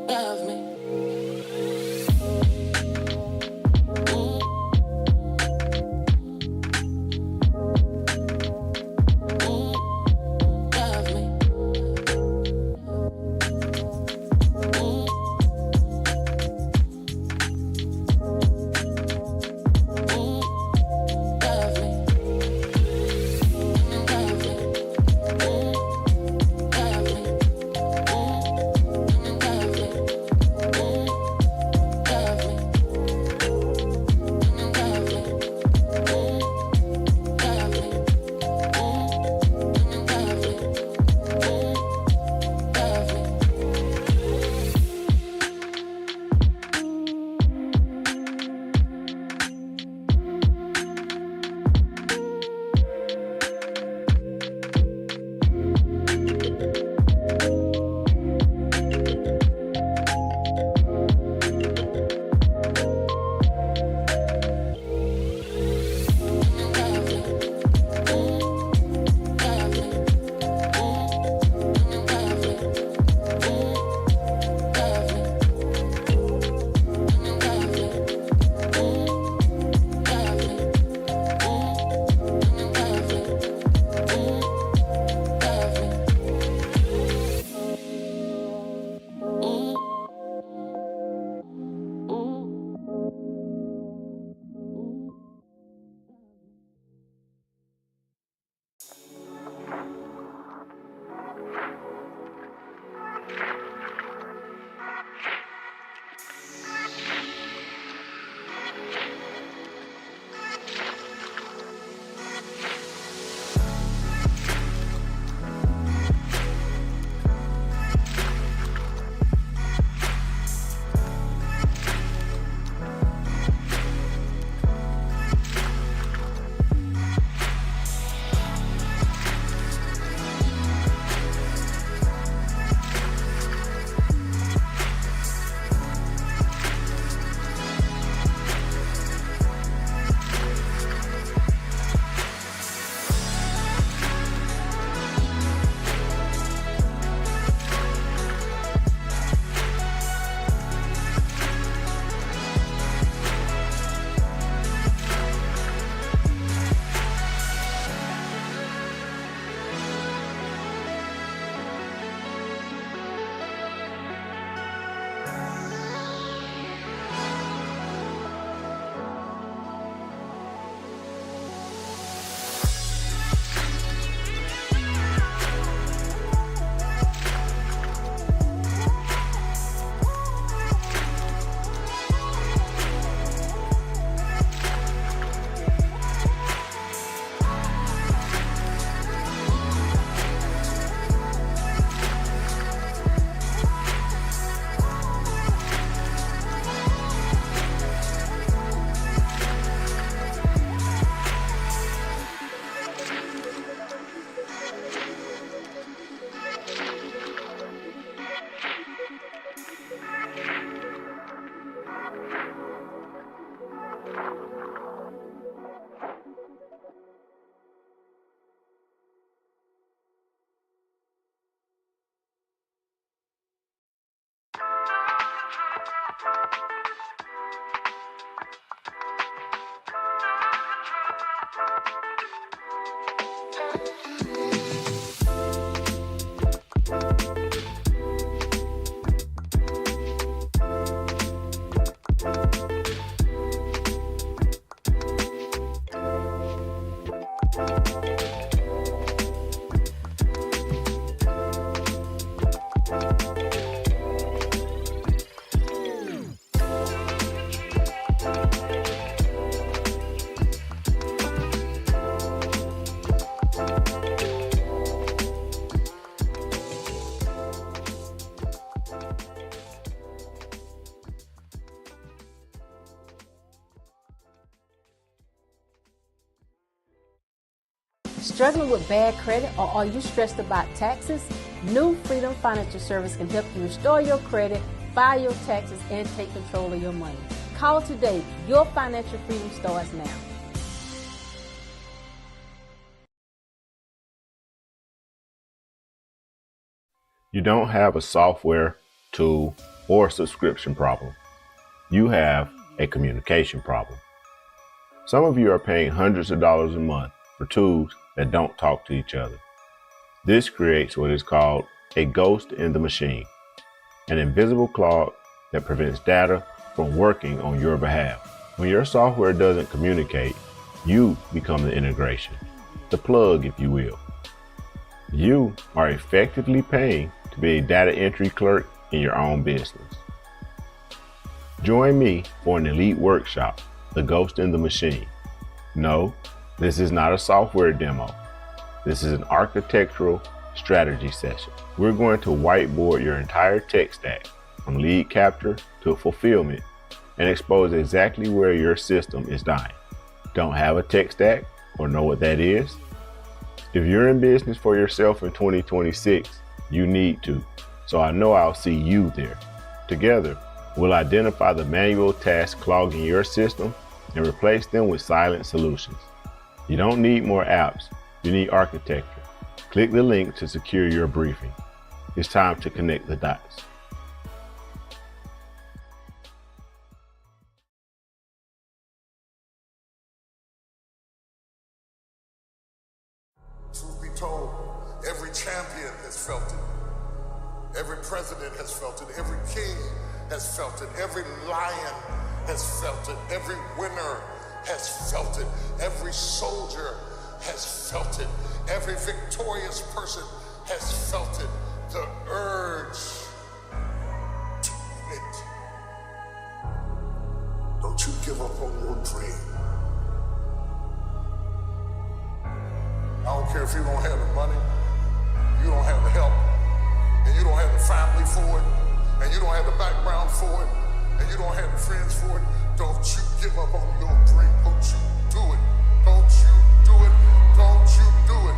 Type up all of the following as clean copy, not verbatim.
Love me. Struggling with bad credit, or are you stressed about taxes? New Freedom Financial Service can help you restore your credit, file your taxes, and take control of your money. Call today. Your financial freedom starts now. You don't have a software, tool, or subscription problem. You have a communication problem. Some of you are paying hundreds of dollars a month for tools that don't talk to each other. This creates what is called a ghost in the machine, an invisible clog that prevents data from working on your behalf. When your software doesn't communicate, you become the integration, the plug, if you will. You are effectively paying to be a data entry clerk in your own business. Join me for an elite workshop, The Ghost in the Machine. No, this is not a software demo. This is an architectural strategy session. We're going to whiteboard your entire tech stack, from lead capture to fulfillment, and expose exactly where your system is dying. Don't have a tech stack or know what that is? If you're in business for yourself in 2026, you need to. So I know I'll see you there. Together, we'll identify the manual tasks clogging your system and replace them with silent solutions. You don't need more apps, you need architecture. Click the link to secure your briefing. It's time to connect the dots. Truth be told, every champion has felt it. Every president has felt it. Every king has felt it. Every lion has felt it. Every winner has felt it. Every soldier has felt it. Every victorious person has felt it. The urge to quit. Don't you give up on your dream. I don't care if you don't have the money, you don't have the help, and you don't have the family for it, and you don't have the background for it, and you don't have the friends for it. Don't you give up on your dream. Don't you do it. Don't you do it. Don't you do it.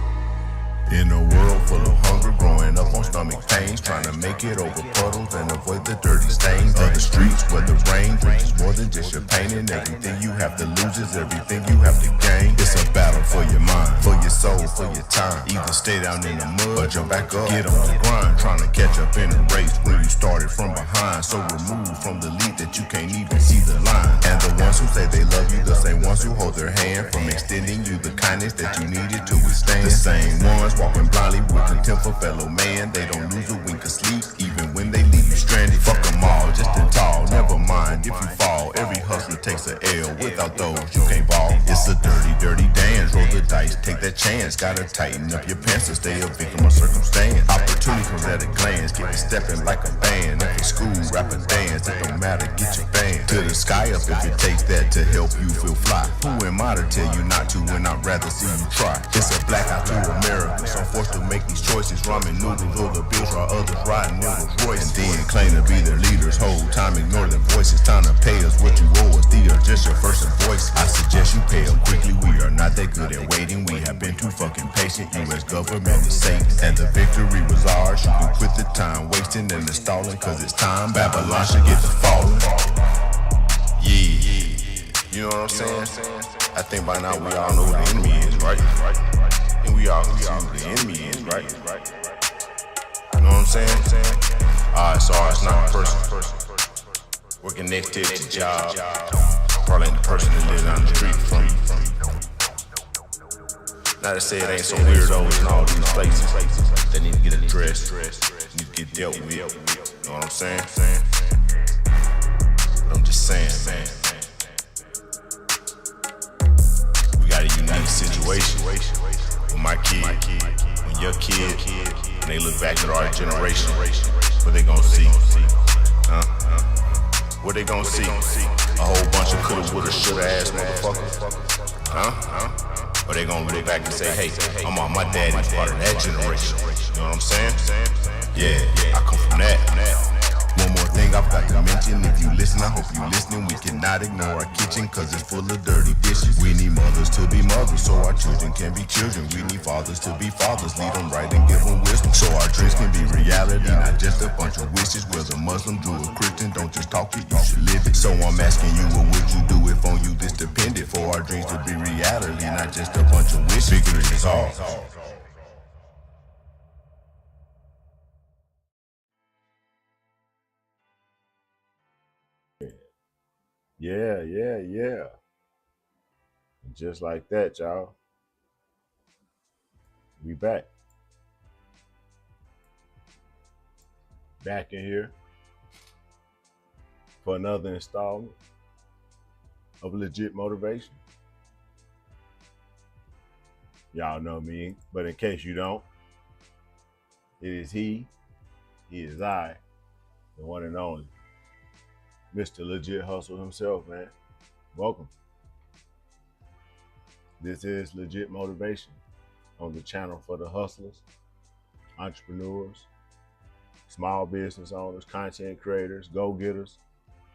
In a world full of hunger, growing up on stomach pains, trying to make it over puddles and avoid the dirty stains of the streets where the rain drinks more than just your pain, and everything you have to lose is everything you have to gain. It's a battle for your mind, for your soul, for your time. Either stay down in the mud or jump back up, get on the grind, trying to catch up in a race where you started from behind, so removed from the lead that you can't even see the line. And the ones who say they love you, the same ones who hold their hand from extending you the kindness that you needed to withstand. The same ones walking blindly with contempt for fellow man. They don't lose a wink of sleep, even when they leave you stranded. Fuck them all, just in tall, never mind if you fall. Every hustler takes a L, without those you can't ball. It's a dirty, dirty dance, roll the dice, take that chance. Gotta tighten up your pants to stay a victim of circumstance. Opportunity comes at a glance, get me stepping like a band. If it's school, rap and dance, it don't matter, get your band. To the sky up if it takes that to help you feel fly. Who am I to tell you not to when I'd rather see you try? It's a blackout to America, so I'm forced to make these choices. Ramen noodles or the bills while others riding noodles Royce. And then claim to be their leaders, whole time ignore their voices. Time to pay us what you owe us, they are just your first invoice. I suggest you pay up quickly, we are not that good at waiting. We have been too fucking patient, US government is Satan. And the victory was ours, you can quit the time wasting and the stalling, cause it's time Babylon should get to falling. Yeah, you know what I'm saying? I think by now we all know who the enemy is, right? And we all see who the enemy is, right? You know what I'm saying? Alright, so it's not a person working next to your job. Probably ain't the person that lives down the street from you. Not to say it ain't some weirdos in all these places that need to get addressed, need to get dealt with. You know what I'm saying? I'm just saying, man. We got a unique situation with my kid, when your kid, and they look back at our generation, what they gonna see? What they gonna see? A whole bunch of coulda, woulda, shoulda ass motherfuckers? Or they gonna look back and say, hey, I'm on my daddy's part of that generation. You know what I'm saying? Yeah, I come from that. One more thing I forgot to mention, if you listen, I hope you listening. We cannot ignore our kitchen, cause it's full of dirty dishes. We need mothers to be mothers, so our children can be children. We need fathers to be fathers, lead them right and give them wisdom, so our dreams can be reality, not just a bunch of wishes. Whether Muslim, Jew, or Christian, don't just talk it, you should live it. So I'm asking you, what would you do if on you this depended? For our dreams to be reality, not just a bunch of wishes. Figure it is all. Yeah. And just like that, y'all, we back. Back in here for another installment of Legit Motivation. Y'all know me, but in case you don't, it is he is I, the one and only, Mr. Legit Hustle himself, man. Welcome. This is Legit Motivation on the channel for the hustlers, entrepreneurs, small business owners, content creators, go-getters,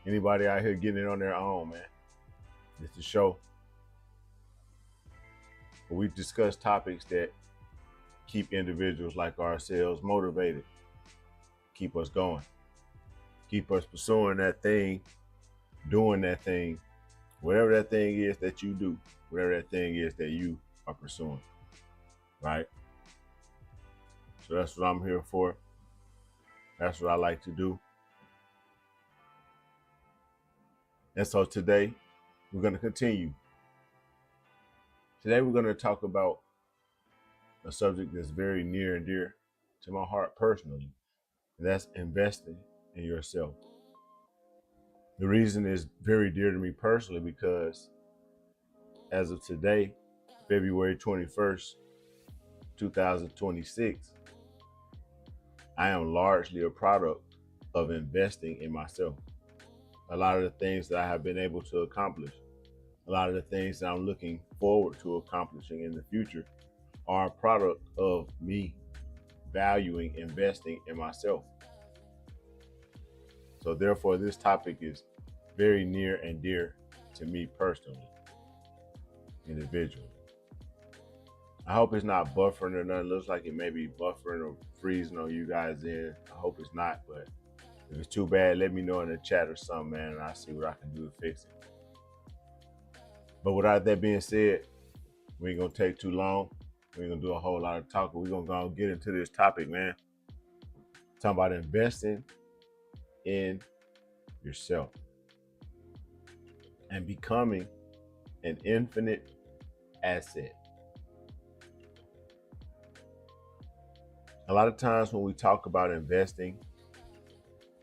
anybody out here getting it on their own, man. It's the show where we discuss topics that keep individuals like ourselves motivated, keep us going, keep us pursuing that thing, doing that thing, whatever that thing is that you do, whatever that thing is that you are pursuing, right? So that's what I'm here for. That's what I like to do. And so today, we're going to continue. Today, we're going to talk about a subject that's very near and dear to my heart personally, and that's investing in yourself. The reason is very dear to me personally because as of today, February 21st, 2026, I am largely a product of investing in myself. A lot of the things that I have been able to accomplish, a lot of the things that I'm looking forward to accomplishing in the future are a product of me valuing investing in myself. So therefore, this topic is very near and dear to me personally, individually. I hope it's not buffering or nothing. It looks like it may be buffering or freezing on you guys in. I hope it's not, but if it's too bad, let me know in the chat or something, man, and I'll see what I can do to fix it. But without that being said, we ain't gonna take too long. We ain't gonna do a whole lot of talking. We're gonna go and get into this topic, man. Talking about investing in yourself and becoming an infinite asset. A lot of times when we talk about investing,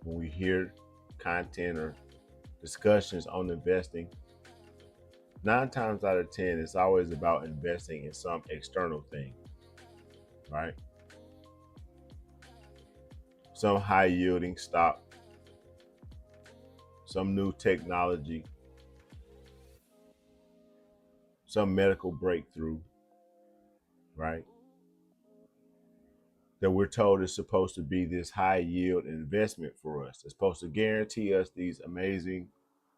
when we hear content or discussions on investing, 9 times out of 10, it's always about investing in some external thing, right? Some high yielding stock, some new technology, some medical breakthrough, right? That we're told is supposed to be this high yield investment for us. It's supposed to guarantee us these amazing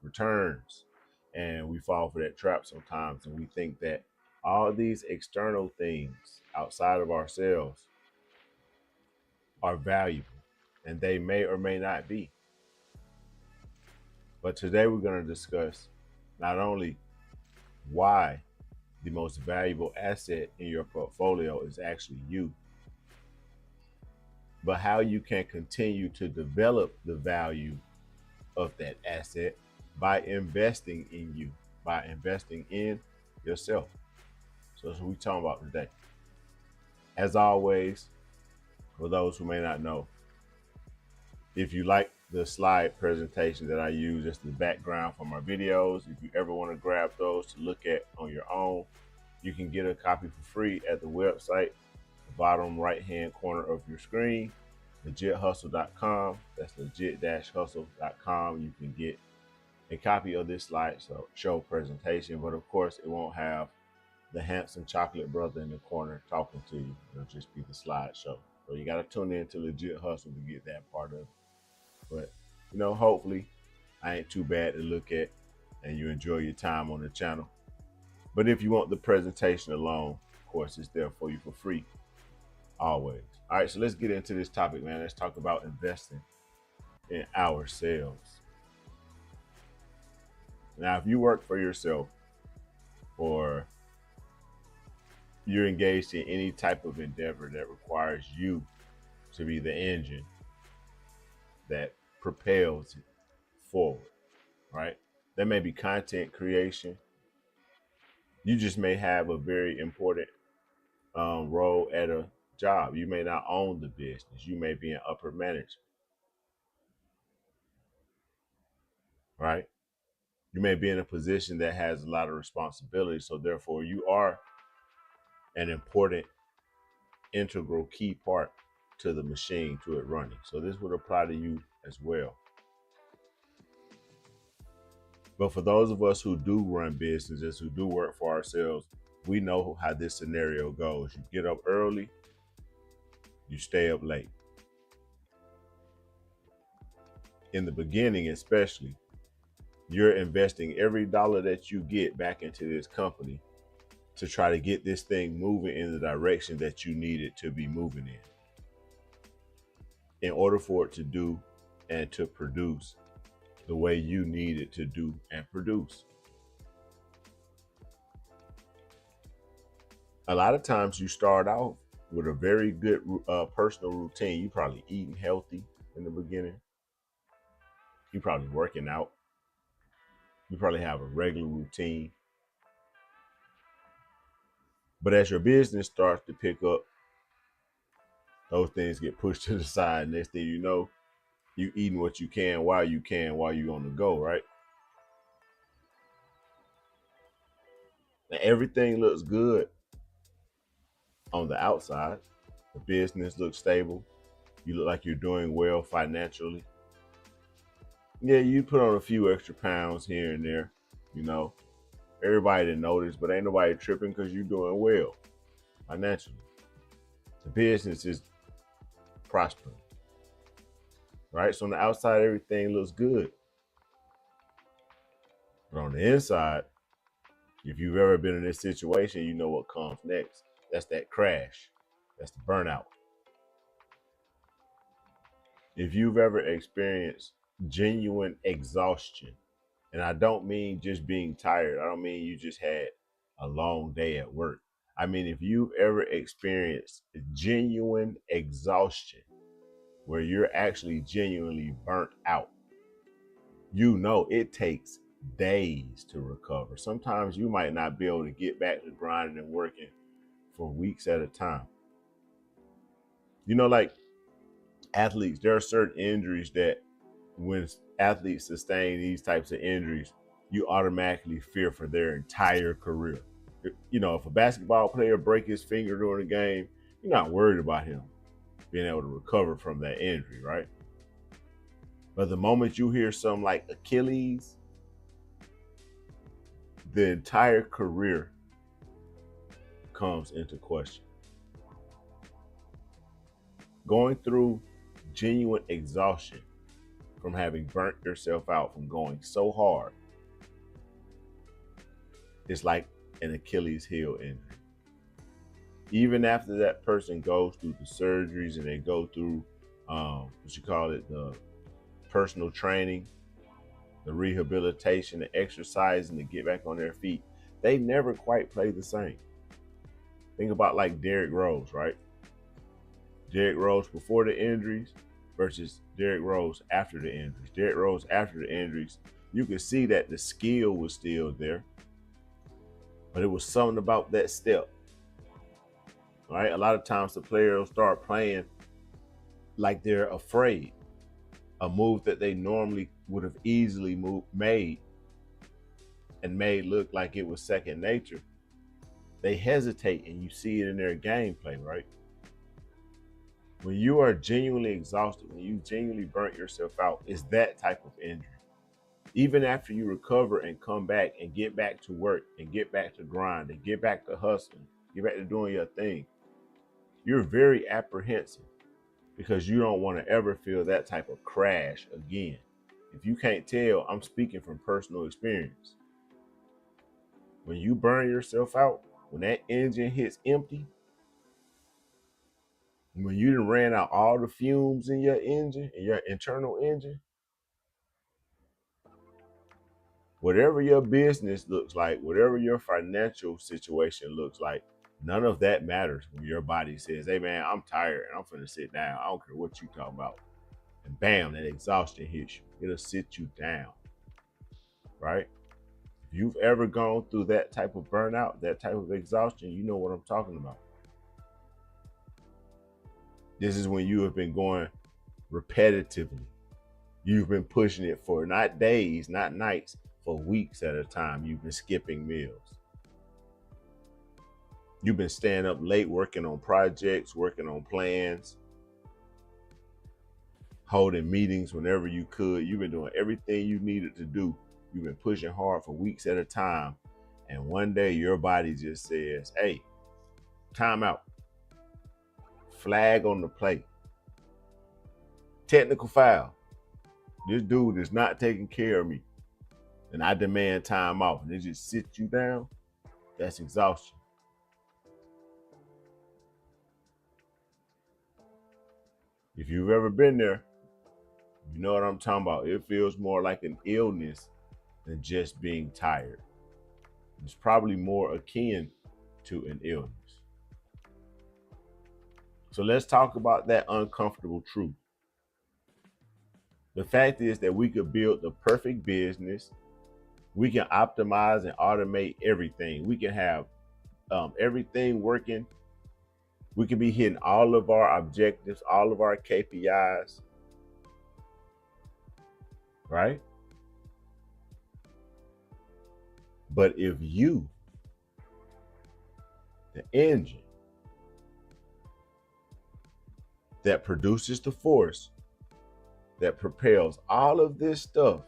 returns. And we fall for that trap sometimes. And we think that all these external things outside of ourselves are valuable, and they may or may not be. But today we're going to discuss not only why the most valuable asset in your portfolio is actually you, but how you can continue to develop the value of that asset by investing in you, by investing in yourself. So that's what we're talking about today. As always, for those who may not know, if you like the slide presentation that I use as the background for my videos, if you ever want to grab those to look at on your own, you can get a copy for free at the website, the bottom right-hand corner of your screen, legithustle.com. That's legit-hustle.com. You can get a copy of this slideshow presentation, but of course it won't have the handsome chocolate brother in the corner talking to you. It'll just be the slideshow. So you got to tune in to Legit Hustle to get that part of it. But, you know, hopefully I ain't too bad to look at and you enjoy your time on the channel. But if you want the presentation alone, of course, it's there for you for free, always. All right, so let's get into this topic, man. Let's talk about investing in ourselves. Now, if you work for yourself or you're engaged in any type of endeavor that requires you to be the engine that propels it forward, right? That may be content creation. You just may have a very important role at a job. You may not own the business. You may be an upper manager, right? You may be in a position that has a lot of responsibility. So therefore you are an important, integral, key part to the machine, to it running. So this would apply to you as well. But for those of us who do run businesses, who do work for ourselves, we know how this scenario goes. You get up early, you stay up late. In the beginning, especially, you're investing every dollar that you get back into this company to try to get this thing moving in the direction that you need it to be moving in order for it to do and to produce the way you need it to do and produce. A lot of times you start off with a very good personal routine. You probably eating healthy in the beginning. You probably working out. You probably have a regular routine. But as your business starts to pick up, those things get pushed to the side. Next thing you know, you eating what you can while you on the go, right? And everything looks good on the outside. The business looks stable. You look like you're doing well financially. Yeah, you put on a few extra pounds here and there, you know. Everybody didn't notice, but ain't nobody tripping because you're doing well financially. The business is prospering, right? So on the outside, everything looks good. But on the inside, if you've ever been in this situation, you know what comes next. That's that crash. That's the burnout. If you've ever experienced genuine exhaustion, and I don't mean just being tired, I don't mean you just had a long day at work. I mean, if you've ever experienced genuine exhaustion, where you're actually genuinely burnt out, you know it takes days to recover. Sometimes you might not be able to get back to grinding and working for weeks at a time. You know, like athletes, there are certain injuries that when athletes sustain these types of injuries, you automatically fear for their entire career. You know, if a basketball player break his finger during a game, you're not worried about him being able to recover from that injury, right? But the moment you hear something like Achilles, the entire career comes into question. Going through genuine exhaustion from having burnt yourself out from going so hard, it's like an Achilles heel injury. Even after that person goes through the surgeries and they go through the personal training, the rehabilitation, the exercising to get back on their feet, they never quite play the same. Think about like Derrick Rose, right? Derrick Rose before the injuries versus Derrick Rose after the injuries. Derrick Rose after the injuries, you could see that the skill was still there, but it was something about that step. Right? A lot of times the players will start playing like they're afraid. A move that they normally would have easily made look like it was second nature. They hesitate, and you see it in their gameplay, right? When you are genuinely exhausted, when you genuinely burnt yourself out, it's that type of injury. Even after you recover and come back and get back to work and get back to grind and get back to hustling, get back to doing your thing, you're very apprehensive because you don't want to ever feel that type of crash again. If you can't tell, I'm speaking from personal experience. When you burn yourself out, when that engine hits empty, when you done ran out all the fumes in your engine, in your internal engine, whatever your business looks like, whatever your financial situation looks like, none of that matters when your body says, hey man, I'm tired and I'm finna sit down. I don't care what you talking about. And bam, that exhaustion hits you. It'll sit you down, right? If you've ever gone through that type of burnout, that type of exhaustion, you know what I'm talking about. This is when you have been going repetitively. You've been pushing it for not days, not nights, for weeks at a time. You've been skipping meals. You've been staying up late working on projects, working on plans, holding meetings whenever you could. You've been doing everything you needed to do. You've been pushing hard for weeks at a time. And one day your body just says, hey, time out. Flag on the play. Technical foul. This dude is not taking care of me. And I demand time off. And it just sits you down. That's exhaustion. If you've ever been there, you know what I'm talking about. It feels more like an illness than just being tired. It's probably more akin to an illness. So let's talk about that uncomfortable truth. The fact is that we could build the perfect business. We can optimize and automate everything. We can have everything working. We could be hitting all of our objectives, all of our KPIs, right? But if you, the engine that produces the force that propels all of this stuff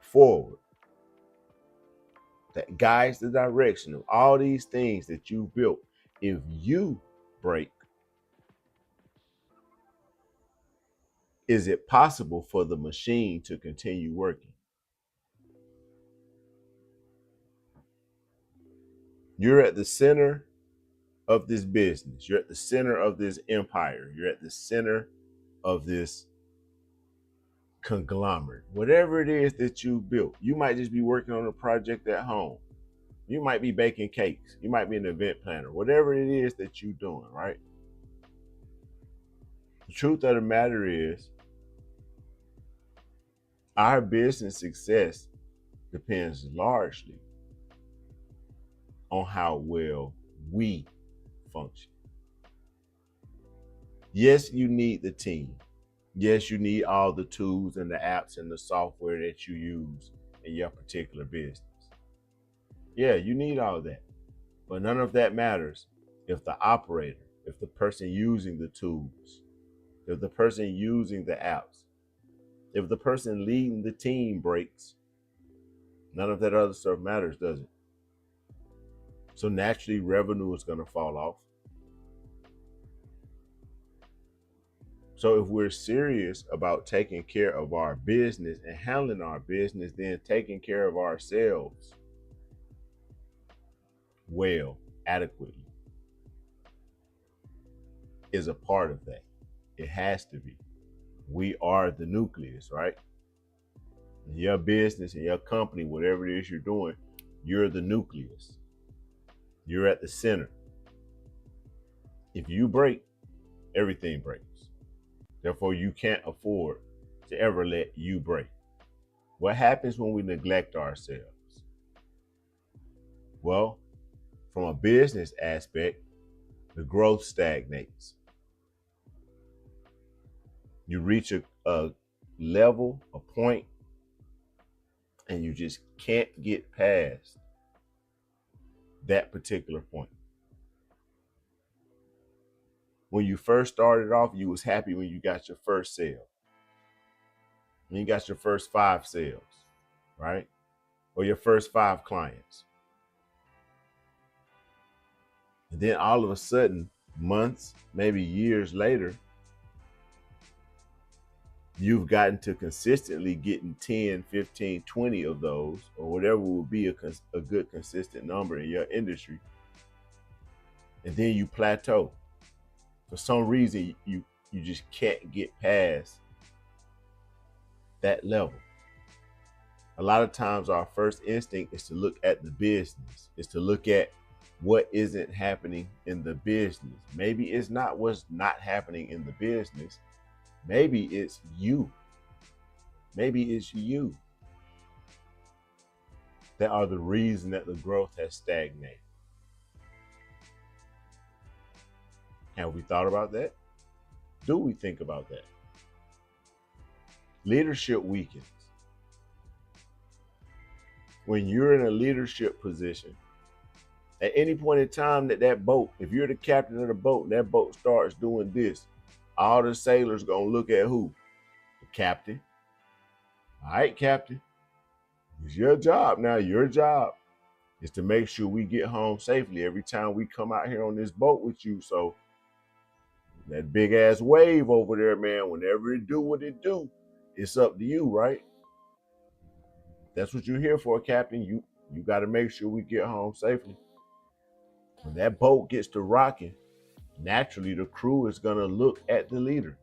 forward, that guides the direction of all these things that you built, if you break, is it possible for the machine to continue working? You're at the center of this business. You're at the center of this empire. You're at the center of this conglomerate. Whatever it is that you built, you might just be working on a project at home. You might be baking cakes. You might be an event planner. Whatever it is that you're doing, right? The truth of the matter is, our business success depends largely on how well we function. Yes, you need the team. Yes, you need all the tools and the apps and the software that you use in your particular business. Yeah, you need all that. But none of that matters if the operator, if the person using the tools, if the person using the apps, if the person leading the team breaks, none of that other stuff matters, does it? So naturally, revenue is going to fall off. So if we're serious about taking care of our business and handling our business, then taking care of ourselves well, adequately, is a part of that. It has to be. We are the nucleus, right? In your business, in your company, whatever it is you're doing, you're the nucleus. You're at the center. If you break, everything breaks. Therefore, you can't afford to ever let you break. What happens when we neglect ourselves? Well, from a business aspect, the growth stagnates. You reach a level, a point, and you just can't get past that particular point. When you first started off, you was happy when you got your first sale. When you got your first 5 sales, right? Or your first 5 clients. And then all of a sudden, months, maybe years later, you've gotten to consistently getting 10, 15, 20 of those, or whatever would be a good consistent number in your industry. And then you plateau. For some reason, you just can't get past that level. A lot of times our first instinct is to look at the business, is to look at what isn't happening in the business. Maybe it's not what's not happening in the business. Maybe it's you. Maybe it's you. that are the reason that the growth has stagnated. Have we thought about that? Do we think about that? Leadership weakens. When you're in a leadership position, at any point in time that boat, if you're the captain of the boat and that boat starts doing this, all the sailors gonna look at who? The captain. All right, captain, it's your job now. Your job is to make sure we get home safely every time we come out here on this boat with you. So that big ass wave over there, man, whenever it do what it do, it's up to you, right? That's what you're here for, captain. You got to make sure we get home safely. When that boat gets to rocking, naturally the crew is going to look at the leader.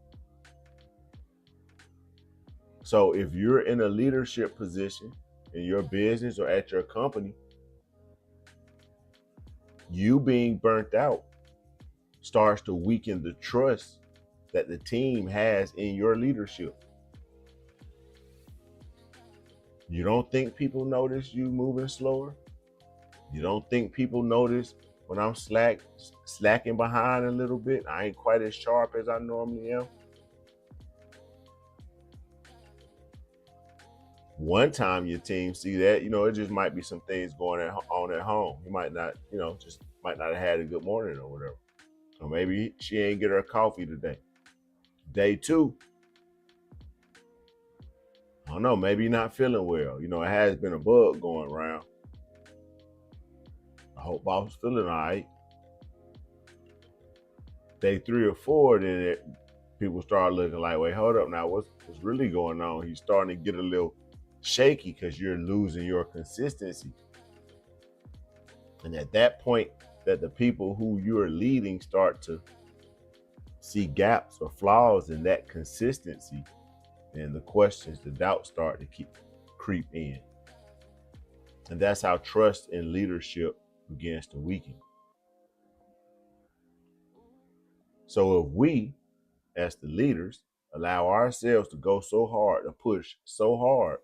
So if you're in a leadership position in your business or at your company, you being burnt out starts to weaken the trust that the team has in your leadership. You don't think people notice you moving slower? You don't think people notice when I'm slacking behind a little bit? I ain't quite as sharp as I normally am. One time your team see that, it just might be some things going on at home. You might not, just might not have had a good morning or whatever. Or maybe she ain't get her coffee today. Day two, I don't know, maybe you're not feeling well. It has been a bug going around. I hope boss feeling all right. Day 3 or 4, then people start looking like, wait, hold up now, what's really going on? He's starting to get a little shaky because you're losing your consistency. And at that point, that the people who you're leading start to see gaps or flaws in that consistency, then the questions, the doubts start to creep in. And that's how trust in leadership begins to weaken. So if we, as the leaders, allow ourselves to go so hard, to push so hard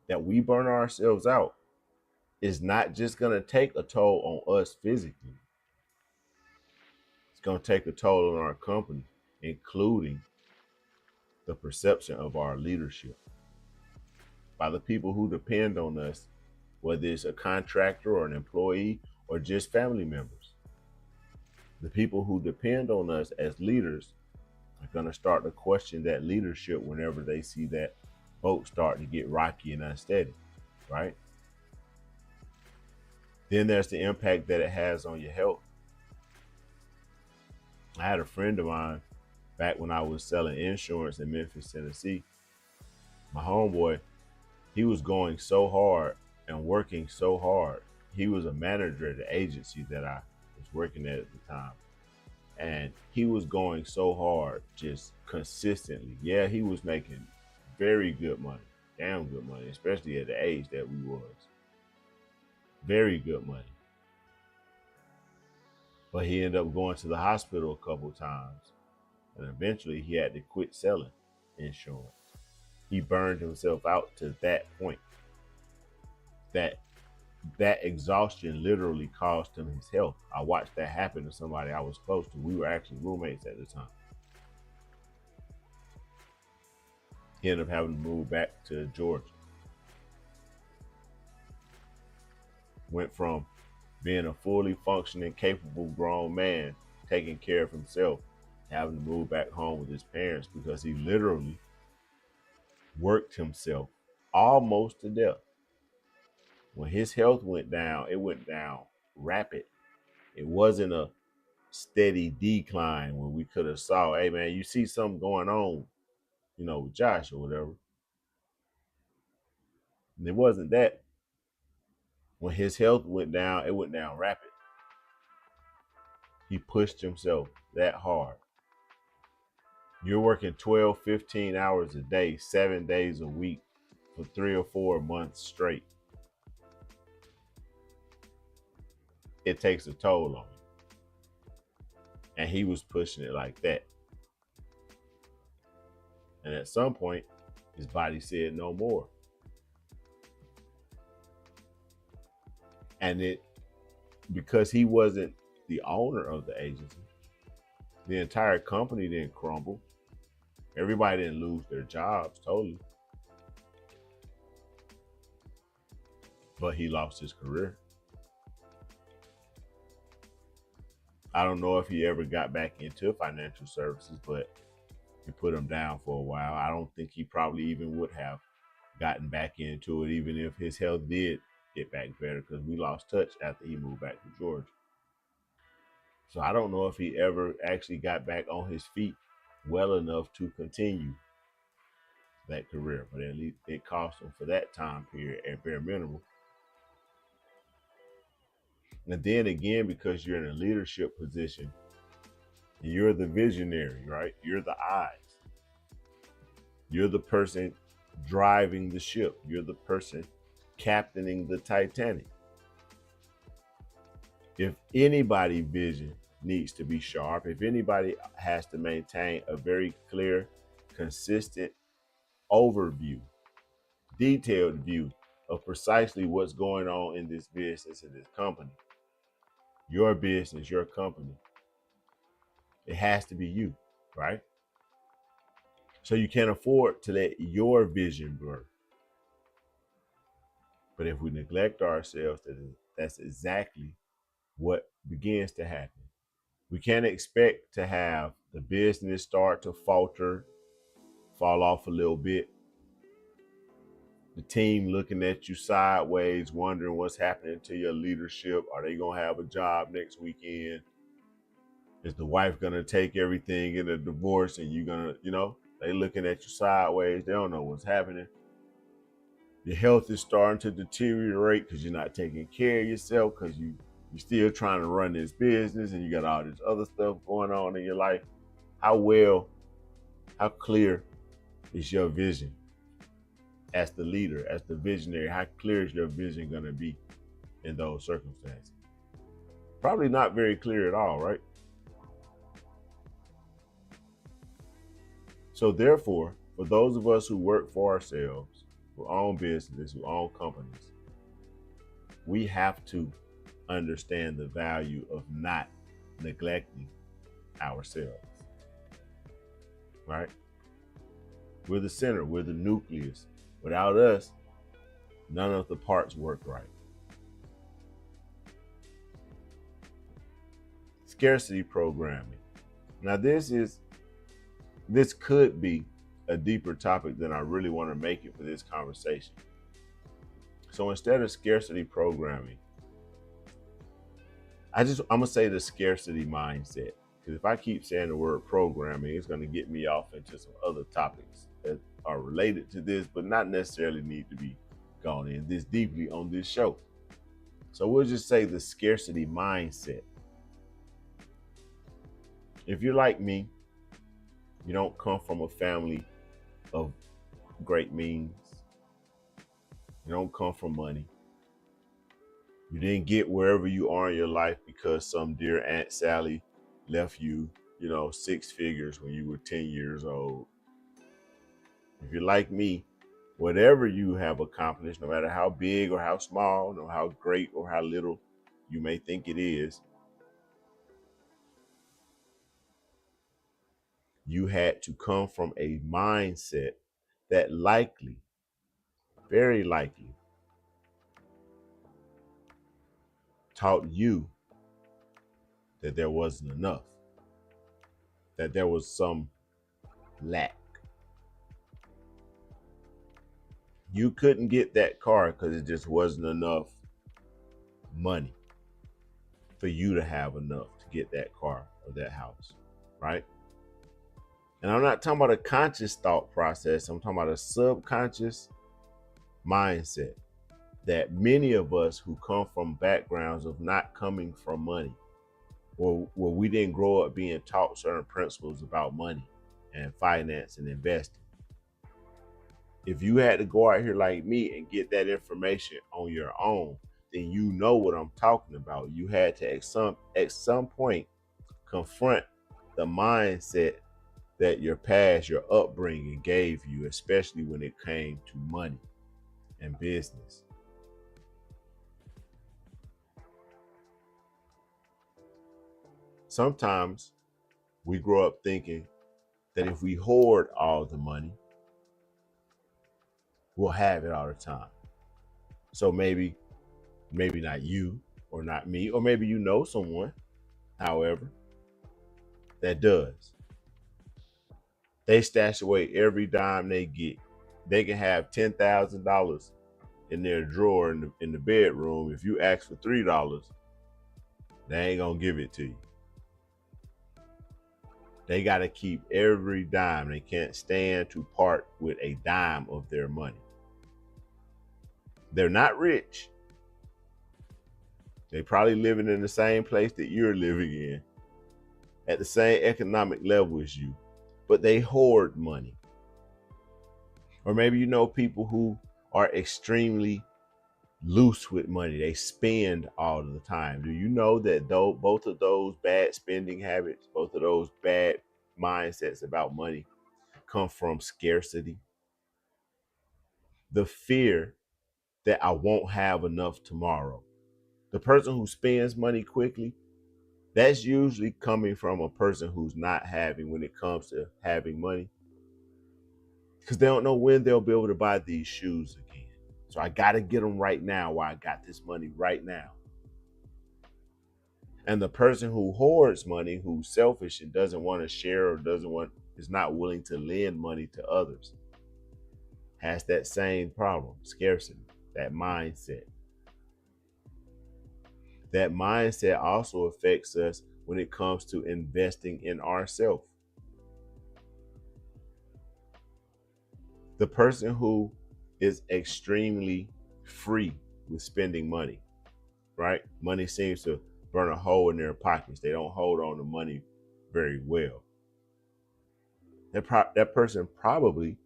that we burn ourselves out, it's not just going to take a toll on us physically. It's going to take a toll on our company, including the perception of our leadership by the people who depend on us, whether it's a contractor or an employee or just family members. The people who depend on us as leaders are going to start to question that leadership whenever they see that boat start to get rocky and unsteady, right? Then there's the impact that it has on your health. I had a friend of mine back when I was selling insurance in Memphis, Tennessee. My homeboy, he was going so hard and working so hard. He was a manager at the agency that I was working at the time. And he was going so hard, just consistently. Yeah, he was making very good money, damn good money, especially at the age that we was. Very good money. But he ended up going to the hospital a couple times. And eventually he had to quit selling insurance. He burned himself out to that point. That exhaustion literally cost him his health. I watched that happen to somebody I was close to. We were actually roommates at the time. He ended up having to move back to Georgia. Went from being a fully functioning, capable grown man, taking care of himself, having to move back home with his parents because he literally worked himself almost to death. When his health went down, it went down rapid. It wasn't a steady decline where we could have saw, hey man, you see something going on, with Josh or whatever. And it wasn't that. When his health went down, it went down rapid. He pushed himself that hard. You're working 12, 15 hours a day, 7 days a week for 3 or 4 months straight. It takes a toll on you. And he was pushing it like that. And at some point, his body said no more. And because he wasn't the owner of the agency, the entire company didn't crumble. Everybody didn't lose their jobs totally. But he lost his career. I don't know if he ever got back into financial services, but it put him down for a while. I don't think he probably even would have gotten back into it, even if his health did get back better, because we lost touch after he moved back to Georgia. So I don't know if he ever actually got back on his feet well enough to continue that career, but at least it cost him for that time period at bare minimum. And then again, because you're in a leadership position, you're the visionary, right? You're the eyes. You're the person driving the ship. You're the person captaining the Titanic. If anybody's vision needs to be sharp, if anybody has to maintain a very clear, consistent overview, detailed view of precisely what's going on in this business, in this company, your business, your company, it has to be you, right? So you can't afford to let your vision blur. But if we neglect ourselves, that's exactly what begins to happen. We can't expect to have the business start to falter, fall off a little bit. The team looking at you sideways, wondering what's happening to your leadership. Are they going to have a job next weekend? Is the wife going to take everything in a divorce and you're going to, they looking at you sideways. They don't know what's happening. Your health is starting to deteriorate because you're not taking care of yourself, because you're still trying to run this business and you got all this other stuff going on in your life. How clear is your vision as the leader, as the visionary? How clear is your vision going to be in those circumstances? Probably not very clear at all, right? So therefore, for those of us who work for ourselves, who own businesses, who own companies, we have to understand the value of not neglecting ourselves, right? We're the center, we're the nucleus. Without us, none of the parts work right. Scarcity programming. Now this could be a deeper topic than I really want to make it for this conversation. So instead of scarcity programming, I'm gonna say the scarcity mindset. Because if I keep saying the word programming, it's gonna get me off into some other topics that are related to this, but not necessarily need to be gone in this deeply on this show. So we'll just say the scarcity mindset. If you're like me, you don't come from a family of great means. You don't come from money. You didn't get wherever you are in your life because some dear Aunt Sally left you, 6 figures when you were 10 years old. If you're like me, whatever you have accomplished, no matter how big or how small, no how great or how little you may think it is, you had to come from a mindset that likely, very likely, taught you that there wasn't enough, that there was some lack. You couldn't get that car because it just wasn't enough money for you to have enough to get that car or that house, right? And I'm not talking about a conscious thought process. I'm talking about a subconscious mindset that many of us who come from backgrounds of not coming from money, or where we didn't grow up being taught certain principles about money and finance and investing. If you had to go out here like me and get that information on your own, then you know what I'm talking about. You had to at some point confront the mindset that your past, your upbringing gave you, especially when it came to money and business. Sometimes we grow up thinking that if we hoard all the money, we'll have it all the time. So maybe not you or not me, or maybe you know someone, however, that does. They stash away every dime they get. They can have $10,000 in their drawer in the bedroom. If you ask for $3, they ain't gonna give it to you. They gotta keep every dime. They can't stand to part with a dime of their money. They're not rich. They probably living in the same place that you're living in, at the same economic level as you, but they hoard money. Or maybe you know people who are extremely loose with money. They spend all of the time. Do you know that though both of those bad spending habits, both of those bad mindsets about money come from scarcity? The fear that I won't have enough tomorrow. The person who spends money quickly, that's usually coming from a person who's not having, when it comes to having money, because they don't know when they'll be able to buy these shoes again. So I got to get them right now while I got this money right now. And the person who hoards money, who's selfish and doesn't want to share or is not willing to lend money to others, has that same problem, scarcity, that mindset. That mindset also affects us when it comes to investing in ourselves. The person who is extremely free with spending money, right? Money seems to burn a hole in their pockets. They don't hold on to money very well. That person probably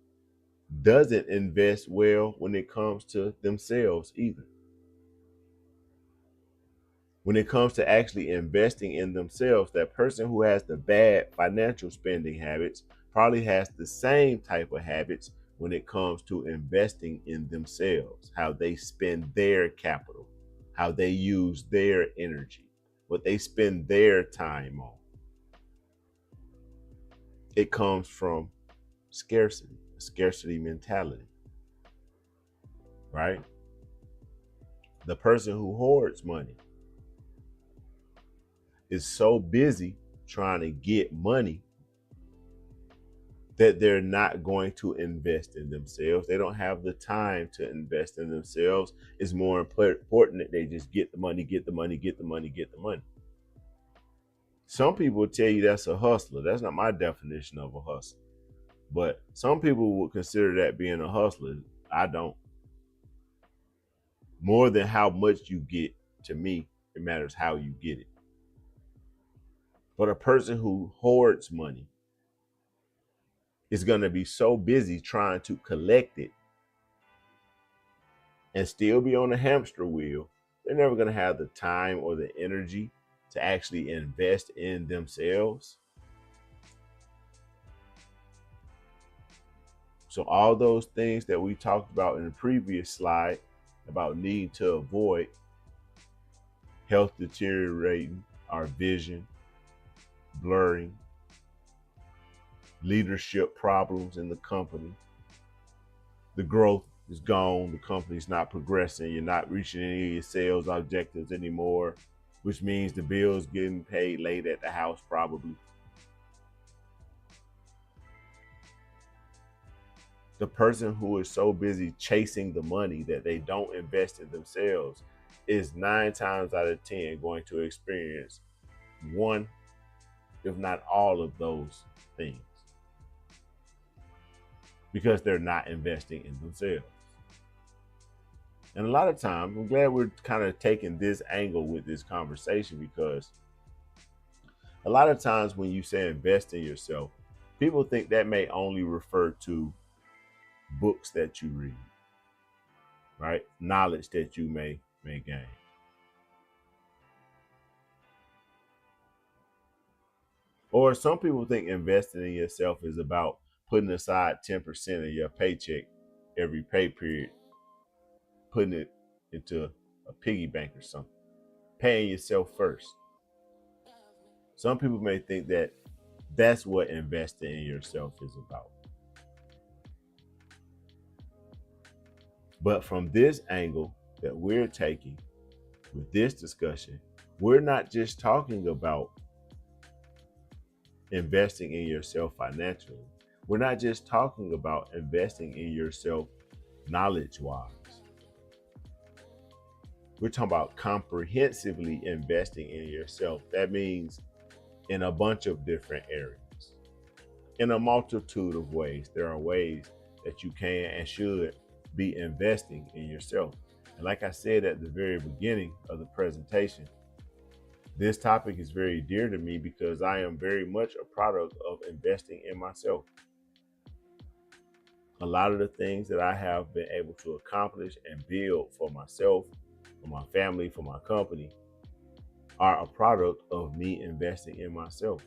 doesn't invest well when it comes to themselves either. When it comes to actually investing in themselves, that person who has the bad financial spending habits probably has the same type of habits when it comes to investing in themselves, how they spend their capital, how they use their energy, what they spend their time on. It comes from scarcity, a scarcity mentality, right? The person who hoards money is so busy trying to get money that they're not going to invest in themselves. They don't have the time to invest in themselves. It's more important that they just get the money, get the money, get the money, get the money. Some people will tell you that's a hustler. That's not my definition of a hustler. But some people would consider that being a hustler. I don't. More than how much you get, to me, it matters how you get it. But a person who hoards money is going to be so busy trying to collect it and still be on the hamster wheel, they're never going to have the time or the energy to actually invest in themselves. So all those things that we talked about in the previous slide about needing to avoid: health deteriorating, our vision blurring, leadership problems in the company, the growth is gone, the company's not progressing, you're not reaching any of your sales objectives anymore, which means the bills getting paid late at the house probably. The person who is so busy chasing the money that they don't invest in themselves is 9 times out of 10 going to experience one, if not all of those things, because they're not investing in themselves. And a lot of times, I'm glad we're kind of taking this angle with this conversation, because a lot of times when you say invest in yourself, people think that may only refer to books that you read, right? Knowledge that you may gain. Or some people think investing in yourself is about putting aside 10% of your paycheck every pay period, putting it into a piggy bank or something, paying yourself first. Some people may think that that's what investing in yourself is about. But from this angle that we're taking with this discussion, we're not just talking about investing in yourself financially. We're not just talking about investing in yourself knowledge-wise. We're talking about comprehensively investing in yourself. That means in a bunch of different areas, in a multitude of ways. There are ways that you can and should be investing in yourself. And like I said at the very beginning of the presentation, this topic is very dear to me because I am very much a product of investing in myself. A lot of the things that I have been able to accomplish and build for myself, for my family, for my company, are a product of me investing in myself.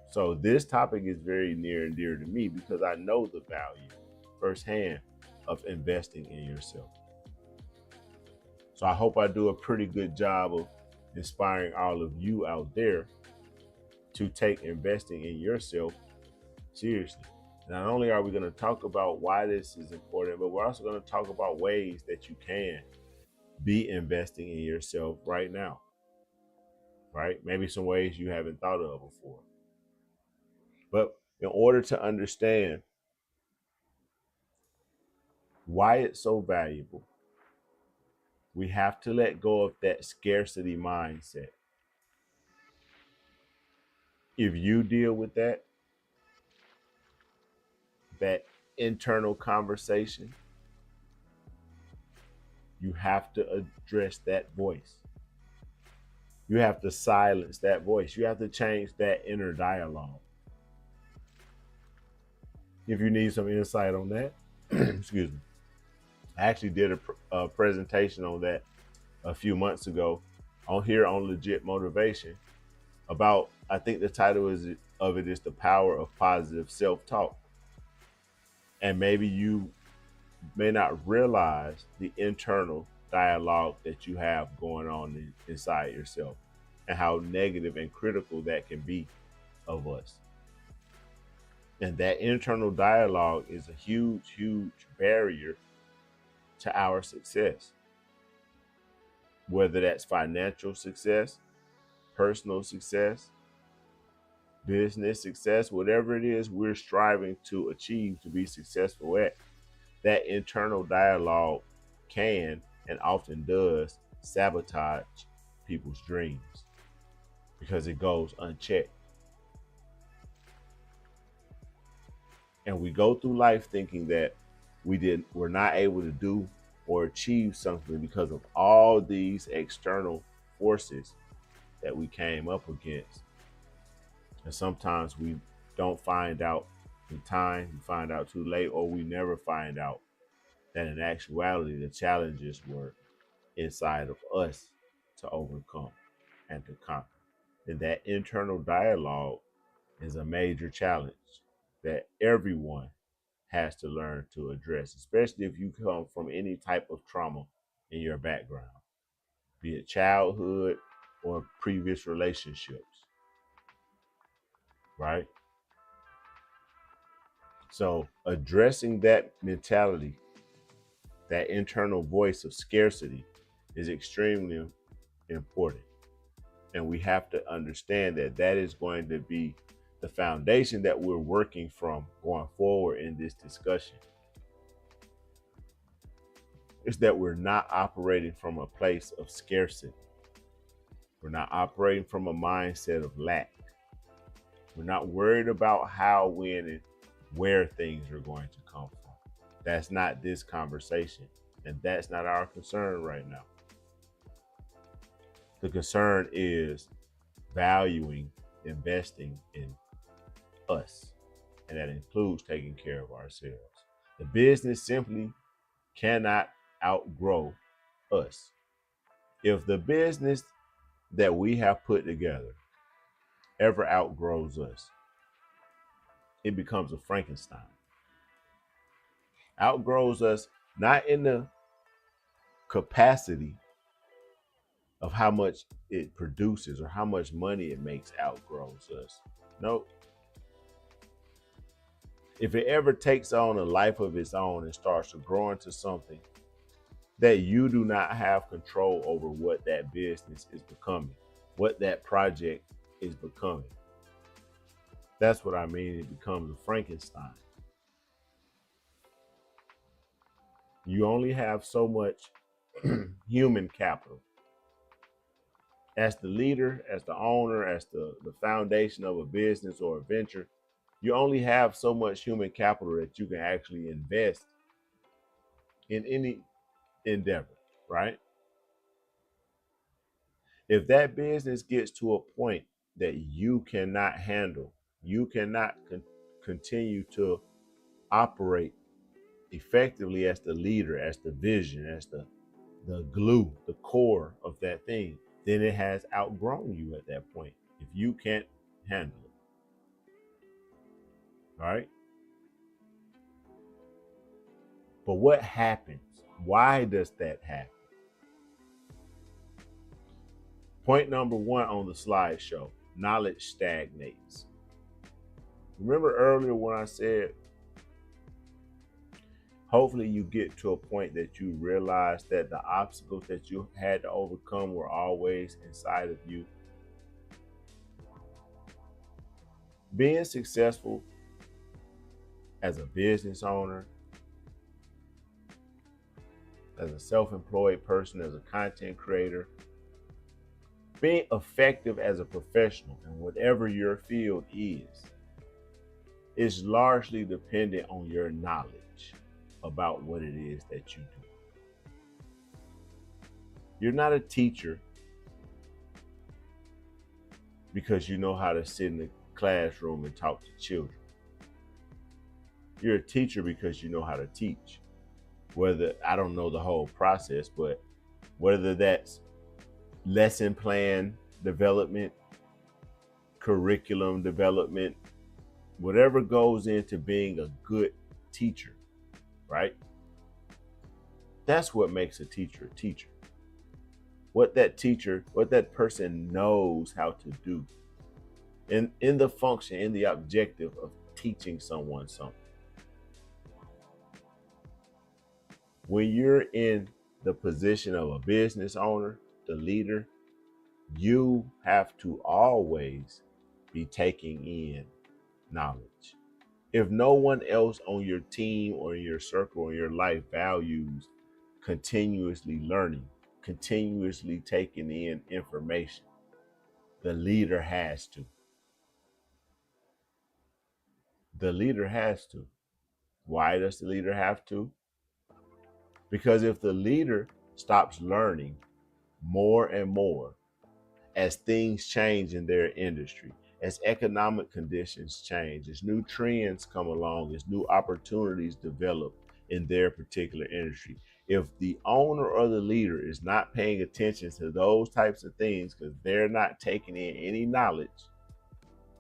So this topic is very near and dear to me because I know the value firsthand of investing in yourself. So I hope I do a pretty good job of inspiring all of you out there to take investing in yourself seriously. Not only are we going to talk about why this is important, but we're also going to talk about ways that you can be investing in yourself right now, right? Maybe some ways you haven't thought of before. But in order to understand why it's so valuable, we have to let go of that scarcity mindset. If you deal with that internal conversation, you have to address that voice. You have to silence that voice. You have to change that inner dialogue. If you need some insight on that, excuse me, I actually did a presentation on that a few months ago on here on Legit Motivation about, I think the title of it is The Power of Positive Self-Talk. And maybe you may not realize the internal dialogue that you have going on inside yourself and how negative and critical that can be of us. And that internal dialogue is a huge, huge barrier to our success. Whether that's financial success, personal success, business success, whatever it is we're striving to achieve to be successful at, that internal dialogue can and often does sabotage people's dreams because it goes unchecked. And we go through life thinking that we're not able to do or achieve something because of all these external forces that we came up against. And sometimes we don't find out in time, we find out too late, or we never find out that in actuality, the challenges were inside of us to overcome and to conquer. And that internal dialogue is a major challenge that everyone has to learn to address, especially if you come from any type of trauma in your background, be it childhood or previous relationships, right? So addressing that mentality, that internal voice of scarcity, is extremely important. And we have to understand that that is going to be the foundation that we're working from going forward in this discussion. Is that we're not operating from a place of scarcity. We're not operating from a mindset of lack. We're not worried about how, when, and where things are going to come from. That's not this conversation, and that's not our concern right now. The concern is valuing, investing in us, and that includes taking care of ourselves. The business simply cannot outgrow us. If the business that we have put together ever outgrows us, it becomes a Frankenstein. Outgrows us not in the capacity of how much it produces or how much money it makes outgrows us. Nope. If it ever takes on a life of its own and starts to grow into something that you do not have control over what that business is becoming, what that project is becoming. That's what I mean. It becomes a Frankenstein. You only have so much human capital. As the leader, as the owner, as the foundation of a business or a venture, you only have so much human capital that you can actually invest in any endeavor, right? If that business gets to a point that you cannot handle, you cannot continue to operate effectively as the leader, as the vision, as the glue, the core of that thing, then it has outgrown you at that point. If you can't handle it, all right? But what happens? Why does that happen? Point number one on the slideshow: knowledge stagnates. Remember earlier when I said, hopefully you get to a point that you realize that the obstacles that you had to overcome were always inside of you. Being successful as a business owner, as a self-employed person, as a content creator, being effective as a professional in whatever your field is largely dependent on your knowledge about what it is that you do. You're not a teacher because you know how to sit in the classroom and talk to children. You're a teacher because you know how to teach. Whether, I don't know the whole process, but whether that's lesson plan development, curriculum development, whatever goes into being a good teacher, right? That's what makes a teacher a teacher. What that person knows how to do in the function, in the objective of teaching someone something. When you're in the position of a business owner, the leader, you have to always be taking in knowledge. If no one else on your team or in your circle or in your life values continuously learning, continuously taking in information, the leader has to. The leader has to. Why does the leader have to? Because if the leader stops learning more and more as things change in their industry, as economic conditions change, as new trends come along, as new opportunities develop in their particular industry, if the owner or the leader is not paying attention to those types of things because they're not taking in any knowledge,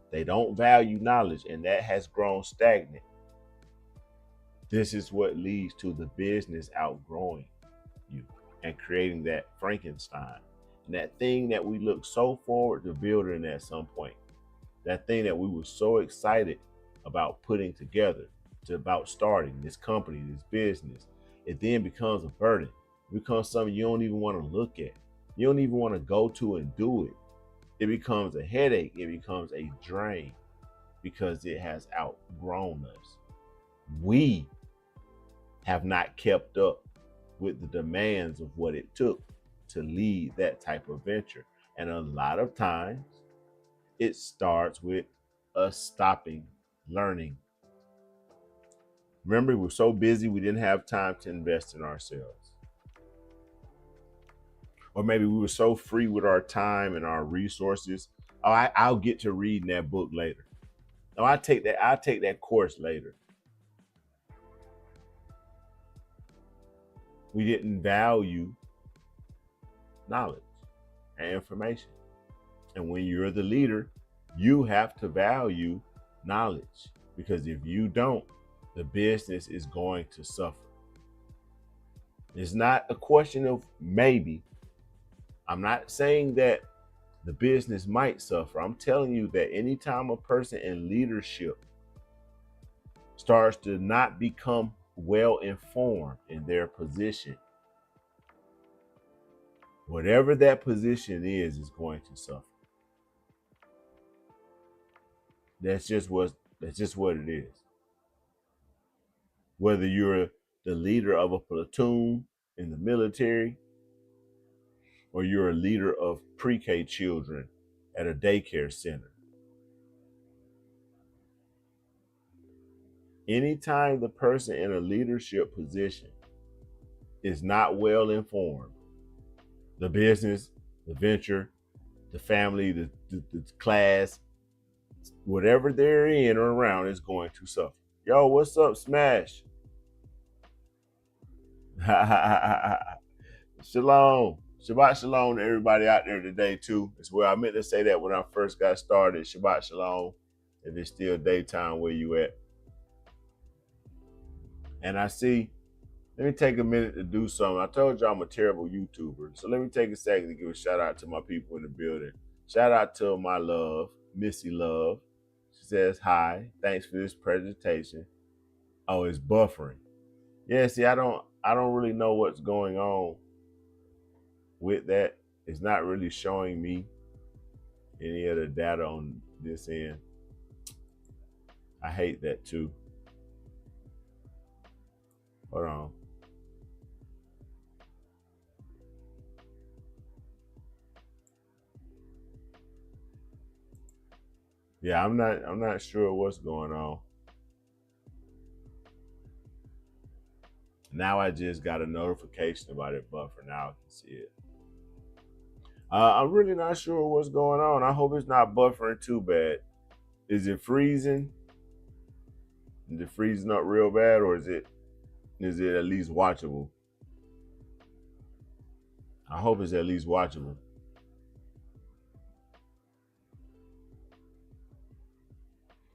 they don't value knowledge, and that has grown stagnant. This is what leads to the business outgrowing you and creating that Frankenstein. And that thing that we look so forward to building at some point, that thing that we were so excited about putting together, about starting this company, this business, it then becomes a burden. It becomes something you don't even want to look at. You don't even want to go to and do it. It becomes a headache. It becomes a drain because it has outgrown us. We have not kept up with the demands of what it took to lead that type of venture. And a lot of times it starts with us stopping learning. Remember, we were so busy we didn't have time to invest in ourselves. Or maybe we were so free with our time and our resources. Oh, I'll get to reading that book later. Oh, I'll take that course later. We didn't value knowledge and information. And when you're the leader, you have to value knowledge, because if you don't, the business is going to suffer. It's not a question of maybe. I'm not saying that the business might suffer. I'm telling you that anytime a person in leadership starts to not become well informed in their position, whatever that position is going to suffer. That's just what it is. Whether you're the leader of a platoon in the military, or you're a leader of pre-K children at a daycare center. Anytime the person in a leadership position is not well informed, the business, the venture, the family, the class, whatever they're in or around is going to suffer. Yo, what's up, Smash? Shalom. Shabbat shalom to everybody out there today, too. It's where I meant to say that when I first got started. Shabbat shalom. If it's still daytime, where you at? And I see, let me take a minute to do something. I told you I'm a terrible YouTuber. So let me take a second to give a shout out to my people in the building. Shout out to my love, Missy Love. She says, hi, thanks for this presentation. Oh, it's buffering. Yeah, see, I don't really know what's going on with that. It's not really showing me any of the data on this end. I hate that too. Hold on. Yeah, I'm not sure what's going on. Now I just got a notification about it buffer. Now I can see it. I'm really not sure what's going on. I hope it's not buffering too bad. Is it freezing? Is it freezing up real bad, or is it at least watchable? I hope it's at least watchable.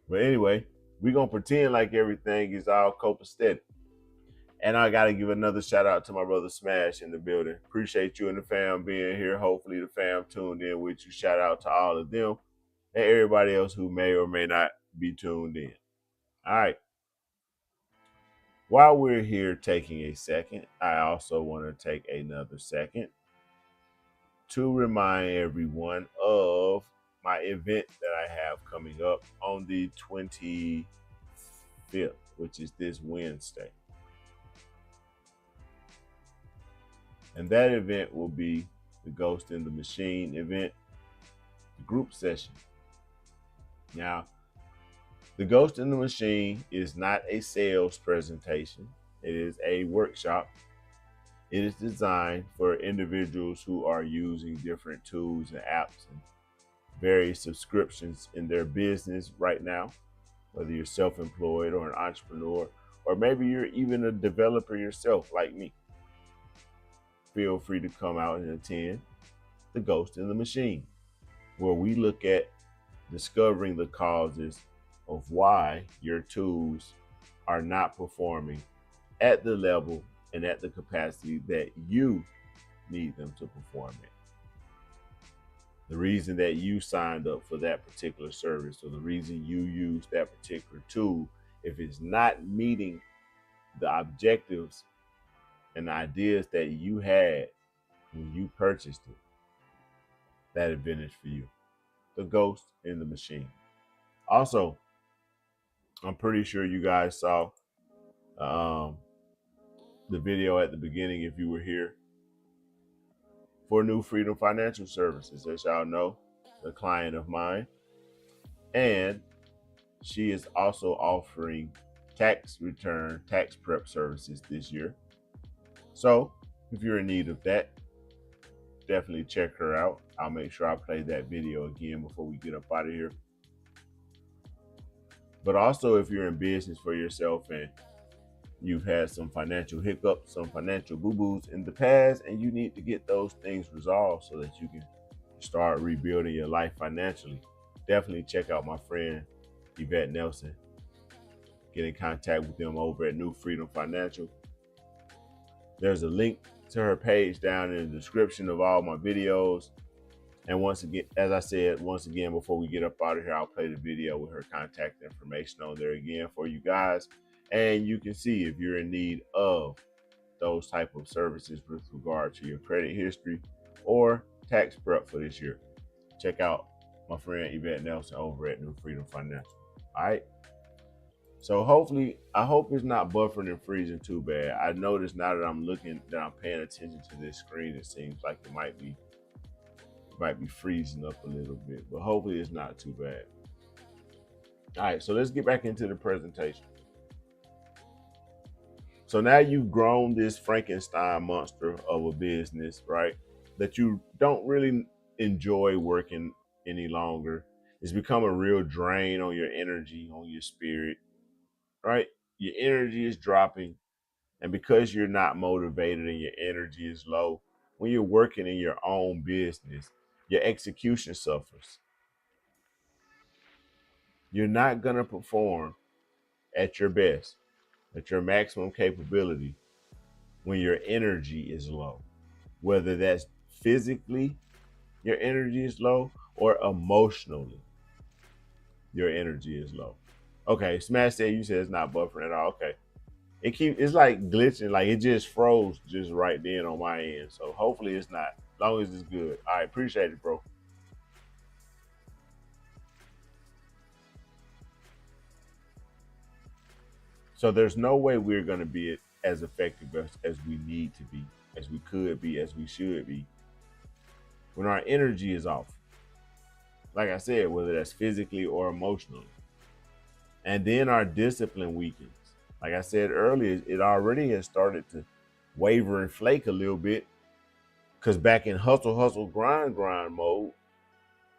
But anyway, we're going to pretend like everything is all copacetic. And I got to give another shout out to my brother Smash in the building. Appreciate you and the fam being here. Hopefully the fam tuned in with you. Shout out to all of them and everybody else who may or may not be tuned in. All right. While we're here taking a second, I also want to take another second to remind everyone of my event that I have coming up on the 25th, which is this Wednesday. And that event will be the Ghost in the Machine event, the group session. Now, the Ghost in the Machine is not a sales presentation. It is a workshop. It is designed for individuals who are using different tools and apps and various subscriptions in their business right now, whether you're self-employed or an entrepreneur, or maybe you're even a developer yourself like me. Feel free to come out and attend the Ghost in the Machine, where we look at discovering the causes of why your tools are not performing at the level and at the capacity that you need them to perform at. The reason that you signed up for that particular service, or the reason you use that particular tool, if it's not meeting the objectives and the ideas that you had when you purchased it, that event is for you. The Ghost in the Machine. Also, I'm pretty sure you guys saw the video at the beginning if you were here for New Freedom Financial Services. As y'all know, a client of mine, and she is also offering tax return, tax prep services this year. So if you're in need of that, definitely check her out. I'll make sure I play that video again before we get up out of here. But also, if you're in business for yourself and you've had some financial hiccups, some financial boo-boos in the past, and you need to get those things resolved so that you can start rebuilding your life financially, definitely check out my friend Yvette Nelson. Get in contact with them over at New Freedom Financial. There's a link to her page down in the description of all my videos. And once again, as I said, before we get up out of here, I'll play the video with her contact information on there again for you guys. And you can see if you're in need of those type of services with regard to your credit history or tax prep for this year. Check out my friend Yvette Nelson over at New Freedom Financial. All right. So I hope it's not buffering and freezing too bad. I noticed now that I'm paying attention to this screen, it seems like it might be freezing up a little bit, but hopefully it's not too bad. All right, so let's get back into the presentation. So now you've grown this Frankenstein monster of a business, right? That you don't really enjoy working any longer. It's become a real drain on your energy, on your spirit, right? Your energy is dropping. And because you're not motivated and your energy is low, when you're working in your own business, your execution suffers. You're not going to perform at your best, at your maximum capability, when your energy is low. Whether that's physically, your energy is low, or emotionally, your energy is low. Okay, Smash said you said it's not buffering at all. Okay. It's like glitching, like it just froze just right then on my end. So hopefully it's not, as long as it's good. All right, appreciate it, bro. So there's no way we're going to be as effective as we need to be, as we could be, as we should be, when our energy is off. Like I said, whether that's physically or emotionally. And then our discipline weakens. Like I said earlier, it already has started to waver and flake a little bit, because back in hustle, grind mode,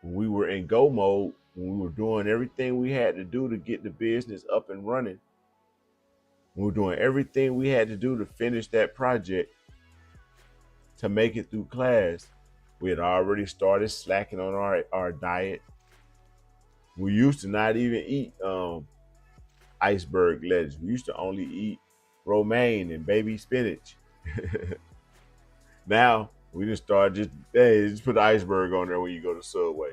when we were in go mode, when we were doing everything we had to do to get the business up and running, we were doing everything we had to do to finish that project, to make it through class, we had already started slacking on our diet. We used to not even eat iceberg lettuce. We used to only eat romaine and baby spinach. Now we just start just put the iceberg on there when you go to Subway.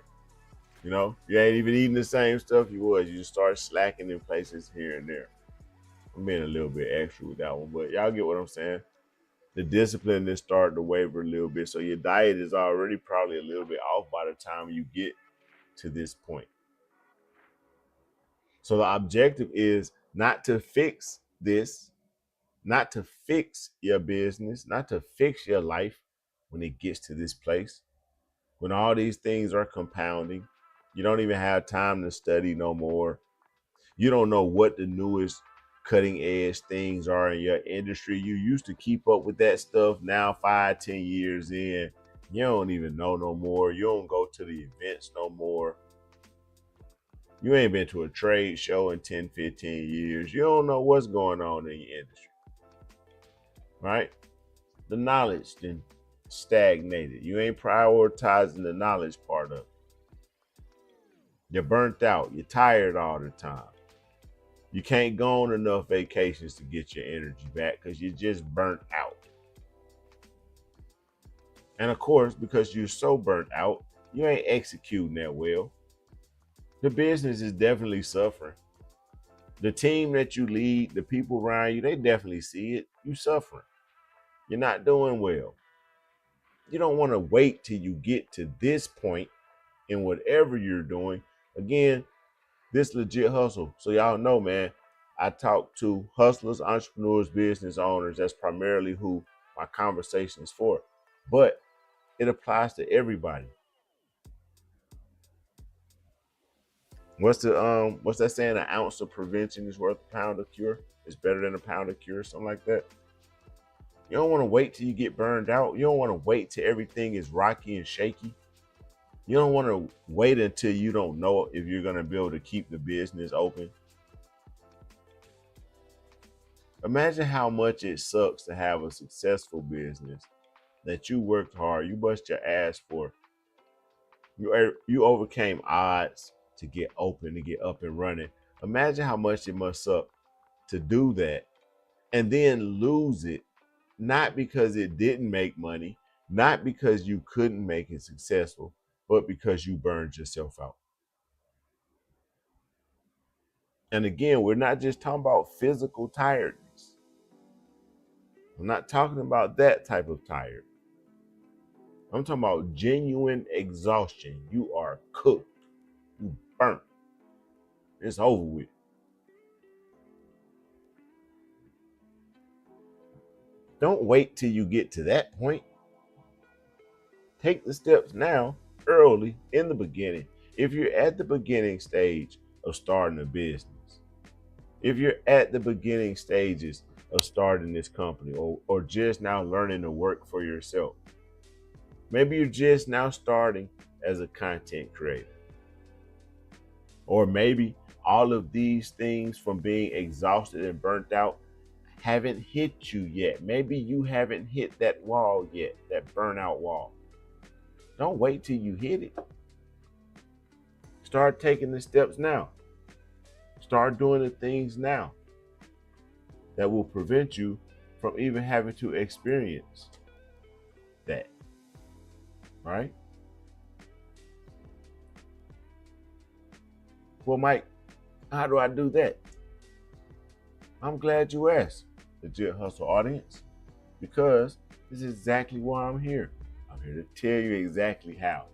You know, you ain't even eating the same stuff you was. You just start slacking in places here and there. I'm being a little bit extra with that one, but y'all get what I'm saying. The discipline is starting to waver a little bit. So your diet is already probably a little bit off by the time you get to this point. So the objective is not to fix this, not to fix your business, not to fix your life when it gets to this place. When all these things are compounding, you don't even have time to study no more. You don't know what the newest cutting edge things are in your industry. You used to keep up with that stuff. Now 5-10 years in, you don't even know no more. You don't go to the events no more. You ain't been to a trade show in 10-15 years. You don't know what's going on in your industry, right? The knowledge then stagnated. You ain't prioritizing the knowledge part of it. You're burnt out. You're tired all the time. You can't go on enough vacations to get your energy back because you're just burnt out. And of course, because you're so burnt out, you ain't executing that well. The business is definitely suffering. The team that you lead, the people around you, they definitely see it. You suffering. You're not doing well. You don't want to wait till you get to this point in whatever you're doing. Again, this legit hustle. So y'all know, man, I talk to hustlers, entrepreneurs, business owners. That's primarily who my conversation is for. But it applies to everybody. What's that saying? An ounce of prevention is worth a pound of cure. It's better than a pound of cure, something like that. You don't want to wait till you get burned out. You don't want to wait till everything is rocky and shaky. You don't want to wait until you don't know if you're going to be able to keep the business open. Imagine how much it sucks to have a successful business that you worked hard, you bust your ass for. You overcame odds to get open, to get up and running. Imagine how much it must suck to do that and then lose it not because it didn't make money, not because you couldn't make it successful, but because you burned yourself out. And again, we're not just talking about physical tiredness. I'm not talking about that type of tired. I'm talking about genuine exhaustion. You are cooked. You burnt. It's over with. Don't wait till you get to that point. Take the steps now, early, in the beginning. If you're at the beginning stage of starting a business, if you're at the beginning stages of starting this company, or just now learning to work for yourself, maybe you're just now starting as a content creator, or maybe all of these things from being exhausted and burnt out haven't hit you yet. Maybe you haven't hit that wall yet, that burnout wall. Don't wait till you hit it. Start taking the steps now. Start doing the things now that will prevent you from even having to experience that, right? Well, Mike, how do I do that? I'm glad you asked, Legit Hustle audience, because this is exactly why I'm here. I'm here to tell you exactly how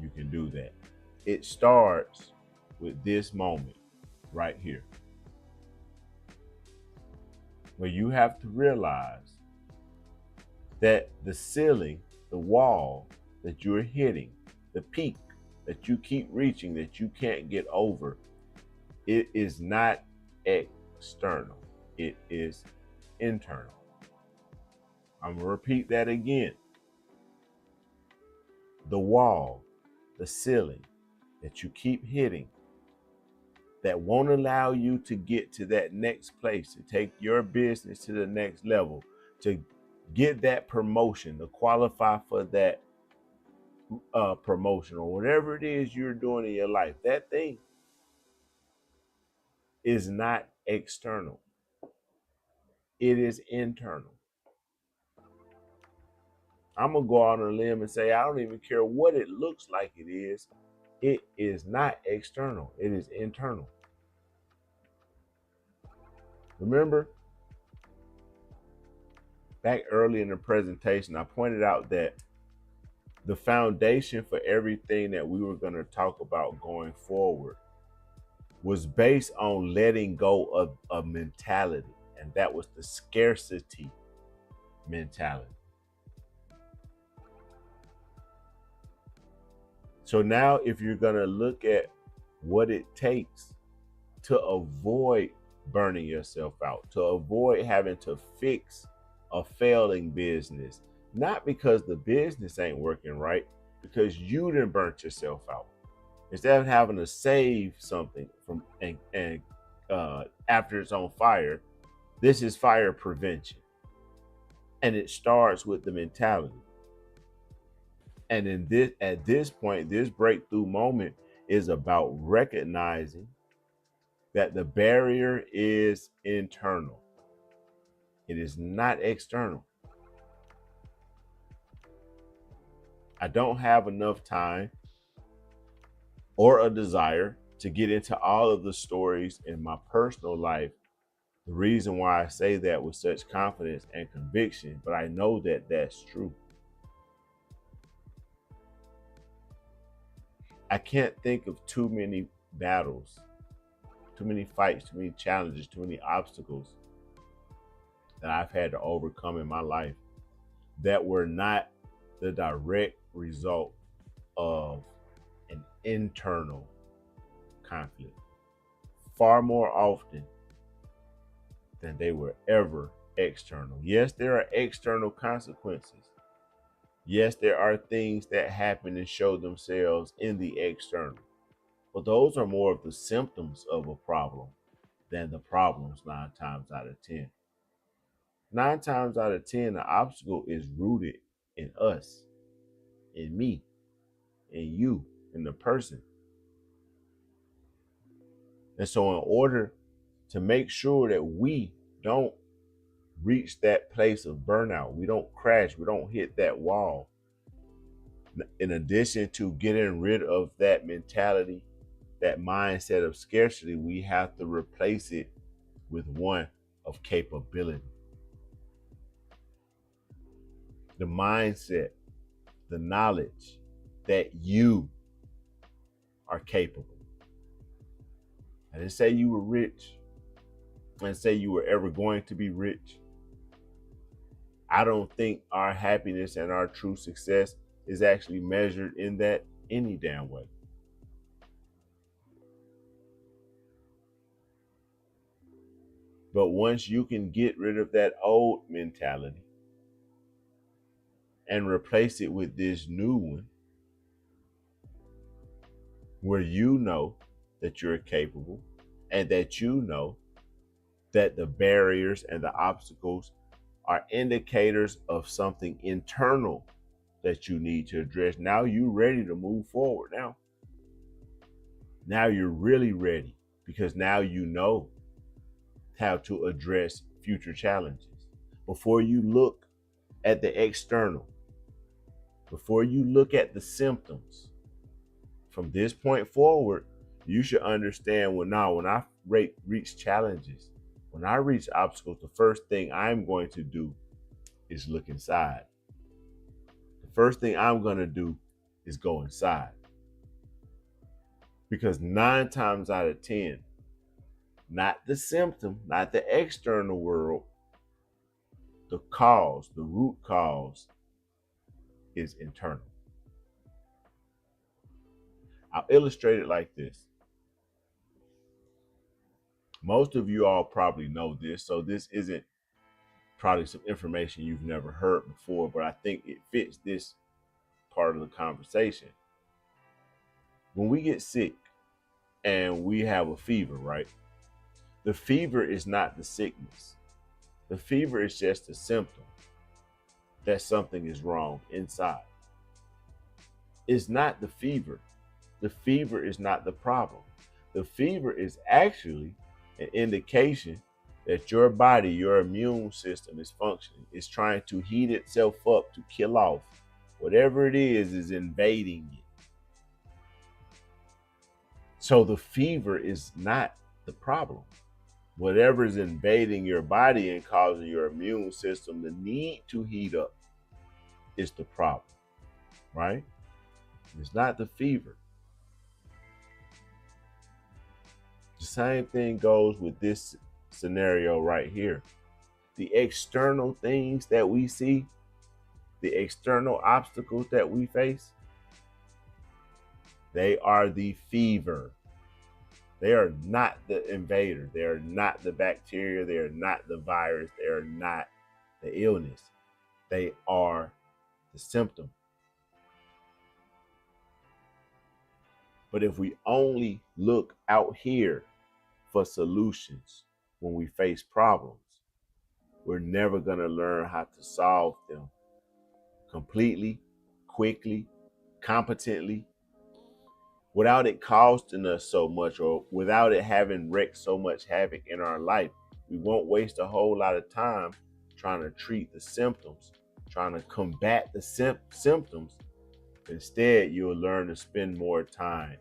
you can do that. It starts with this moment right here, where you have to realize that the ceiling, the wall that you're hitting, the peak that you keep reaching that you can't get over, it is not external, it is internal. I'm gonna repeat that again. The wall, the ceiling that you keep hitting that won't allow you to get to that next place, to take your business to the next level, to get that promotion, to qualify for that promotion, or whatever it is you're doing in your life, that thing is not external. It is internal. I'm gonna go out on a limb and say, I don't even care what it looks like it is. It is not external. It is internal. Remember, back early in the presentation, I pointed out that the foundation for everything that we were going to talk about going forward was based on letting go of a mentality, and that was the scarcity mentality. So now if you're going to look at what it takes to avoid burning yourself out, to avoid having to fix a failing business, not because the business ain't working right, because you done burnt yourself out. Instead of having to save something from and after it's on fire, this is fire prevention. And it starts with the mentality. And at this point, this breakthrough moment is about recognizing that the barrier is internal. It is not external. I don't have enough time or a desire to get into all of the stories in my personal life. The reason why I say that with such confidence and conviction, but I know that that's true. I can't think of too many battles, too many fights, too many challenges, too many obstacles that I've had to overcome in my life that were not the direct result of an internal conflict, far more often than they were ever external. Yes, there are external consequences. Yes, there are things that happen and show themselves in the external, but those are more of the symptoms of a problem than the problems 9 times out of 10. 9 times out of 10, the obstacle is rooted in us, in me, in you, in the person. And so in order to make sure that we don't reach that place of burnout. We don't crash. We don't hit that wall. In addition to getting rid of that mentality, that mindset of scarcity, we have to replace it with one of capability. The mindset, the knowledge that you are capable. I didn't say you were rich. I didn't say you were ever going to be rich. I don't think our happiness and our true success is actually measured in that any damn way. But once you can get rid of that old mentality and replace it with this new one, where you know that you're capable and that you know that the barriers and the obstacles are indicators of something internal that you need to address. Now you're ready to move forward. Now you're really ready, because now you know how to address future challenges. Before you look at the external, before you look at the symptoms, from this point forward, you should understand, when I reach challenges, when I reach obstacles, the first thing I'm going to do is look inside. The first thing I'm going to do is go inside. Because 9 times out of 10, not the symptom, not the external world, the cause, the root cause is internal. I'll illustrate it like this. Most of you all probably know this, so this isn't probably some information you've never heard before, but I think it fits this part of the conversation. When we get sick and we have a fever, right? The fever is not the sickness. The fever is just a symptom that something is wrong inside. It's not the fever. The fever is not the problem. The fever is actually an indication that your body, your immune system is functioning. It's trying to heat itself up to kill off whatever it is invading it. So the fever is not the problem. Whatever is invading your body and causing your immune system the need to heat up is the problem, right? It's not the fever. The same thing goes with this scenario right here. The external things that we see, the external obstacles that we face, they are the fever. They are not the invader. They are not the bacteria. They are not the virus. They are not the illness. They are the symptom. But if we only look out here for solutions when we face problems, we're never going to learn how to solve them completely, quickly, competently, without it costing us so much, or without it having wreaked so much havoc in our life. We won't waste a whole lot of time trying to treat the symptoms, trying to combat the symptoms. Instead, you'll learn to spend more time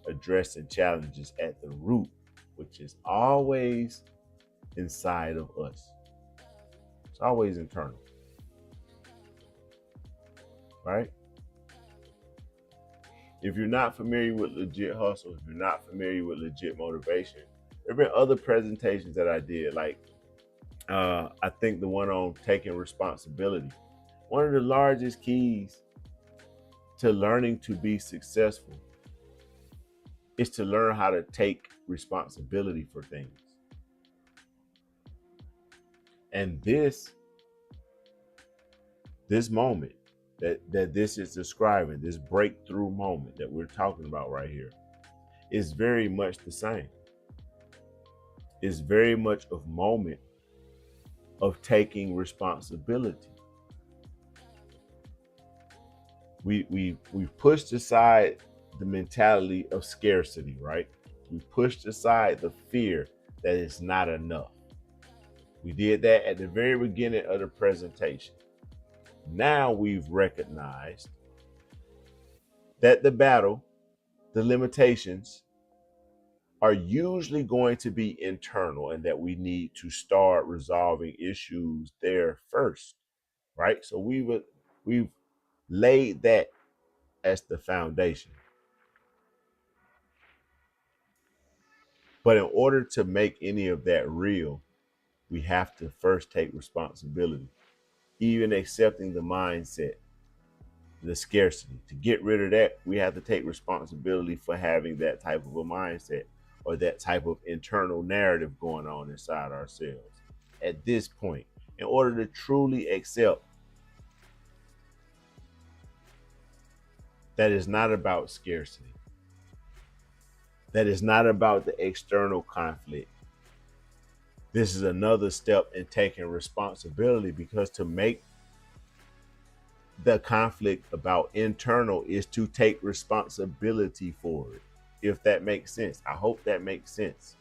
addressing challenges at the root, which is always inside of us. It's always internal, right? If you're not familiar with legit hustle, if you're not familiar with legit motivation, there have been other presentations that I did, like I think the one on taking responsibility. One of the largest keys to learning to be successful is to learn how to take responsibility for things. And this moment that this is describing, this breakthrough moment that we're talking about right here, is very much the same. It's very much a moment of taking responsibility. We've pushed aside the mentality of scarcity, right? We've pushed aside the fear that it's not enough. We did that at the very beginning of the presentation. Now we've recognized that the battle, the limitations, are usually going to be internal and that we need to start resolving issues there first, right? So we've laid that as the foundation. But in order to make any of that real, we have to first take responsibility, even accepting the mindset, the scarcity. To get rid of that, we have to take responsibility for having that type of a mindset or that type of internal narrative going on inside ourselves. At this point, in order to truly accept that is not about scarcity, that is not about the external conflict. This is another step in taking responsibility, because to make the conflict about internal is to take responsibility for it. If that makes sense. I hope that makes sense.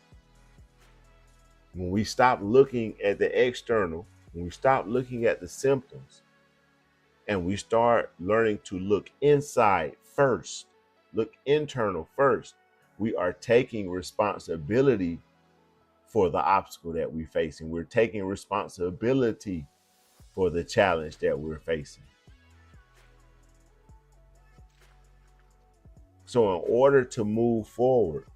When we stop looking at the external, when we stop looking at the symptoms, and we start learning to look inside first, look internal first, we are taking responsibility for the obstacle that we're facing. We're taking responsibility for the challenge that we're facing. So in order to move forward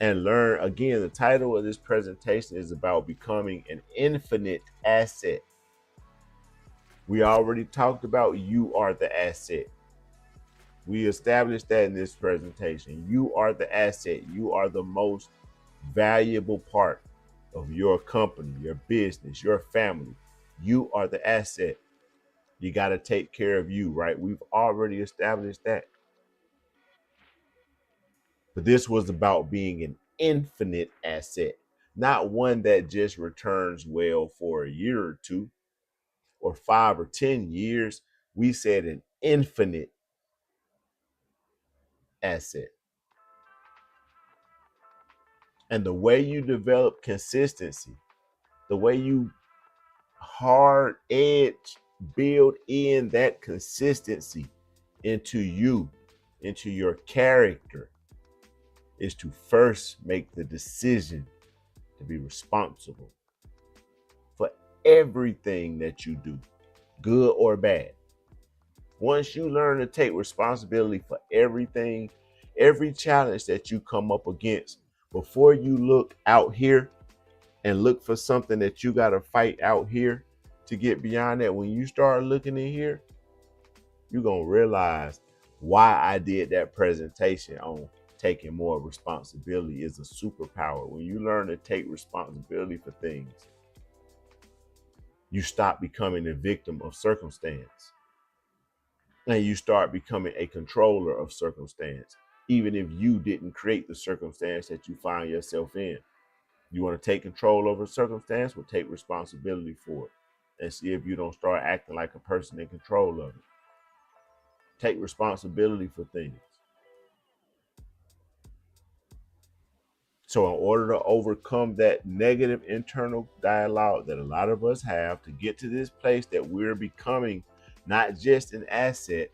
and learn, again, the title of this presentation is about becoming an infinite asset. We already talked about you are the asset. We established that in this presentation. You are the asset. You are the most valuable part of your company, your business, your family. You are the asset. You got to take care of you, right? We've already established that. But this was about being an infinite asset, not one that just returns well for a year or two or 5 or 10 years. We said an infinite asset. And the way you develop consistency, the way you hard edge build in that consistency into you, into your character, is to first make the decision to be responsible for everything that you do, good or bad. Once you learn to take responsibility for everything, every challenge that you come up against, before you look out here and look for something that you got to fight out here to get beyond that, when you start looking in here, you're going to realize why I did that presentation on taking more responsibility is a superpower. When you learn to take responsibility for things, you stop becoming a victim of circumstance and you start becoming a controller of circumstance, even if you didn't create the circumstance that you find yourself in. You want to take control over a circumstance? Well, take responsibility for it and see if you don't start acting like a person in control of it. Take responsibility for things. So in order to overcome that negative internal dialogue that a lot of us have, to get to this place that we're becoming not just an asset,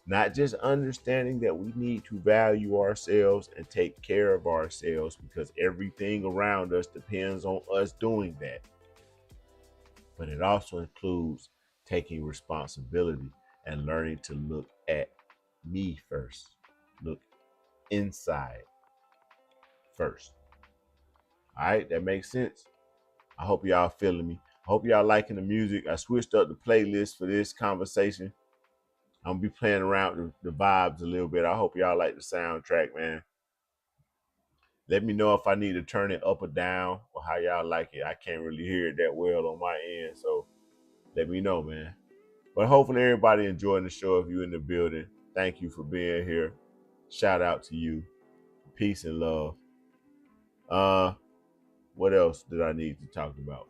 not just understanding that we need to value ourselves and take care of ourselves, because everything around us depends on us doing that. But it also includes taking responsibility and learning to look at me first, look inside first. All right, that makes sense. I hope y'all feeling me. I hope y'all liking the music. I switched up the playlist for this conversation. I'm gonna be playing around with the vibes a little bit. I hope y'all like the soundtrack, man. Let me know if I need to turn it up or down or how y'all like it. I can't really hear it that well on my end, so let me know, man. But hopefully everybody enjoying the show. If you're in the building, thank you for being here. Shout out to you. Peace and love. What else did I need to talk about?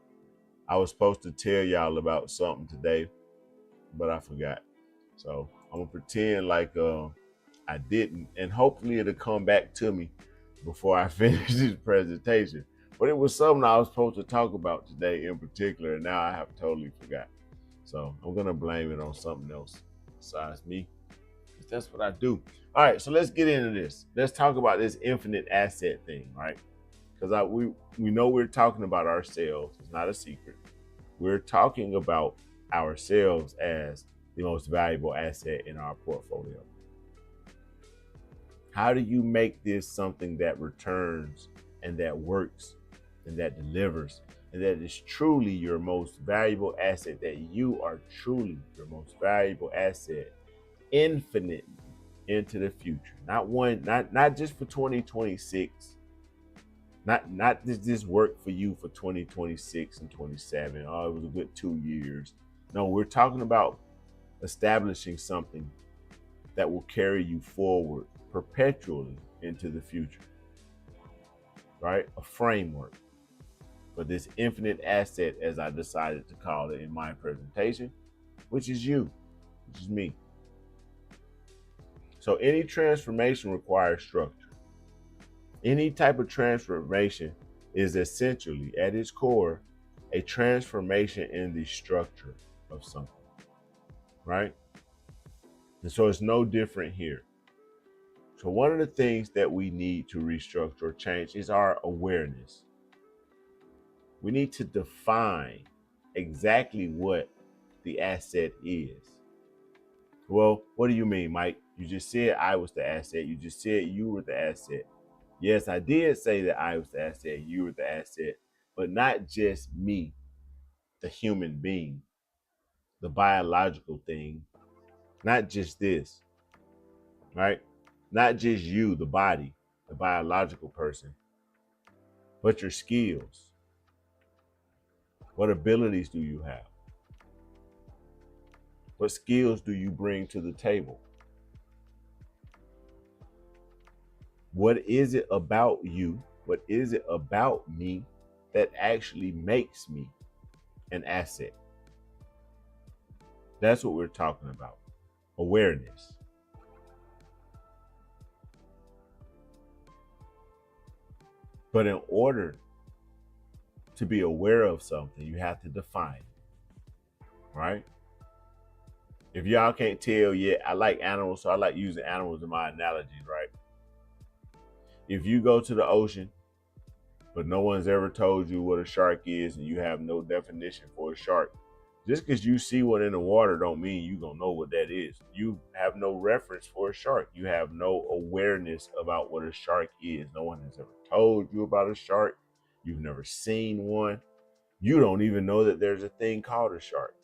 I was supposed to tell y'all about something today, but I forgot. So I'm gonna pretend like I didn't, and hopefully it'll come back to me before I finish this presentation. But it was something I was supposed to talk about today in particular, and now I have totally forgot. So I'm gonna blame it on something else besides me, because that's what I do. All right, so let's get into this. Let's talk about this infinite asset thing, right? Because we know we're talking about ourselves. It's not a secret. We're talking about ourselves as the most valuable asset in our portfolio. How do you make this something that returns and that works and that delivers and that is truly your most valuable asset, that you are truly your most valuable asset, infinite into the future? Not just for 2026. Not this work for you for 2026 and 27. Oh, it was a good 2 years. No, we're talking about establishing something that will carry you forward perpetually into the future, right? A framework for this infinite asset, as I decided to call it in my presentation, which is you, which is me. So any transformation requires structure. Any type of transformation is essentially, at its core, a transformation in the structure of something, right? And so it's no different here. So one of the things that we need to restructure or change is our awareness. We need to define exactly what the asset is. Well, what do you mean, Mike? You just said I was the asset. You just said you were the asset. Yes, I did say that I was the asset, you were the asset, but not just me, the human being, the biological thing, not just this, right? Not just you, the body, the biological person, but your skills. What abilities do you have? What skills do you bring to the table? What is it about you? What is it about me that actually makes me an asset? That's what we're talking about. Awareness. But in order to be aware of something, you have to define it, right? If y'all can't tell yet, I like animals, so I like using animals in my analogies, right? If you go to the ocean, but no one's ever told you what a shark is and you have no definition for a shark, just because you see one in the water don't mean you gonna know what that is. You have no reference for a shark. You have no awareness about what a shark is. No one has ever told you about a shark. You've never seen one. You don't even know that there's a thing called a shark.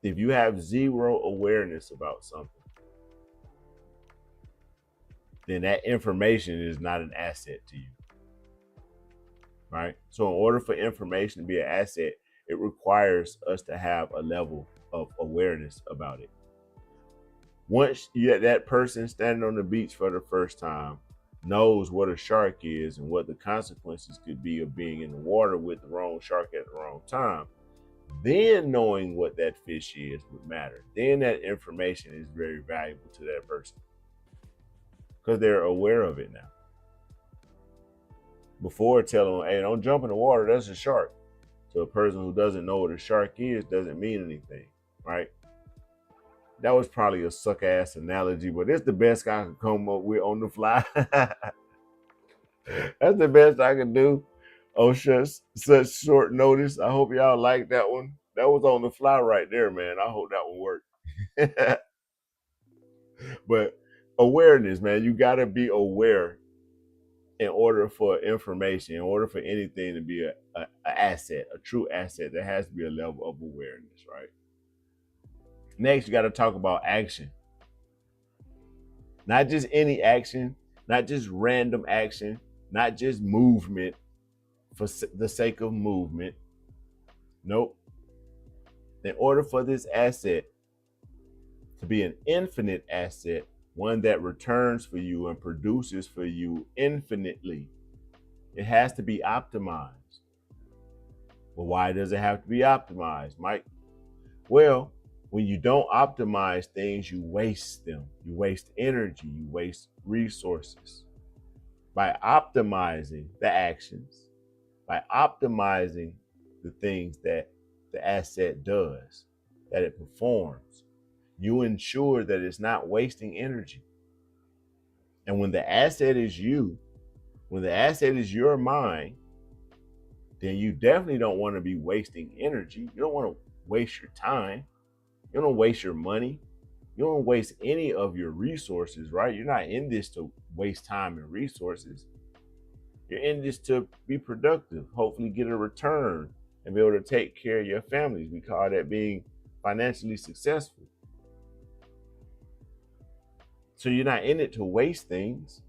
If you have zero awareness about something, then that information is not an asset to you, right? So in order for information to be an asset, it requires us to have a level of awareness about it. Once that person standing on the beach for the first time knows what a shark is and what the consequences could be of being in the water with the wrong shark at the wrong time, then knowing what that fish is would matter. Then that information is very valuable to that person because they're aware of it now. Before, telling them, hey, don't jump in the water, that's a shark. To a person who doesn't know what a shark is doesn't mean anything, right? That was probably a suck ass analogy, but it's the best I could come up with on the fly. That's the best I can do on such short notice. I hope y'all like that one. That was on the fly right there, man. I hope that one worked. But awareness, man, you got to be aware in order for information, in order for anything to be a asset, a true asset. There has to be a level of awareness, right? Next, you got to talk about action. Not just any action, not just random action, not just movement for the sake of movement. Nope. In order for this asset to be an infinite asset, one that returns for you and produces for you infinitely, it has to be optimized. Well, why does it have to be optimized, Mike? Well, when you don't optimize things, you waste them. You waste energy, you waste resources. By optimizing the actions, By optimizing the things that the asset does, that it performs, you ensure that it's not wasting energy. And when the asset is you, when the asset is your mind, then you definitely don't want to be wasting energy. You don't want to waste your time. You don't waste your money. You don't waste any of your resources, right? You're not in this to waste time and resources. You're in this to be productive, hopefully get a return and be able to take care of your families. We call that being financially successful. So you're not in it to waste things.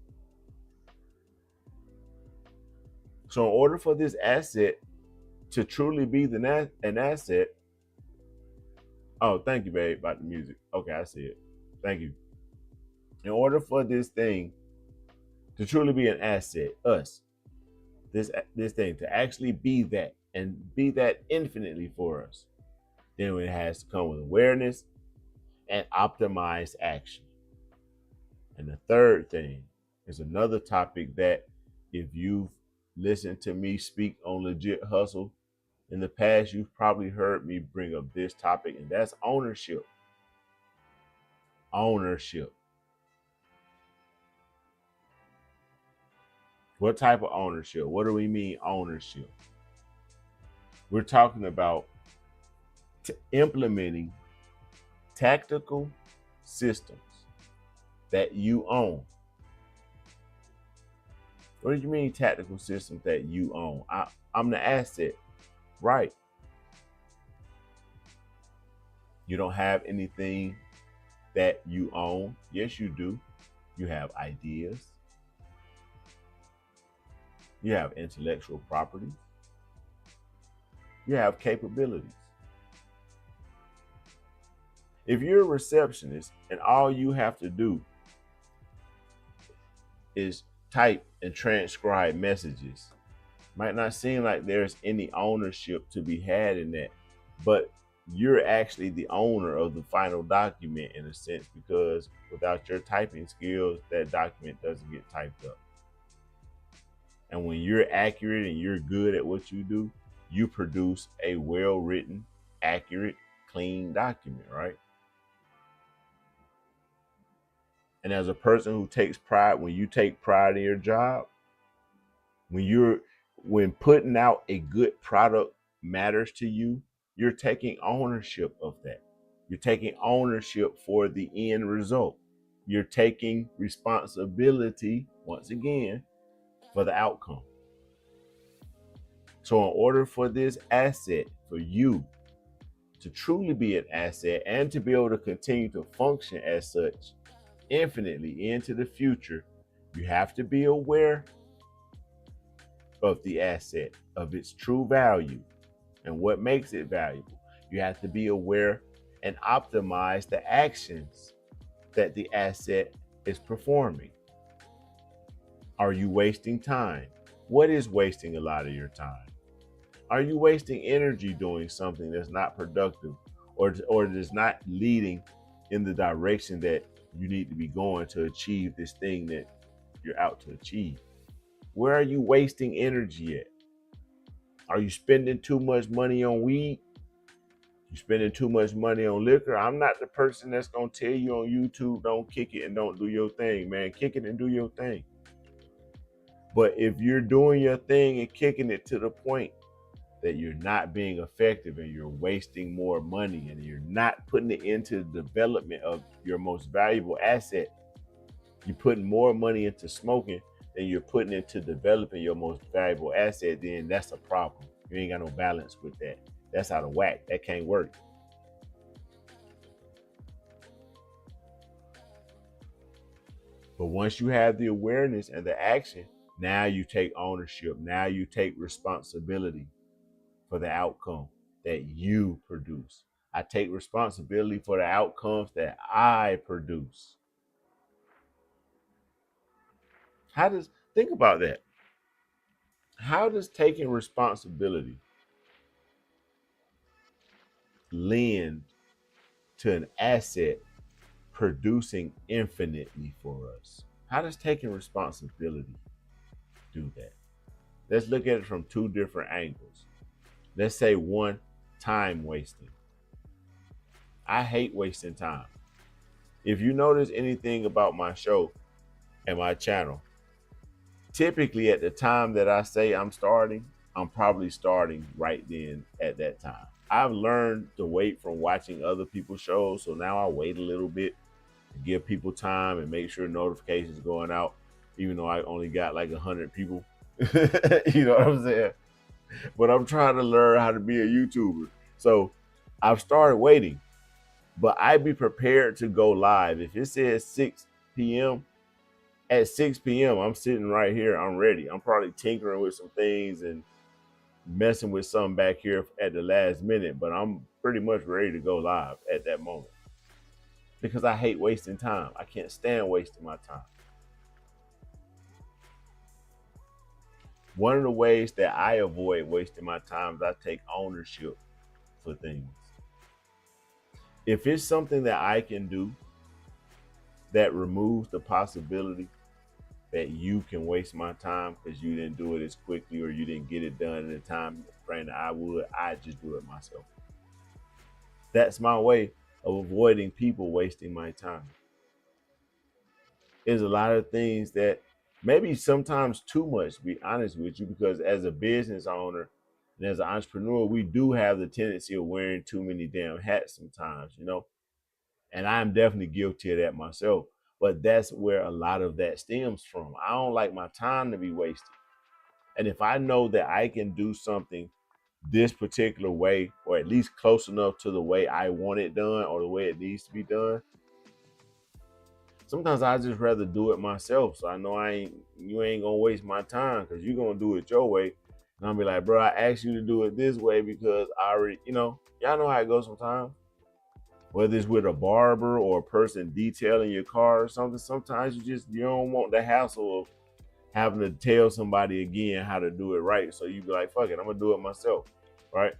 So in order for this asset to truly be an asset, oh, thank you, babe, about the music. Okay, I see it. Thank you. In order for this thing to truly be an asset, this thing to actually be that and be that infinitely for us, then it has to come with awareness and optimized action. And the third thing is another topic that, if you've listened to me speak on Legit Hustle in the past, you've probably heard me bring up this topic, and that's ownership. Ownership. What type of ownership? What do we mean ownership? We're talking about implementing tactical systems that you own. What do you mean tactical systems that you own? I'm the asset, right? You don't have anything that you own. Yes, you do. You have ideas. You have intellectual property. You have capabilities. If you're a receptionist and all you have to do is type and transcribe messages, might not seem like there's any ownership to be had in that, but you're actually the owner of the final document in a sense, because without your typing skills, that document doesn't get typed up. And when you're accurate and you're good at what you do, you produce a well-written, accurate, clean document, right? And as a person who takes pride, when you take pride in your job, when putting out a good product matters to you, you're taking ownership of that. You're taking ownership for the end result. You're taking responsibility, once again, for the outcome. So in order for this asset, for you to truly be an asset and to be able to continue to function as such infinitely into the future, you have to be aware of the asset, of its true value and what makes it valuable. You have to be aware and optimize the actions that the asset is performing. Are you wasting time? What is wasting a lot of your time? Are you wasting energy doing something that's not productive or is not leading in the direction that you need to be going to achieve this thing that you're out to achieve? Where are you wasting energy at? Are you spending too much money on weed? You spending too much money on liquor? I'm not the person that's gonna tell you on YouTube, don't kick it and don't do your thing, man. Kick it and do your thing. But if you're doing your thing and kicking it to the point that you're not being effective and you're wasting more money and you're not putting it into the development of your most valuable asset, you're putting more money into smoking than you're putting into developing your most valuable asset, then that's a problem. You ain't got no balance with that. That's out of whack. That can't work. But once you have the awareness and the action, now you take ownership. Now you take responsibility for the outcome that you produce. I take responsibility for the outcomes that I produce. Think about that. How does taking responsibility lend to an asset producing infinitely for us? How does taking responsibility do that? Let's look at it from two different angles. Let's say one, time wasting. I hate wasting time. If you notice anything about my show and my channel, typically at the time that I say I'm starting, I'm probably starting right then at that time. I've learned to wait from watching other people's shows, so now I wait a little bit to give people time and make sure notifications going out, even though I only got like 100 people. You know what I'm saying? But I'm trying to learn how to be a YouTuber. So I've started waiting, but I'd be prepared to go live. If it says 6 p.m., at 6 p.m., I'm sitting right here. I'm ready. I'm probably tinkering with some things and messing with something back here at the last minute, but I'm pretty much ready to go live at that moment because I hate wasting time. I can't stand wasting my time. One of the ways that I avoid wasting my time is I take ownership for things. If it's something that I can do that removes the possibility that you can waste my time because you didn't do it as quickly or you didn't get it done in the time frame that I just do it myself. That's my way of avoiding people wasting my time. There's a lot of things that maybe sometimes too much, to be honest with you, because as a business owner and as an entrepreneur, we do have the tendency of wearing too many damn hats sometimes, you know, and I'm definitely guilty of that myself. But that's where a lot of that stems from. I don't like my time to be wasted. And if I know that I can do something this particular way, or at least close enough to the way I want it done or the way it needs to be done, sometimes I just rather do it myself. So I know you ain't gonna waste my time because you're gonna do it your way. And I'll be like, bro, I asked you to do it this way because I already, y'all know how it goes sometimes. Whether it's with a barber or a person detailing your car or something, sometimes you don't want the hassle of having to tell somebody again how to do it right. So you be like, fuck it, I'm gonna do it myself, right?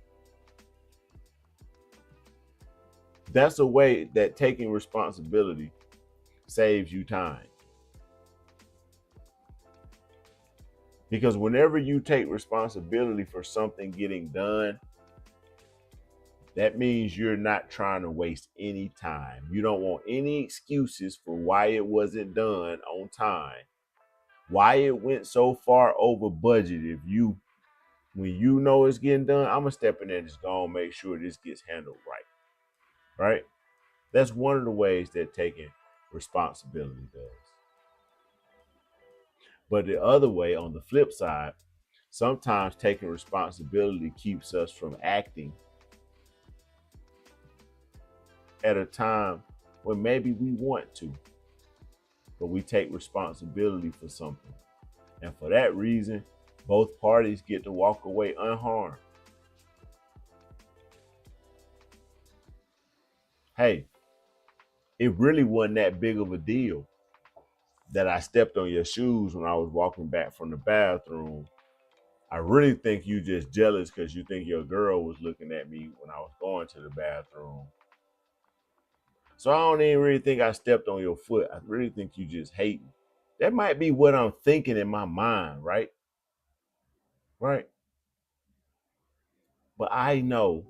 That's a way that taking responsibility saves you time. Because whenever you take responsibility for something getting done, that means you're not trying to waste any time. You don't want any excuses for why it wasn't done on time, why it went so far over budget. When you know it's getting done, I'm gonna step in there and just go and make sure this gets handled right? That's one of the ways that taking responsibility does. But the other way, on the flip side, sometimes taking responsibility keeps us from acting at a time when maybe we want to, but we take responsibility for something. And for that reason, both parties get to walk away unharmed. Hey, it really wasn't that big of a deal that I stepped on your shoes when I was walking back from the bathroom. I really think you just jealous because you think your girl was looking at me when I was going to the bathroom. So I don't even really think I stepped on your foot. I really think you just hate me. That might be what I'm thinking in my mind, right? Right. But I know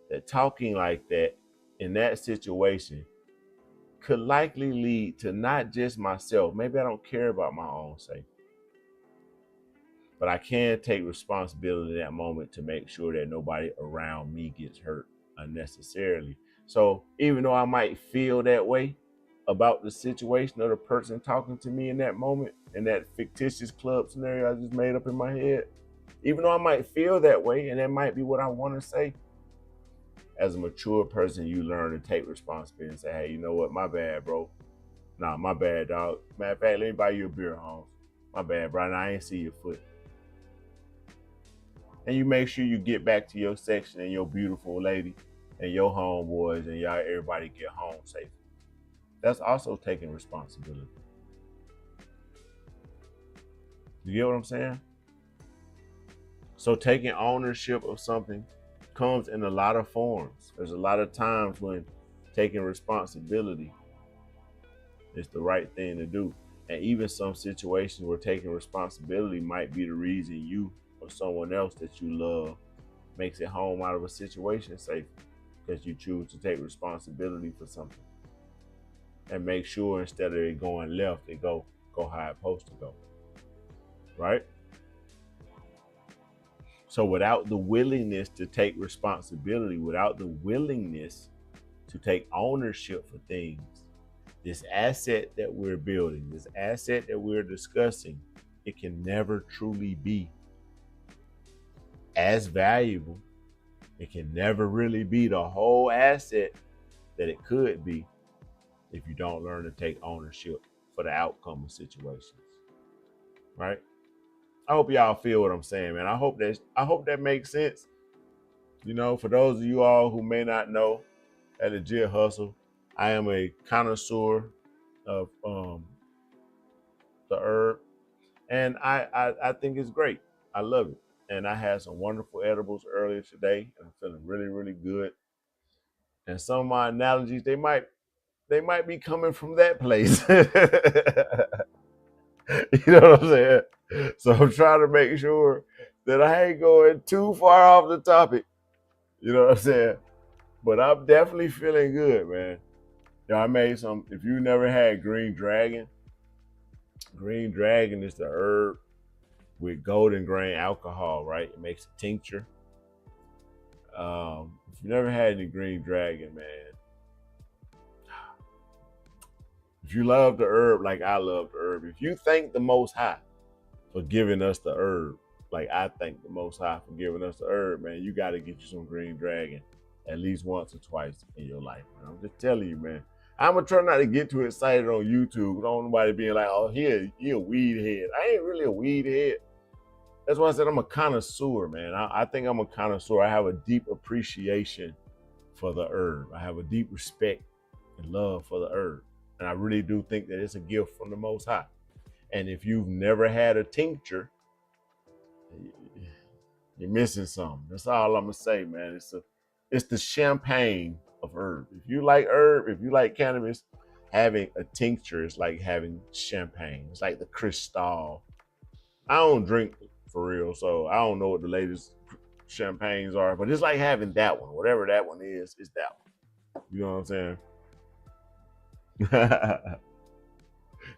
that talking like that in that situation could likely lead to not just myself. Maybe I don't care about my own safety, but I can take responsibility in that moment to make sure that nobody around me gets hurt unnecessarily. So even though I might feel that way about the situation or the person talking to me in that moment, in that fictitious club scenario I just made up in my head, even though I might feel that way and that might be what I want to say, as a mature person, you learn to take responsibility and say, hey, you know what? My bad, bro. Nah, my bad, dog. Matter of fact, let me buy you a beer, Holmes. My bad, bro. I ain't see your foot. And you make sure you get back to your section and your beautiful lady and your homeboys and y'all, everybody get home safe. That's also taking responsibility. You get what I'm saying? So taking ownership of something comes in a lot of forms. There's a lot of times when taking responsibility is the right thing to do. And even some situations where taking responsibility might be the reason you or someone else that you love makes it home out of a situation safe because you choose to take responsibility for something and make sure instead of it going left, it go how it's supposed to go, right? So without the willingness to take responsibility, without the willingness to take ownership for things, this asset that we're building, this asset that we're discussing, it can never truly be as valuable. It can never really be the whole asset that it could be if you don't learn to take ownership for the outcome of situations, right? I hope y'all feel what I'm saying, man. I hope that makes sense. You know, for those of you all who may not know, at Legit Hustle, I am a connoisseur of the herb, and I think it's great. I love it, and I had some wonderful edibles earlier today, and I'm feeling really, really good. And some of my analogies, they might be coming from that place. You know what I'm saying? So I'm trying to make sure that I ain't going too far off the topic. You know what I'm saying? But I'm definitely feeling good, man. Yeah, I made some. If you never had Green Dragon is the herb with golden grain alcohol, right? It makes a tincture. If you never had any Green Dragon, man, if you love the herb like I love the herb, if you thank the Most High for giving us the herb, like I thank the Most High for giving us the herb, man, you got to get you some Green Dragon at least once or twice in your life, man. I'm just telling you, man. I'm going to try not to get too excited on YouTube. Don't nobody being like, oh, he a weed head. I ain't really a weed head. That's why I said I'm a connoisseur, man. I think I'm a connoisseur. I have a deep appreciation for the herb. I have a deep respect and love for the herb. And I really do think that it's a gift from the Most High. And if you've never had a tincture, you're missing something. That's all I'm gonna say, man. It's the champagne of herb. If you like herb, if you like cannabis, having a tincture is like having champagne. It's like the Cristal. I don't drink for real, so I don't know what the latest champagnes are, but it's like having that one. Whatever that one is that one. You know what I'm saying?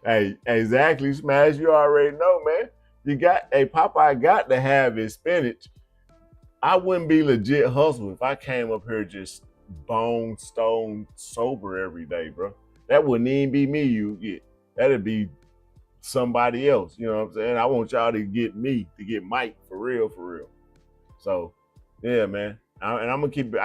Hey, exactly, Smash. You already know, man. Popeye got to have his spinach. I wouldn't be Legit Hustle if I came up here just bone stone sober every day, bro. That wouldn't even be me. You get that'd be somebody else. You know what I'm saying? I want y'all to get me, to get Mike for real. So, yeah, man. I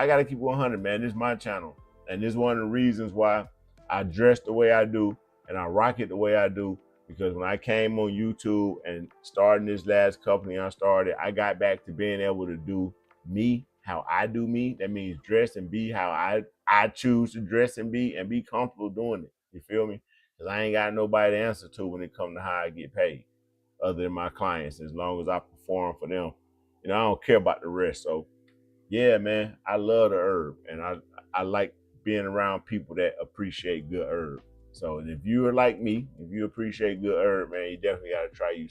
gotta keep 100, man. This is my channel, and this is one of the reasons why I dress the way I do and I rock it the way I do, because when I came on YouTube and starting this last company I started, I got back to being able to do me, how I do me. That means dress and be how I choose to dress and be comfortable doing it. You feel me? Because I ain't got nobody to answer to when it comes to how I get paid other than my clients. As long as I perform for them, you know, I don't care about the rest. So yeah, man, I love the herb, and I like being around people that appreciate good herb. So, and if you are like me, if you appreciate good herb, man, you definitely got to try you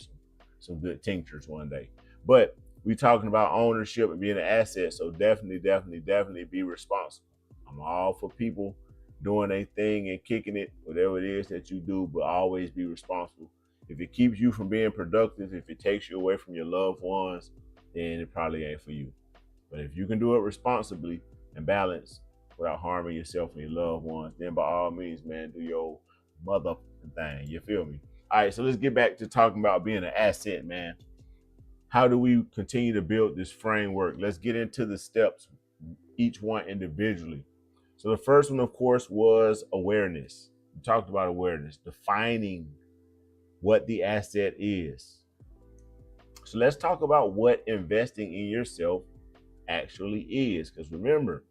some good tinctures one day. But we talking about ownership and being an asset, so definitely be responsible. I'm all for people doing a thing and kicking it, whatever it is that you do, but always be responsible. If it keeps you from being productive, if it takes you away from your loved ones, then it probably ain't for you. But if you can do it responsibly and balance without harming yourself and your loved ones, then by all means, man, do your mother thing. You feel me? All right, so let's get back to talking about being an asset, man. How do we continue to build this framework? Let's get into the steps, each one individually. So the first one, of course, was awareness. We talked about awareness, defining what the asset is. So let's talk about what investing in yourself actually is. Because remember,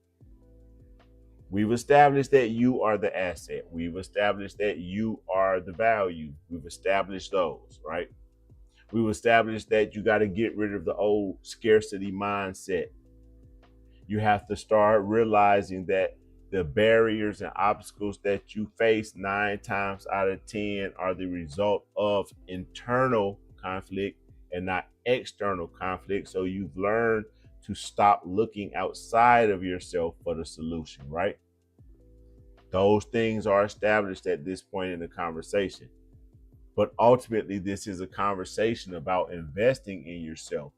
we've established that you are the asset. We've established that you are the value. We've established those, right? We've established that you got to get rid of the old scarcity mindset. You have to start realizing that the barriers and obstacles that you face 9 times out of 10 are the result of internal conflict and not external conflict. So you've learned to stop looking outside of yourself for the solution, right? Those things are established at this point in the conversation. But ultimately, this is a conversation about investing in yourself.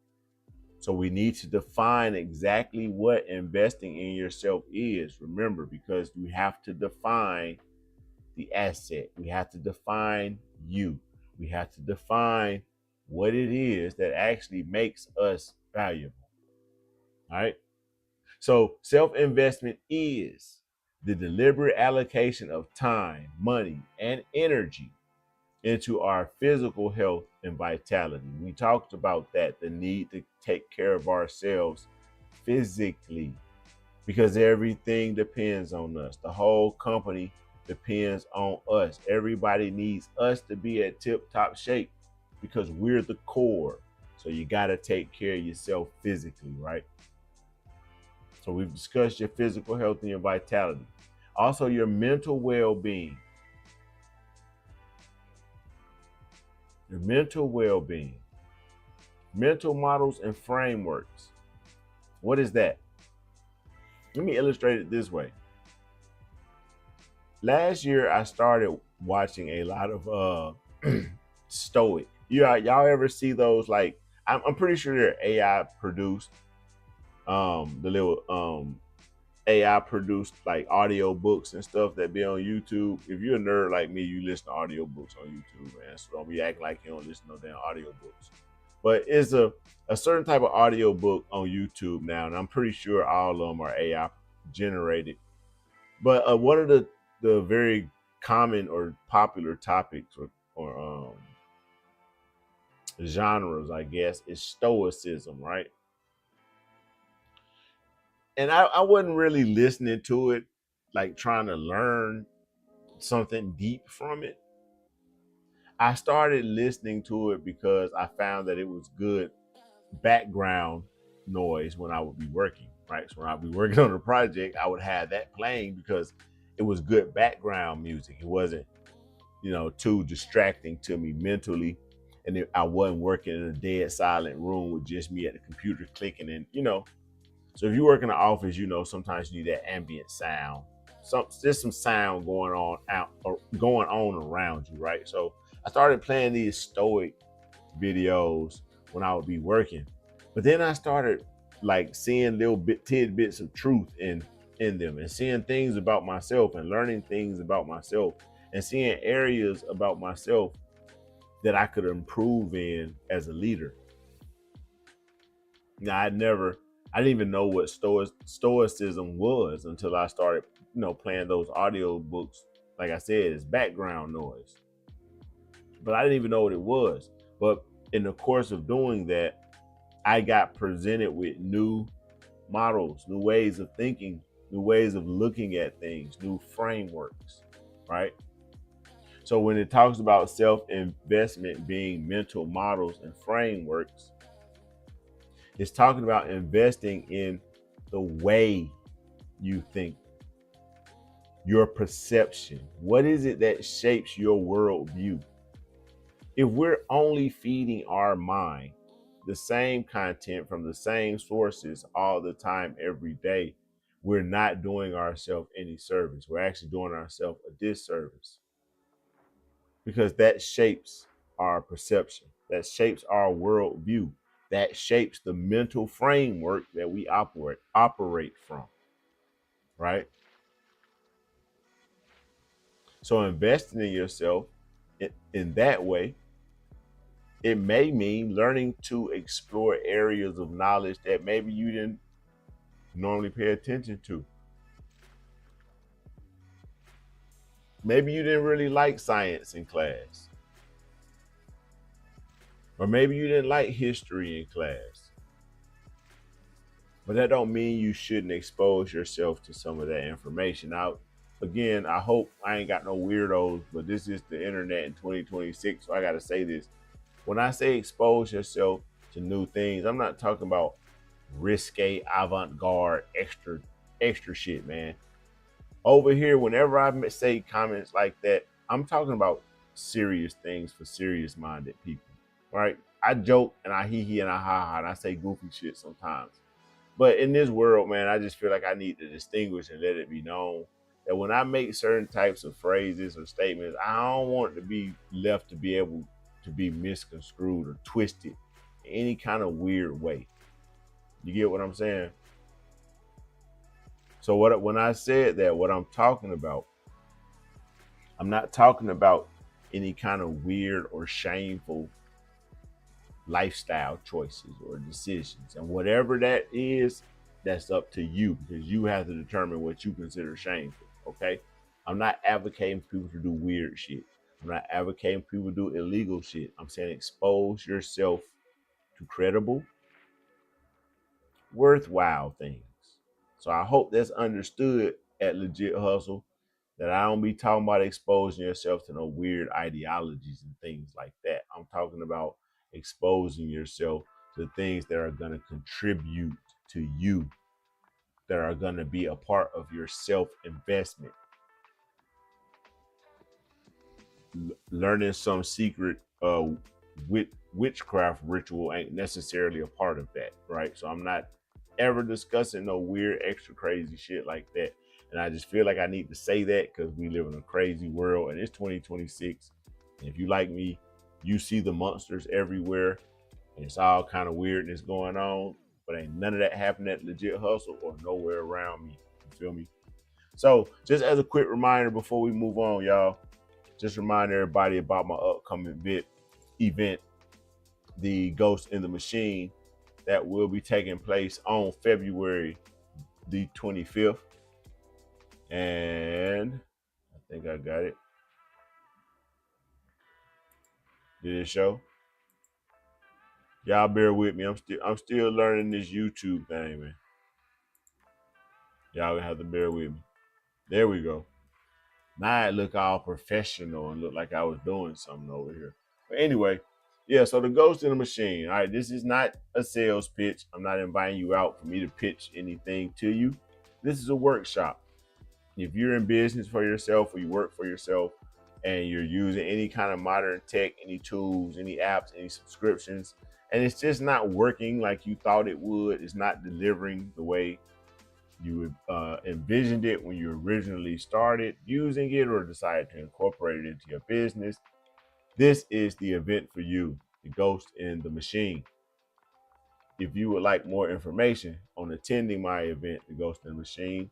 So we need to define exactly what investing in yourself is. Remember, because we have to define the asset. We have to define you. We have to define what it is that actually makes us valuable. All right. So self-investment is the deliberate allocation of time, money, and energy into our physical health and vitality. We talked about that, the need to take care of ourselves physically, because everything depends on us. The whole company depends on us. Everybody needs us to be at tip-top shape because we're the core. So you got to take care of yourself physically, right? So we've discussed your physical health and your vitality. Also, your mental well-being. Your mental well-being. Mental models and frameworks. What is that? Let me illustrate it this way. Last year, I started watching a lot of Stoic. Y'all ever see those? Like, I'm pretty sure they're AI produced. The little AI produced like audio books and stuff that be on YouTube. If you're a nerd like me, you listen to audio books on YouTube, man. So don't be acting like you don't listen to no damn audio books. But it's a certain type of audio book on YouTube now, and I'm pretty sure all of them are AI generated. But one of the very common or popular topics or genres, I guess, is Stoicism, right? And I wasn't really listening to it, like trying to learn something deep from it. I started listening to it because I found that it was good background noise when I would be working, right? So when I'd be working on a project, I would have that playing because it was good background music. It wasn't, too distracting to me mentally. And I wasn't working in a dead silent room with just me at the computer clicking and, So if you work in the office, sometimes you need that ambient sound. There's some sound going on around you, right? So I started playing these Stoic videos when I would be working. But then I started like seeing little tidbits of truth in them, and seeing things about myself and learning things about myself and seeing areas about myself that I could improve in as a leader. Now, I didn't even know what stoicism was until I started, playing those audio books. Like I said, it's background noise. But I didn't even know what it was. But in the course of doing that, I got presented with new models, new ways of thinking, new ways of looking at things, new frameworks, right? So when it talks about self-investment being mental models and frameworks, it's talking about investing in the way you think, your perception. What is it that shapes your worldview? If we're only feeding our mind the same content from the same sources all the time, every day, we're not doing ourselves any service. We're actually doing ourselves a disservice, because that shapes our perception, that shapes our worldview, that shapes the mental framework that we operate from, right? So investing in yourself in that way, it may mean learning to explore areas of knowledge that maybe you didn't normally pay attention to. Maybe you didn't really like science in class. Or maybe you didn't like history in class. But that don't mean you shouldn't expose yourself to some of that information. Now, again, I hope I ain't got no weirdos, but this is the internet in 2026, so I gotta say this. When I say expose yourself to new things, I'm not talking about risque, avant-garde, extra shit, man. Over here, whenever I say comments like that, I'm talking about serious things for serious-minded people, right? I joke and I hee and I ha ha and I say goofy shit sometimes. But in this world, man, I just feel like I need to distinguish and let it be known that when I make certain types of phrases or statements, I don't want it to be left to be able to be misconstrued or twisted in any kind of weird way. You get what I'm saying? So when I said that, what I'm talking about, I'm not talking about any kind of weird or shameful lifestyle choices or decisions. And whatever that is, that's up to you, because you have to determine what you consider shameful. Okay. I'm not advocating for people to do weird shit. I'm not advocating for people to do illegal shit. I'm saying expose yourself to credible, worthwhile things. So I hope that's understood at Legit Hustle, that I don't be talking about exposing yourself to no weird ideologies and things like that. I'm talking about exposing yourself to things that are going to contribute to you, that are going to be a part of your self-investment. Learning some secret witchcraft ritual ain't necessarily a part of that, right? So I'm not ever discussing no weird, extra crazy shit like that. And I just feel like I need to say that because we live in a crazy world and it's 2026. And if you like me, you see the monsters everywhere and it's all kind of weirdness going on, but ain't none of that happening at Legit Hustle or nowhere around me. You feel me? So just as a quick reminder before we move on, y'all, just remind everybody about my upcoming event, the Ghost in the Machine, that will be taking place on February the 25th. And I think I got it. Did it show? Y'all bear with me. I'm still learning this YouTube thing, man. Y'all gonna have to bear with me. There we go. Now it look all professional and look like I was doing something over here. But anyway, yeah, so the Ghost in the Machine. All right, this is not a sales pitch. I'm not inviting you out for me to pitch anything to you. This is a workshop. If you're in business for yourself or you work for yourself and you're using any kind of modern tech, any tools, any apps, any subscriptions, and it's just not working like you thought it would, it's not delivering the way you envisioned it when you originally started using it or decided to incorporate it into your business, this is the event for you, the Ghost in the Machine. If you would like more information on attending my event, the Ghost in the Machine,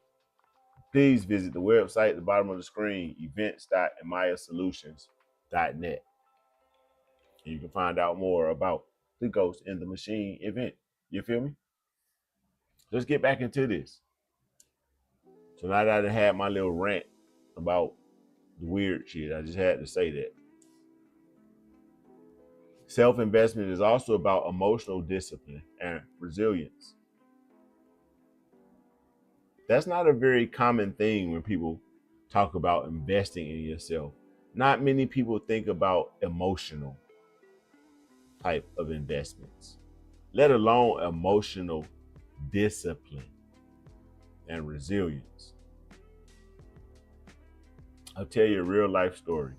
please visit the website at the bottom of the screen, events.amayasolutions.net. And you can find out more about the Ghost in the Machine event. You feel me? Let's get back into this. So now that I had my little rant about the weird shit, I just had to say that. Self-investment is also about emotional discipline and resilience. That's not a very common thing when people talk about investing in yourself. Not many people think about emotional type of investments, let alone emotional discipline and resilience. I'll tell you a real life story.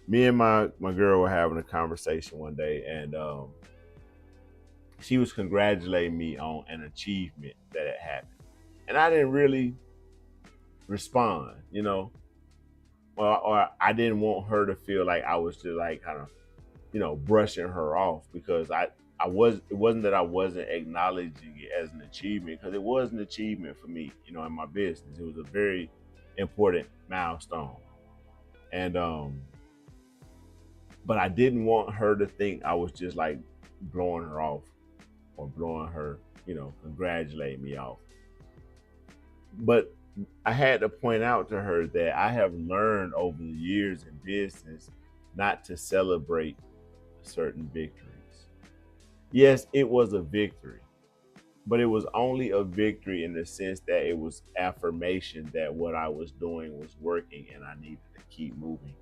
Me and my girl were having a conversation one day, and she was congratulating me on an achievement that had happened. And I didn't really respond, you know, or I didn't want her to feel like I was just like kind of, you know, brushing her off, because it wasn't that I wasn't acknowledging it as an achievement, because it was an achievement for me, you know, in my business. It was a very important milestone. And but I didn't want her to think I was just like blowing her off or blowing her, you know, congratulating me off. But I had to point out to her that I have learned over the years in business not to celebrate certain victories. Yes, it was a victory, but it was only a victory in the sense that it was affirmation that what I was doing was working and I needed to keep moving.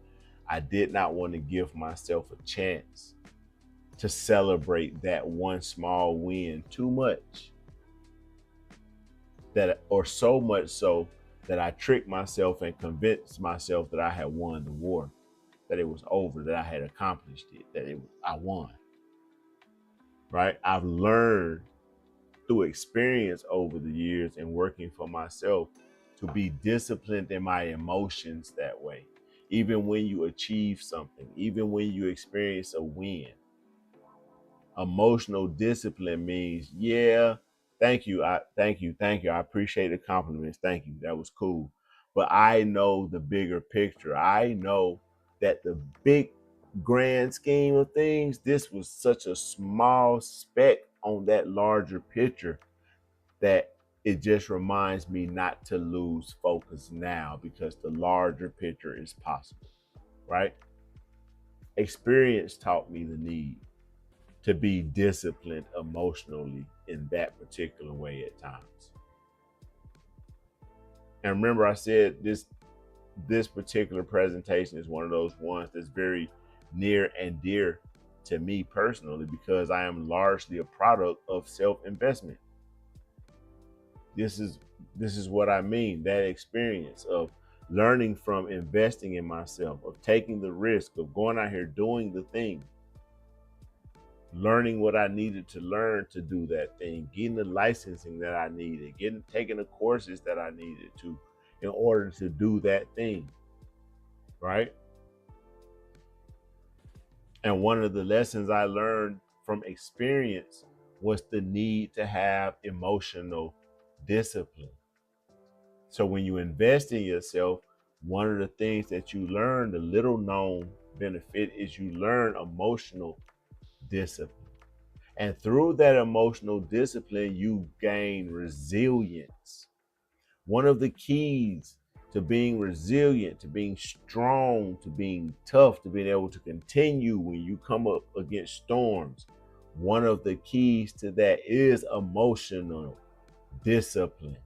I did not want to give myself a chance to celebrate that one small win too much, or so much so that I tricked myself and convinced myself that I had won the war. that it was over, that I had accomplished it, that I won, right? I've learned through experience over the years and working for myself to be disciplined in my emotions that way. Even when you achieve something, even when you experience a win, emotional discipline means, yeah, thank you. Thank you. I appreciate the compliments. Thank you. That was cool. But I know the bigger picture. I know that the big grand scheme of things, this was such a small speck on that larger picture that it just reminds me not to lose focus now, because the larger picture is possible, right? Experience taught me the need to be disciplined emotionally in that particular way at times. And remember, I said this particular presentation is one of those ones that's very near and dear to me personally, because I am largely a product of self-investment. This is what I mean, that experience of learning from investing in myself, of taking the risk, of going out here doing the thing, learning what I needed to learn to do that thing, getting the licensing that I needed, taking the courses that I needed to in order to do that thing, right? And one of the lessons I learned from experience was the need to have emotional discipline. So when you invest in yourself, one of the things that you learn, the little known benefit, is you learn emotional discipline. And through that emotional discipline, you gain resilience. One of the keys to being resilient, to being strong, to being tough, to being able to continue when you come up against storms, one of the keys to that is emotional discipline.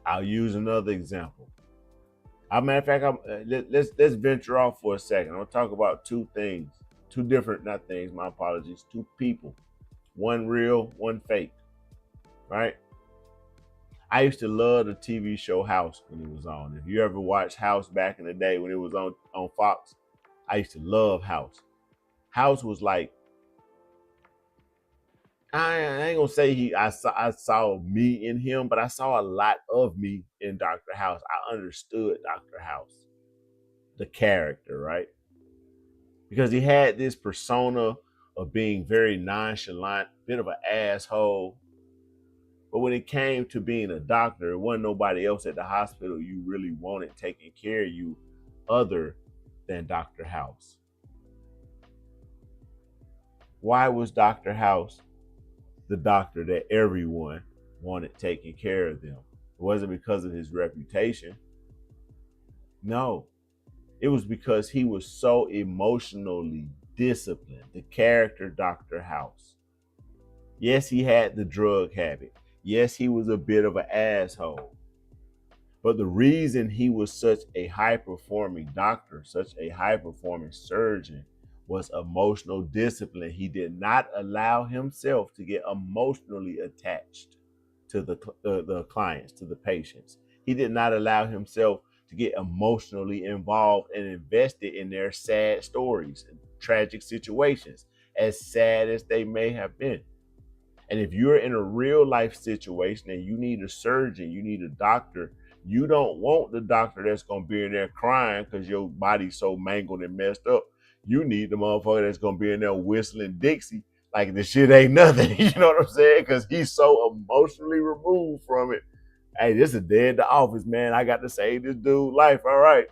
I'll use another example. As a matter of fact, let's venture off for a second. I'm gonna talk about two things, two different, not things, my apologies, two people, one real, one fake, right? I used to love the TV show House when it was on. If you ever watched House back in the day when it was on Fox, I used to love House. House was like, I ain't gonna say I saw me in him, but I saw a lot of me in Dr. House. I understood Dr. House, the character, right? Because he had this persona of being very nonchalant, bit of an asshole. But when it came to being a doctor, there wasn't nobody else at the hospital you really wanted taking care of you other than Dr. House. Why was Dr. House the doctor that everyone wanted taking care of them? It wasn't because of his reputation. No, it was because he was so emotionally disciplined, the character Dr. House. Yes, he had the drug habit. Yes, he was a bit of an asshole. But the reason he was such a high-performing doctor, such a high-performing surgeon, was emotional discipline. He did not allow himself to get emotionally attached to the clients, to the patients. He did not allow himself to get emotionally involved and invested in their sad stories and tragic situations, as sad as they may have been. And if you're in a real life situation and you need a surgeon, you need a doctor, you don't want the doctor that's going to be in there crying because your body's so mangled and messed up. You need the motherfucker that's going to be in there whistling Dixie like the shit ain't nothing. You know what I'm saying? Because he's so emotionally removed from it. Hey, this is a day at the office, man. I got to save this dude's life. All right.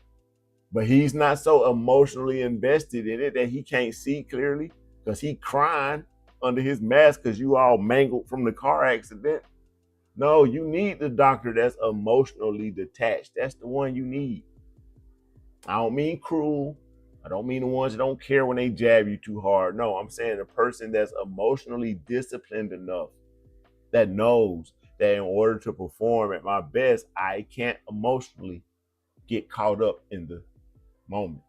But he's not so emotionally invested in it that he can't see clearly because he crying under his mask because you all mangled from the car accident. No, you need the doctor that's emotionally detached. That's the one you need. I don't mean cruel. I don't mean the ones that don't care when they jab you too hard. No, I'm saying a person that's emotionally disciplined enough, that knows that in order to perform at my best, I can't emotionally get caught up in the moment.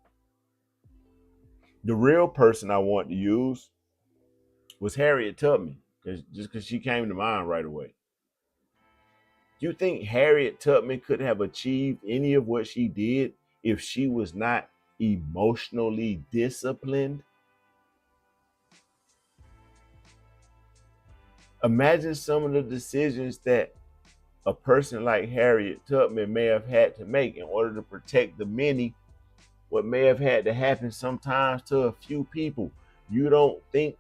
The real person I want to use was Harriet Tubman, just because she came to mind right away. You think Harriet Tubman could have achieved any of what she did if she was not emotionally disciplined? Imagine some of the decisions that a person like Harriet Tubman may have had to make in order to protect the many, what may have had to happen sometimes to a few people. You don't think,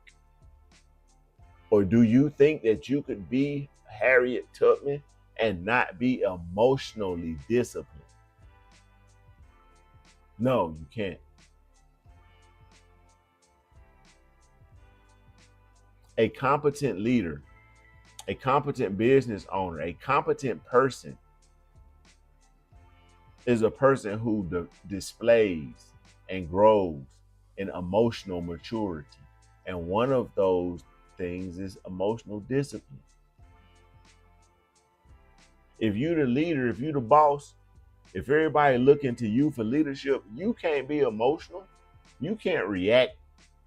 or do you think that you could be Harriet Tubman and not be emotionally disciplined? No, you can't. A competent leader, a competent business owner, a competent person is a person who displays and grows in emotional maturity. And one of those things is emotional discipline. If you the leader, if you the boss, if everybody looking to you for leadership, you can't be emotional. You can't react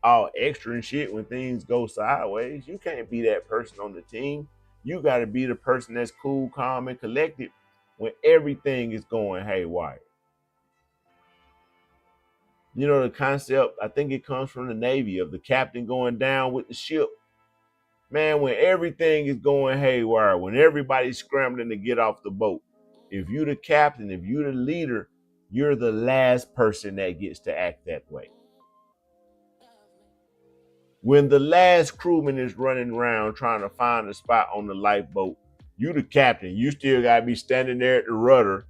all extra and shit when things go sideways. You can't be that person on the team. You got to be the person that's cool, calm, and collected when everything is going haywire. You know, the concept, I think it comes from the Navy, of the captain going down with the ship. Man, when everything is going haywire, when everybody's scrambling to get off the boat, if you the captain, if you the leader, you're the last person that gets to act that way. When the last crewman is running around trying to find a spot on the lifeboat, you the captain, you still gotta be standing there at the rudder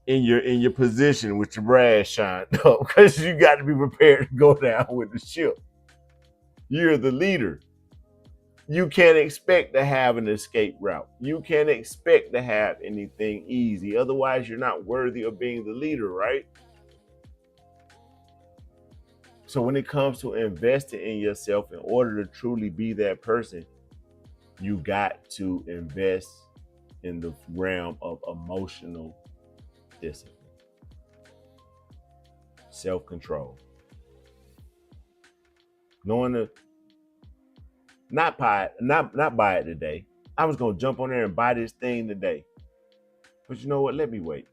in your position with your brass shined up, because you got to be prepared to go down with the ship. You're the leader. You can't expect to have an escape route. You can't expect to have anything easy. Otherwise, you're not worthy of being the leader, right? So when it comes to investing in yourself, in order to truly be that person, you got to invest in the realm of emotional discipline, self-control, knowing to not buy it today. I was gonna jump on there and buy this thing today, but you know what? Let me wait.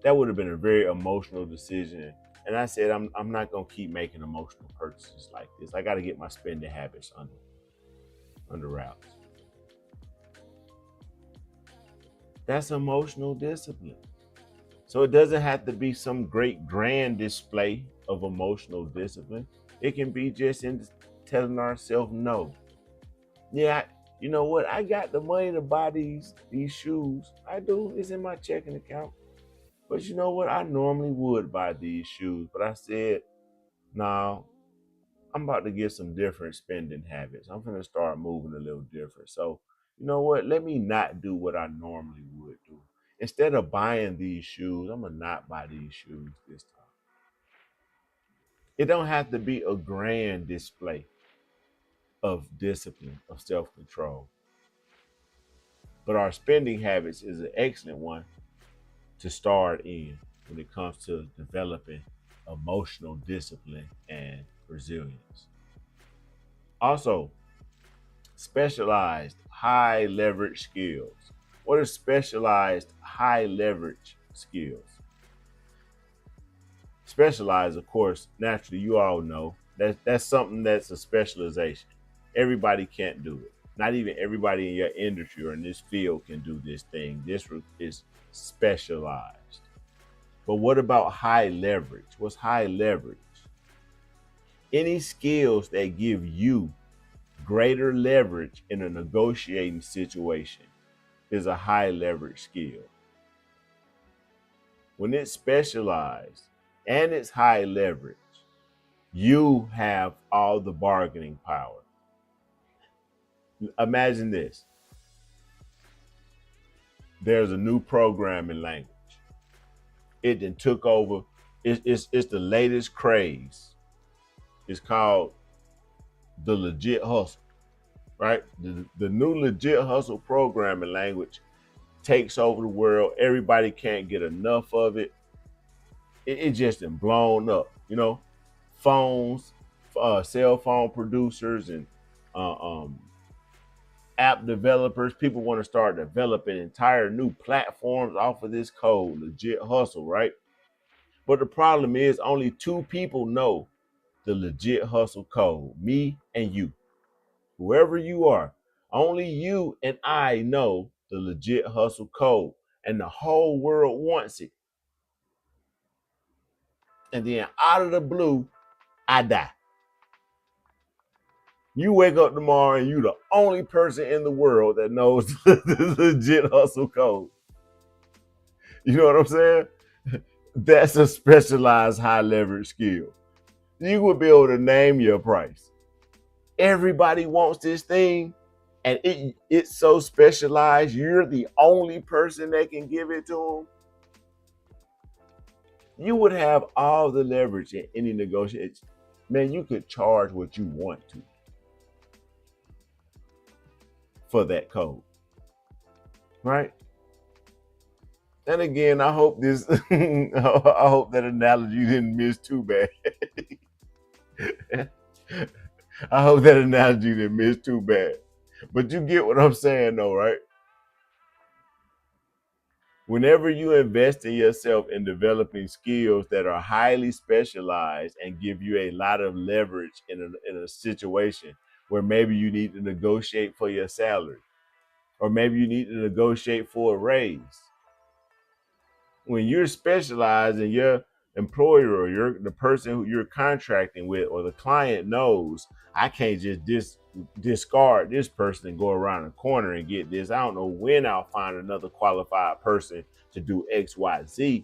That would have been a very emotional decision, and I said I'm not gonna keep making emotional purchases like this. I got to get my spending habits under wraps. That's emotional discipline. So it doesn't have to be some great grand display of emotional discipline. It can be just in telling ourselves no. Yeah, you know what? I got the money to buy these shoes. I do. It's in my checking account. But you know what? I normally would buy these shoes, but I said, no, I'm about to get some different spending habits. I'm going to start moving a little different. So, you know what? Let me not do what I normally would do. Instead of buying these shoes, I'm going to not buy these shoes this time. It don't have to be a grand display of discipline, of self-control. But our spending habits is an excellent one to start in when it comes to developing emotional discipline and resilience. Also, specialized high leverage skills. What are specialized high leverage skills? Specialized, of course, naturally, you all know that's something that's a specialization. Everybody can't do it. Not even everybody in your industry or in this field can do this thing. This is specialized. But what about high leverage? What's high leverage? Any skills that give you greater leverage in a negotiating situation is a high leverage skill. When it's specialized and it's high leverage, you have all the bargaining power. Imagine this. There's a new programming language. It then took over. It's the latest craze. It's called the legit hustle, right? The new legit hustle programming language takes over the world. Everybody can't get enough of it. It just been blown up. You know, phones, cell phone producers, and app developers, people want to start developing entire new platforms off of this code, legit hustle, right? But the problem is only 2 people know the legit hustle code, me and you. Whoever you are, only you and I know the legit hustle code, and the whole world wants it. And then out of the blue, I die. You wake up tomorrow and you the only person in the world that knows the legit hustle code. You know what I'm saying? That's a specialized high leverage skill. You would be able to name your price. Everybody wants this thing, and it's so specialized, you're the only person that can give it to them. You would have all the leverage in any negotiation. Man, you could charge what you want to for that code, right? And again, I hope this, I hope that analogy didn't miss too bad. I hope that analogy didn't miss too bad. But you get what I'm saying though, right? Whenever you invest in yourself in developing skills that are highly specialized and give you a lot of leverage in a situation where maybe you need to negotiate for your salary, or maybe you need to negotiate for a raise. When you're specialized and your employer or the person who you're contracting with or the client knows, I can't just discard this person and go around the corner and get this. I don't know when I'll find another qualified person to do X, Y, Z.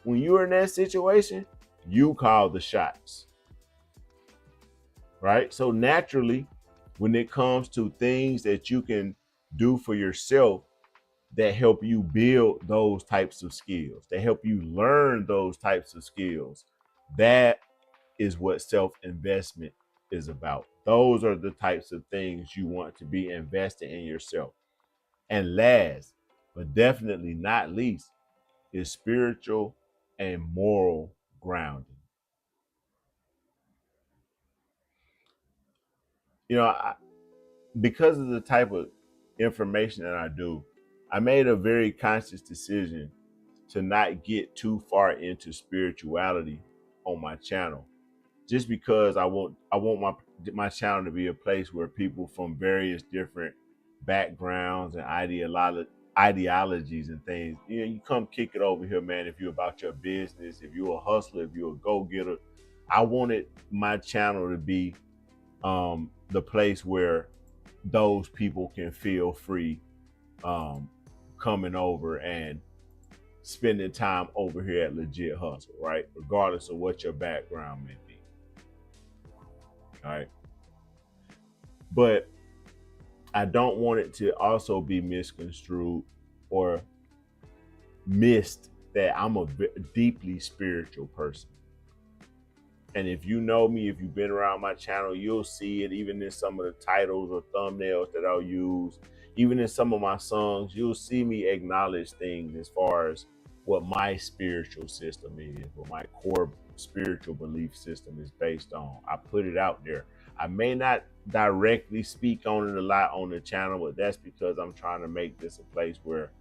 When you're in that situation, you call the shots, right? So naturally, when it comes to things that you can do for yourself that help you build those types of skills, that help you learn those types of skills, that is what self-investment is about. Those are the types of things you want to be investing in yourself. And last, but definitely not least, is spiritual and moral grounding. You know, because of the type of information that I do, I made a very conscious decision to not get too far into spirituality on my channel, just because I want my channel to be a place where people from various different backgrounds and ideologies and things, you know, you come kick it over here, man. If you're about your business, if you're a hustler, if you're a go-getter, I wanted my channel to be the place where those people can feel free coming over and spending time over here at Legit Hustle, right? Regardless of what your background may be. All right. But I don't want it to also be misconstrued or missed that I'm a deeply spiritual person. And if you know me, if you've been around my channel, you'll see it even in some of the titles or thumbnails that I'll use. Even in some of my songs, you'll see me acknowledge things as far as what my spiritual system is, what my core spiritual belief system is based on. I put it out there. I may not directly speak on it a lot on the channel, but that's because I'm trying to make this a place where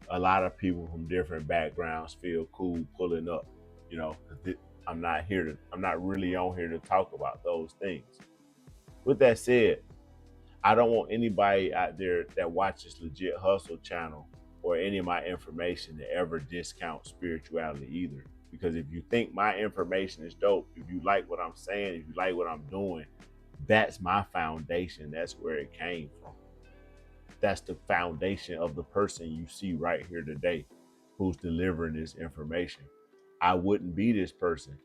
a lot of people from different backgrounds feel cool pulling up, you know. I'm not really on here to talk about those things. With that said, I don't want anybody out there that watches Legit Hustle channel or any of my information to ever discount spirituality either. Because if you think my information is dope, if you like what I'm saying, if you like what I'm doing, that's my foundation. That's where it came from. That's the foundation of the person you see right here today who's delivering this information. I wouldn't be this person.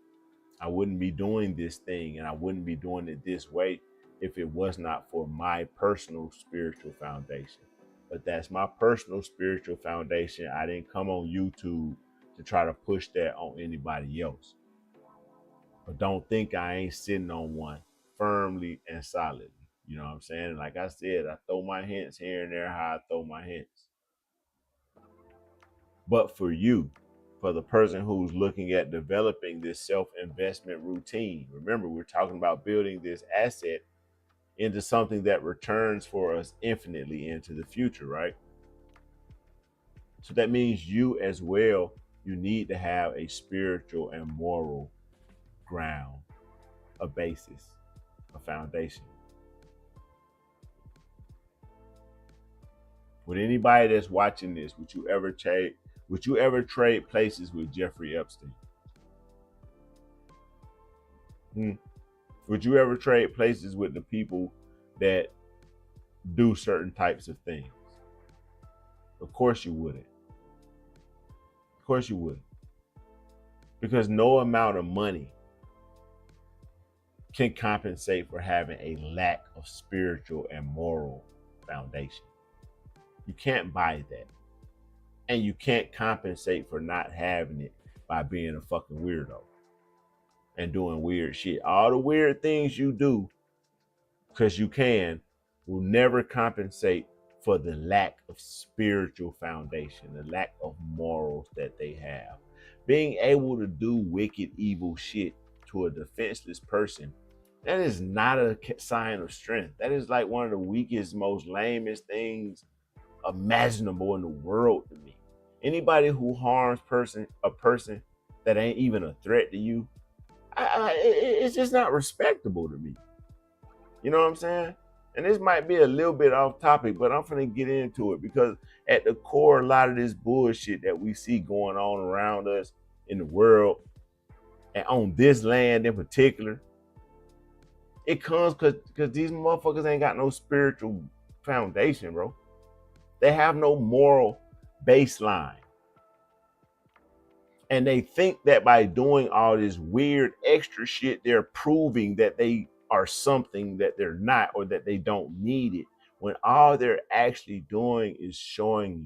I wouldn't be doing this thing, and I wouldn't be doing it this way if it was not for my personal spiritual foundation. But that's my personal spiritual foundation. I didn't come on YouTube to try to push that on anybody else. But don't think I ain't sitting on one firmly and solidly. You know what I'm saying? Like I said, I throw my hints here and there how I throw my hints. But for you, for the person who's looking at developing this self-investment routine, remember, we're talking about building this asset into something that returns for us infinitely into the future, right? So that means you as well, you need to have a spiritual and moral ground, a basis, a foundation. With anybody that's watching this, would you ever trade places with Jeffrey Epstein? Would you ever trade places with the people that do certain types of things? Of course you wouldn't. Of course you wouldn't. Because no amount of money can compensate for having a lack of spiritual and moral foundation. You can't buy that. And you can't compensate for not having it by being a fucking weirdo and doing weird shit. All the weird things you do, because you can, will never compensate for the lack of spiritual foundation, the lack of morals that they have. Being able to do wicked, evil shit to a defenseless person, that is not a sign of strength. That is like one of the weakest, most lamest things imaginable in the world to me. Anybody who harms a person that ain't even a threat to you, it's just not respectable to me. You know what I'm saying? And this might be a little bit off topic, but I'm gonna get into it because at the core, a lot of this bullshit that we see going on around us in the world and on this land in particular, it comes because these motherfuckers ain't got no spiritual foundation, bro. They have no moral baseline. And they think that by doing all this weird extra shit, they're proving that they are something that they're not, or that they don't need it, when all they're actually doing is showing you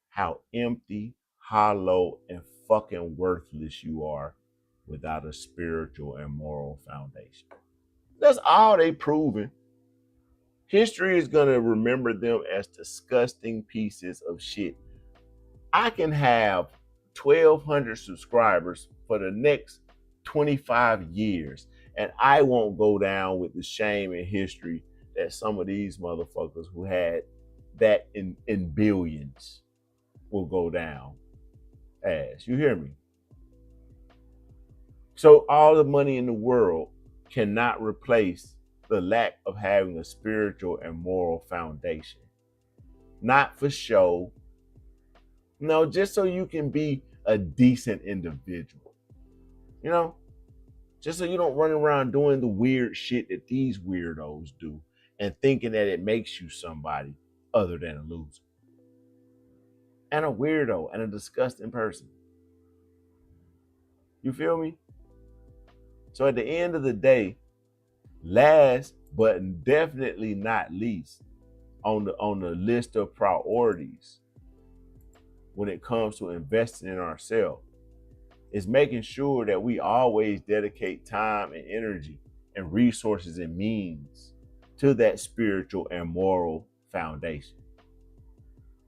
how empty, hollow, and fucking worthless you are without a spiritual and moral foundation. That's all they proving. History is gonna remember them as disgusting pieces of shit. I can have 1,200 subscribers for the next 25 years, and I won't go down with the shame and history that some of these motherfuckers who had that in billions will go down as. You hear me? So all the money in the world cannot replace the lack of having a spiritual and moral foundation. Not for show. No, just so you can be a decent individual. You know? Just so you don't run around doing the weird shit that these weirdos do and thinking that it makes you somebody other than a loser. And a weirdo and a disgusting person. You feel me? So at the end of the day, last but definitely not least on the list of priorities when it comes to investing in ourselves is making sure that we always dedicate time and energy and resources and means to that spiritual and moral foundation.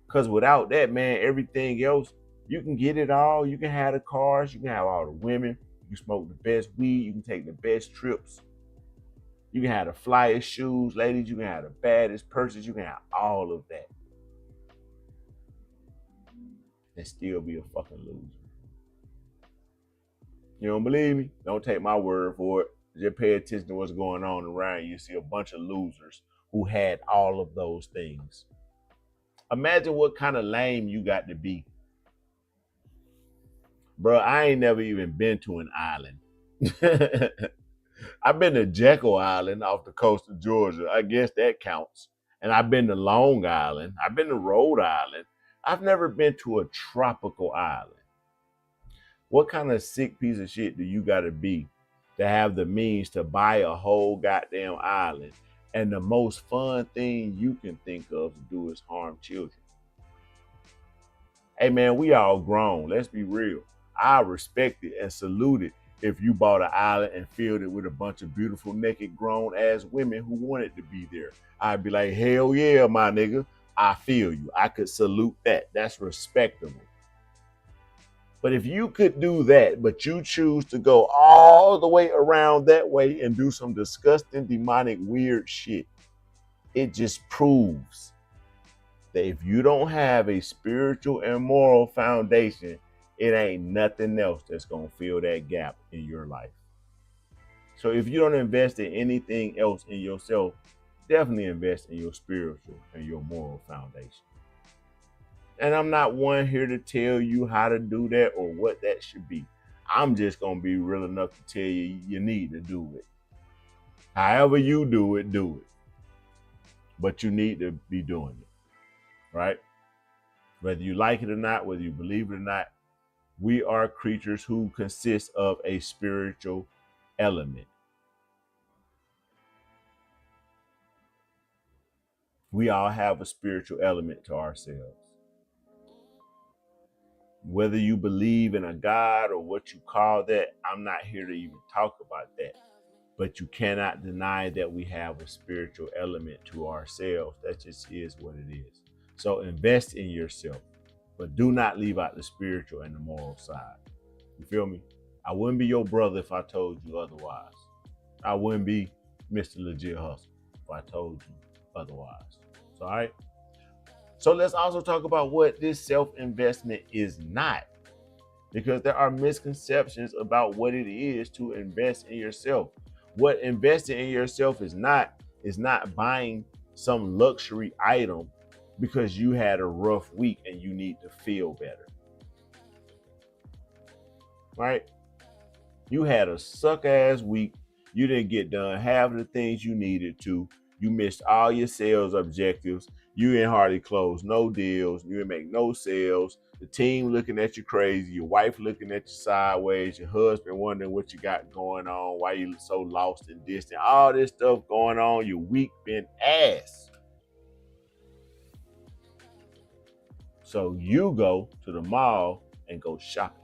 Because without that, man, everything else, you can get it all. You can have the cars, you can have all the women, you can smoke the best weed, you can take the best trips, you can have the flyest shoes, ladies, you can have the baddest purses, you can have all of that and still be a fucking loser. You don't believe me? Don't take my word for it. Just pay attention to what's going on around you. You see a bunch of losers who had all of those things. Imagine what kind of lame you got to be. Bro, I ain't never even been to an island. I've been to Jekyll Island off the coast of Georgia. I guess that counts. And I've been to Long Island. I've been to Rhode Island. I've never been to a tropical island. What kind of sick piece of shit do you got to be to have the means to buy a whole goddamn island, and the most fun thing you can think of to do is harm children? Hey man, we all grown. Let's be real. I respect it and salute it if you bought an island and filled it with a bunch of beautiful, naked, grown-ass women who wanted to be there. I'd be like, hell yeah, my nigga. I feel you. I could salute that. That's respectable. But if you could do that, but you choose to go all the way around that way and do some disgusting, demonic, weird shit, it just proves that if you don't have a spiritual and moral foundation, it ain't nothing else that's going to fill that gap in your life. So if you don't invest in anything else in yourself, definitely invest in your spiritual and your moral foundation. And I'm not one here to tell you how to do that or what that should be. I'm just going to be real enough to tell you you need to do it. However you do it, do it. But you need to be doing it, right? Whether you like it or not, whether you believe it or not, we are creatures who consist of a spiritual element. We all have a spiritual element to ourselves. Whether you believe in a God or what you call that, I'm not here to even talk about that. But you cannot deny that we have a spiritual element to ourselves. That just is what it is. So invest in yourself, but do not leave out the spiritual and the moral side. You feel me? I wouldn't be your brother if I told you otherwise. I wouldn't be Mr. Legit Hustle if I told you otherwise. So, all right. So let's also talk about what this self-investment is not, because there are misconceptions about what it is to invest in yourself. What investing in yourself is not buying some luxury item because you had a rough week and you need to feel better. Right? You had a suck-ass week. You didn't get done half of the things you needed to. You missed all your sales objectives. You ain't hardly closed no deals. You didn't make no sales. The team looking at you crazy. Your wife looking at you sideways. Your husband wondering what you got going on. Why you so lost and distant. All this stuff going on. Your week been ass. So you go to the mall and go shopping.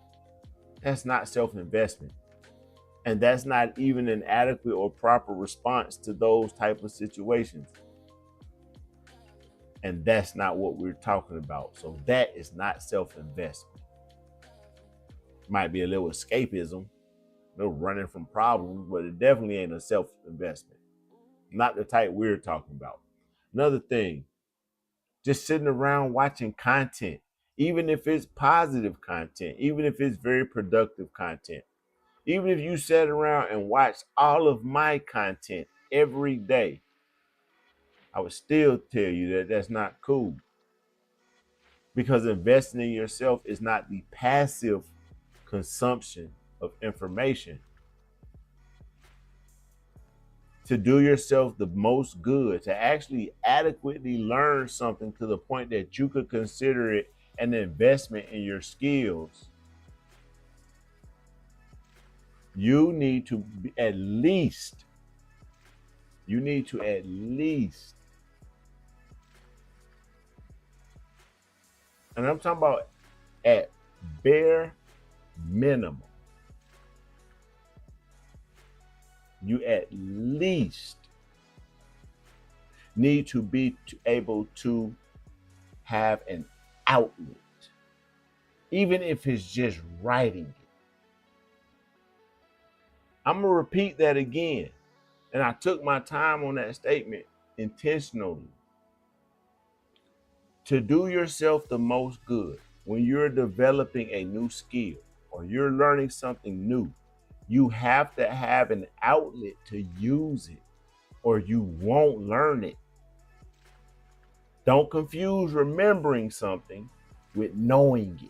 That's not self-investment. And that's not even an adequate or proper response to those type of situations. And that's not what we're talking about. So that is not self-investment. Might be a little escapism, a little running from problems, but it definitely ain't a self-investment. Not the type we're talking about. Another thing, just sitting around watching content, even if it's positive content, even if it's very productive content. Even if you sat around and watched all of my content every day, I would still tell you that that's not cool. Because investing in yourself is not the passive consumption of information. To do yourself the most good, to actually adequately learn something to the point that you could consider it an investment in your skills, you need to at least, and I'm talking about at bare minimum, you at least need to be able to have an outlet, even if it's just writing it. I'm gonna repeat that again. And I took my time on that statement intentionally. To do yourself the most good, when you're developing a new skill or you're learning something new, you have to have an outlet to use it or you won't learn it. Don't confuse remembering something with knowing it.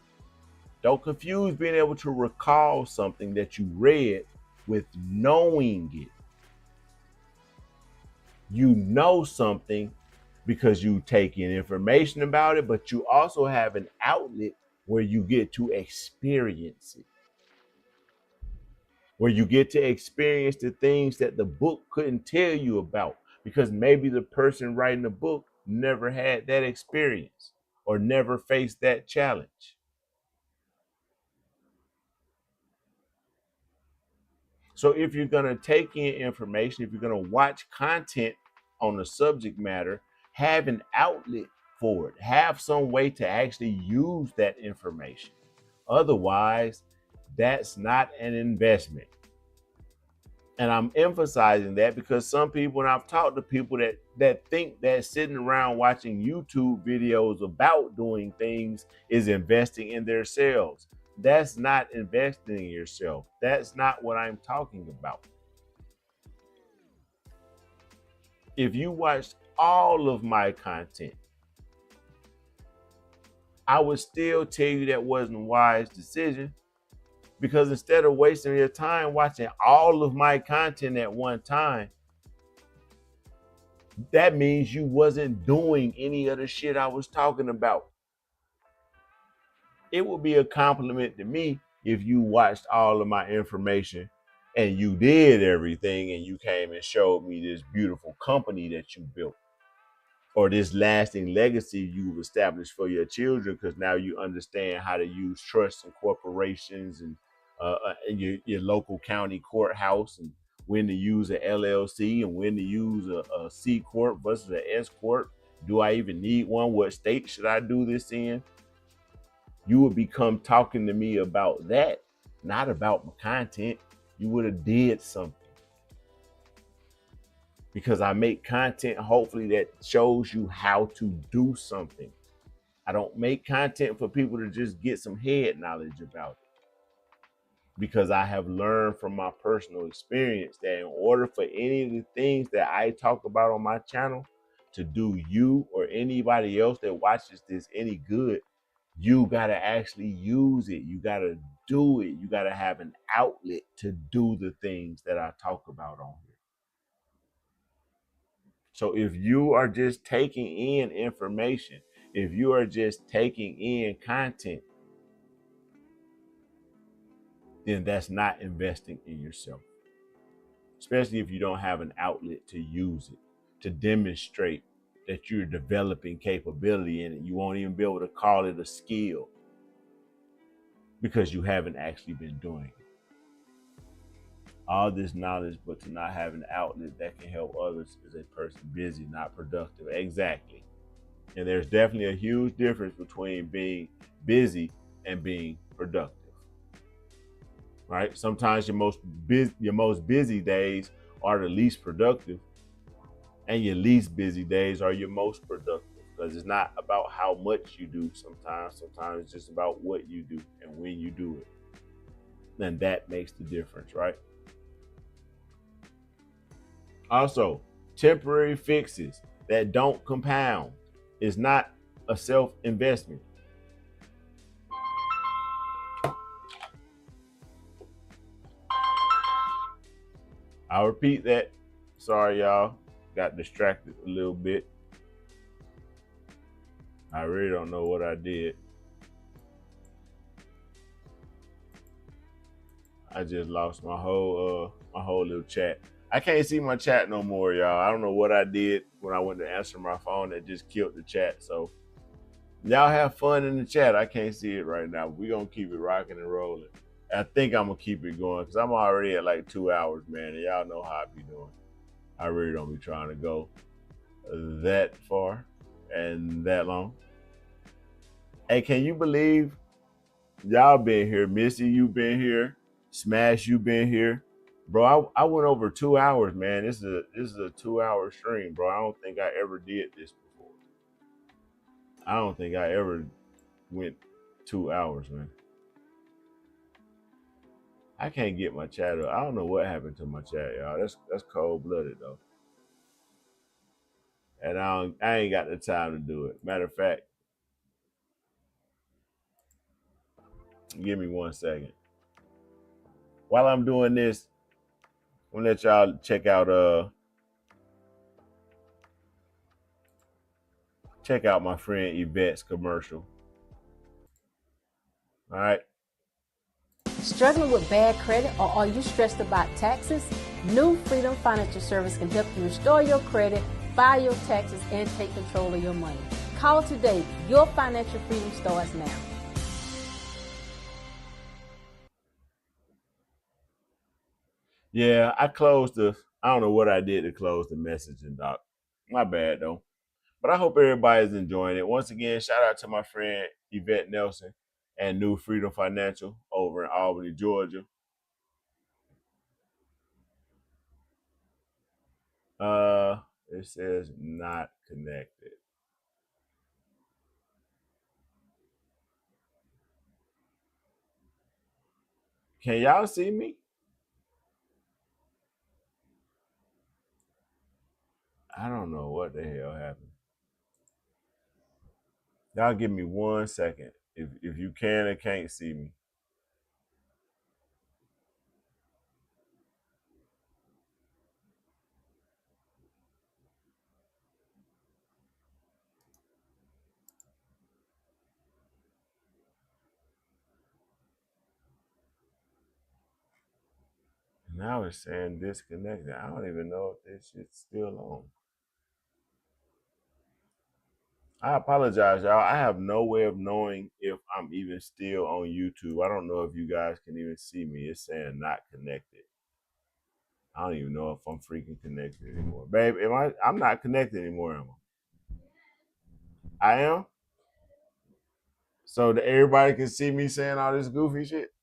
Don't confuse being able to recall something that you read with knowing it. You know something because you take in information about it, but you also have an outlet where you get to experience it, where you get to experience the things that the book couldn't tell you about, because maybe the person writing the book never had that experience or never faced that challenge. So if you're going to take in information, if you're going to watch content on the subject matter, have an outlet for it. Have some way to actually use that information. Otherwise, that's not an investment. And I'm emphasizing that because some people, and I've talked to people that think that sitting around watching YouTube videos about doing things is investing in themselves. That's not investing in yourself. That's not what I'm talking about. If you watched all of my content, I would still tell you that wasn't a wise decision, because instead of wasting your time watching all of my content at one time, that means you wasn't doing any of the shit I was talking about. It would be a compliment to me if you watched all of my information and you did everything and you came and showed me this beautiful company that you built, or this lasting legacy you've established for your children, because now you understand how to use trusts and corporations and your local county courthouse, and when to use an LLC and when to use a C corp versus an S corp. Do I even need one? What state should I do this in? You would become talking to me about that, not about my content. You would have did something, because I make content hopefully that shows you how to do something. I don't make content for people to just get some head knowledge about it, because I have learned from my personal experience that in order for any of the things that I talk about on my channel to do you or anybody else that watches this any good, you got to actually use it. You got to do it. You got to have an outlet to do the things that I talk about on here. So if you are just taking in information, if you are just taking in content, then that's not investing in yourself, especially if you don't have an outlet to use it, to demonstrate that you're developing capability in it. You won't even be able to call it a skill because you haven't actually been doing it. All this knowledge, but to not have an outlet that can help others, is a person busy, not productive. Exactly. And there's definitely a huge difference between being busy and being productive. Right? Sometimes your most busy days are the least productive, and your least busy days are your most productive, because it's not about how much you do. Sometimes it's just about what you do and when you do it. And that makes the difference, right? Also, temporary fixes that don't compound is not a self-investment. I'll repeat that. Sorry, y'all. Got distracted a little bit. I really don't know what I did. I just lost my whole little chat. I can't see my chat no more, y'all. I don't know what I did when I went to answer my phone that just killed the chat. So y'all have fun in the chat. I can't see it right now. We're going to keep it rocking and rolling. I think I'm going to keep it going because I'm already at like 2 hours, man. And y'all know how I be doing. I really don't be trying to go that far and that long. Hey, can you believe y'all been here? Missy, you been here. Smash, you been here. Bro, I went over 2 hours, man. This is a 2 hour stream, bro. I don't think I ever did this before. I don't think I ever went 2 hours, man. I can't get my chat up. I don't know what happened to my chat, y'all. That's cold-blooded, though. And I ain't got the time to do it. Matter of fact, give me 1 second. While I'm doing this, I'm gonna let y'all check out my friend Yvette's commercial. All right. Struggling with bad credit, or are you stressed about taxes? New Freedom Financial Service can help you restore your credit, file your taxes, and take control of your money. Call today. Your financial freedom starts now. Yeah, I don't know what I did to close the messaging, doc. My bad, though. But I hope everybody's enjoying it. Once again, shout out to my friend Yvette Nelson. and New Freedom Financial over in Albany, Georgia. It says not connected. Can y'all see me? I don't know what the hell happened. Y'all give me 1 second. If you can and can't see me. Now it's saying disconnected. I don't even know if this shit's still on. I apologize, y'all. I have no way of knowing if I'm even still on YouTube. I don't know if you guys can even see me. It's saying not connected. I don't even know if I'm freaking connected anymore. Babe, I'm not connected anymore, am I? I am? So that everybody can see me saying all this goofy shit?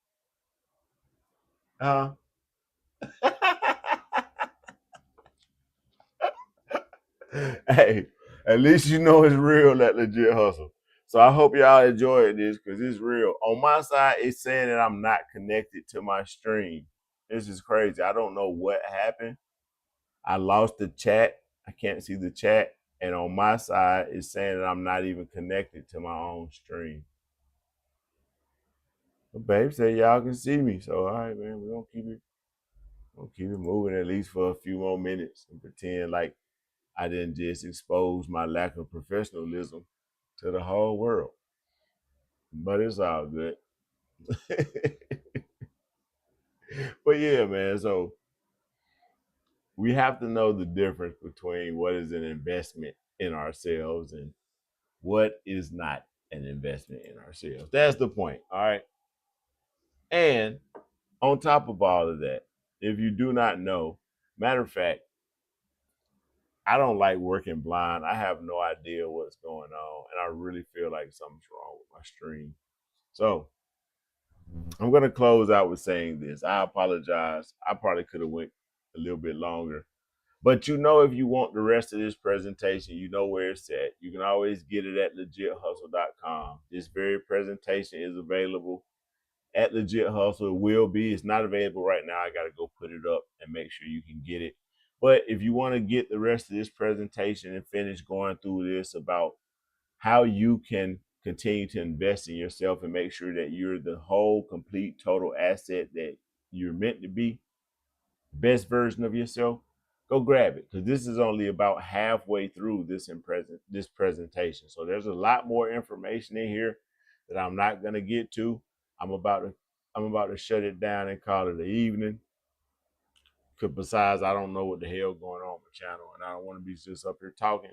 Huh? Hey, at least you know it's real, that legit hustle. So I hope y'all enjoyed this because it's real. On my side, it's saying that I'm not connected to my stream. This is crazy. I don't know what happened. I lost the chat. I can't see the chat. And on my side, it's saying that I'm not even connected to my own stream. But babe said y'all can see me. So all right, man, we're gonna keep it moving at least for a few more minutes and pretend like I didn't just expose my lack of professionalism to the whole world. But it's all good. But yeah, man, so we have to know the difference between what is an investment in ourselves and what is not an investment in ourselves. That's the point, all right? And on top of all of that, if you do not know, matter of fact, I don't like working blind. I have no idea what's going on, and I really feel like something's wrong with my stream. So I'm going to close out with saying this. I apologize. I probably could have went a little bit longer. But you know, if you want the rest of this presentation, you know where it's at. You can always get it at legithustle.com. This very presentation is available at Legit Hustle. It will be. It's not available right now. I got to go put it up and make sure you can get it. But if you want to get the rest of this presentation and finish going through this about how you can continue to invest in yourself and make sure that you're the whole, complete, total asset that you're meant to be, best version of yourself, go grab it, because this is only about halfway through this presentation. So there's a lot more information in here that I'm not going to get to. I'm about to shut it down and call it an evening. Because besides, I don't know what the hell going on with the channel, and I don't want to be just up here talking.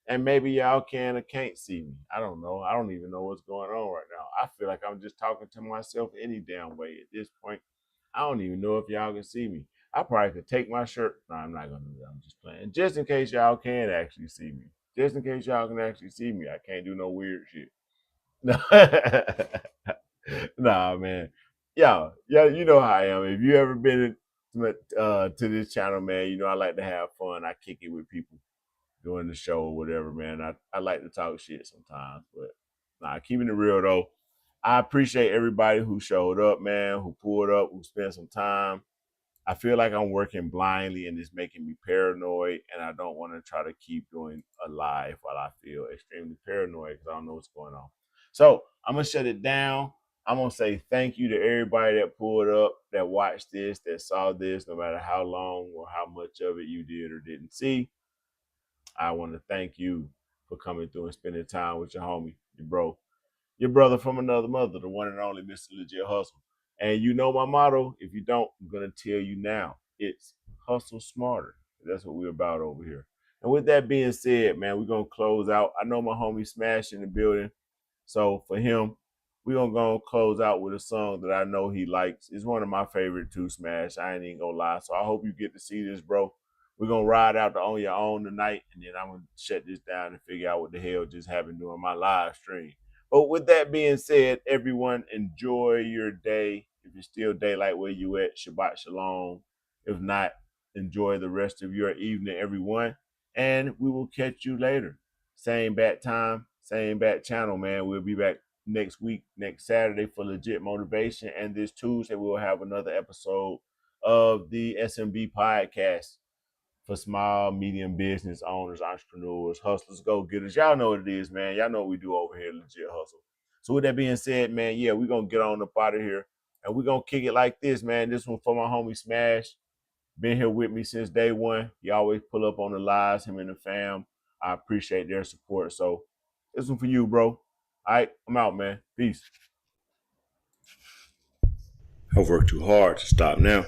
And maybe y'all can or can't see me. I don't know. I don't even know what's going on right now. I feel like I'm just talking to myself any damn way at this point. I don't even know if y'all can see me. I probably could take my shirt. No, I'm not going to do that. I'm just playing. Just in case y'all can actually see me. Just in case y'all can actually see me. I can't do no weird shit. Nah, man. Yeah, you know how I am. If you ever been to this channel, man, you know I like to have fun. I kick it with people doing the show or whatever, man. I like to talk shit sometimes, but nah, keeping it real though. I appreciate everybody who showed up, man, who pulled up, who spent some time. I feel like I'm working blindly and it's making me paranoid, and I don't want to try to keep doing a live while I feel extremely paranoid because I don't know what's going on. So I'm going to shut it down. I'm going to say thank you to everybody that pulled up, that watched this, that saw this, no matter how long or how much of it you did or didn't see. I want to thank you for coming through and spending time with your homie, your brother from another mother, the one and only Mr. Legit Hustle. And you know my motto. If you don't, I'm going to tell you now. It's hustle smarter. That's what we're about over here. And with that being said, man, we're going to close out. I know my homie Smash in the building. So for him, we're going to go and close out with a song that I know he likes. It's one of my favorite too, Smash. I ain't even going to lie. So I hope you get to see this, bro. We're going to ride out to On Your Own tonight, and then I'm going to shut this down and figure out what the hell just happened during my live stream. But with that being said, everyone, enjoy your day. If it's still daylight where you at, Shabbat Shalom. If not, enjoy the rest of your evening, everyone. And we will catch you later. Same bat time, same bat channel, man. We'll be back next week, next Saturday for Legit Motivation. And this Tuesday, we'll have another episode of the SMB podcast for small, medium business owners, entrepreneurs, hustlers, go-getters. Y'all know what it is, man. Y'all know what we do over here at Legit Hustle. So with that being said, man, yeah, we're going to get on up out of here. And we're going to kick it like this, man. This one for my homie Smash. Been here with me since day one. He always pull up on the lives, him and the fam. I appreciate their support. So this one for you, bro. All right, I'm out, man. Peace. I've worked too hard to stop now.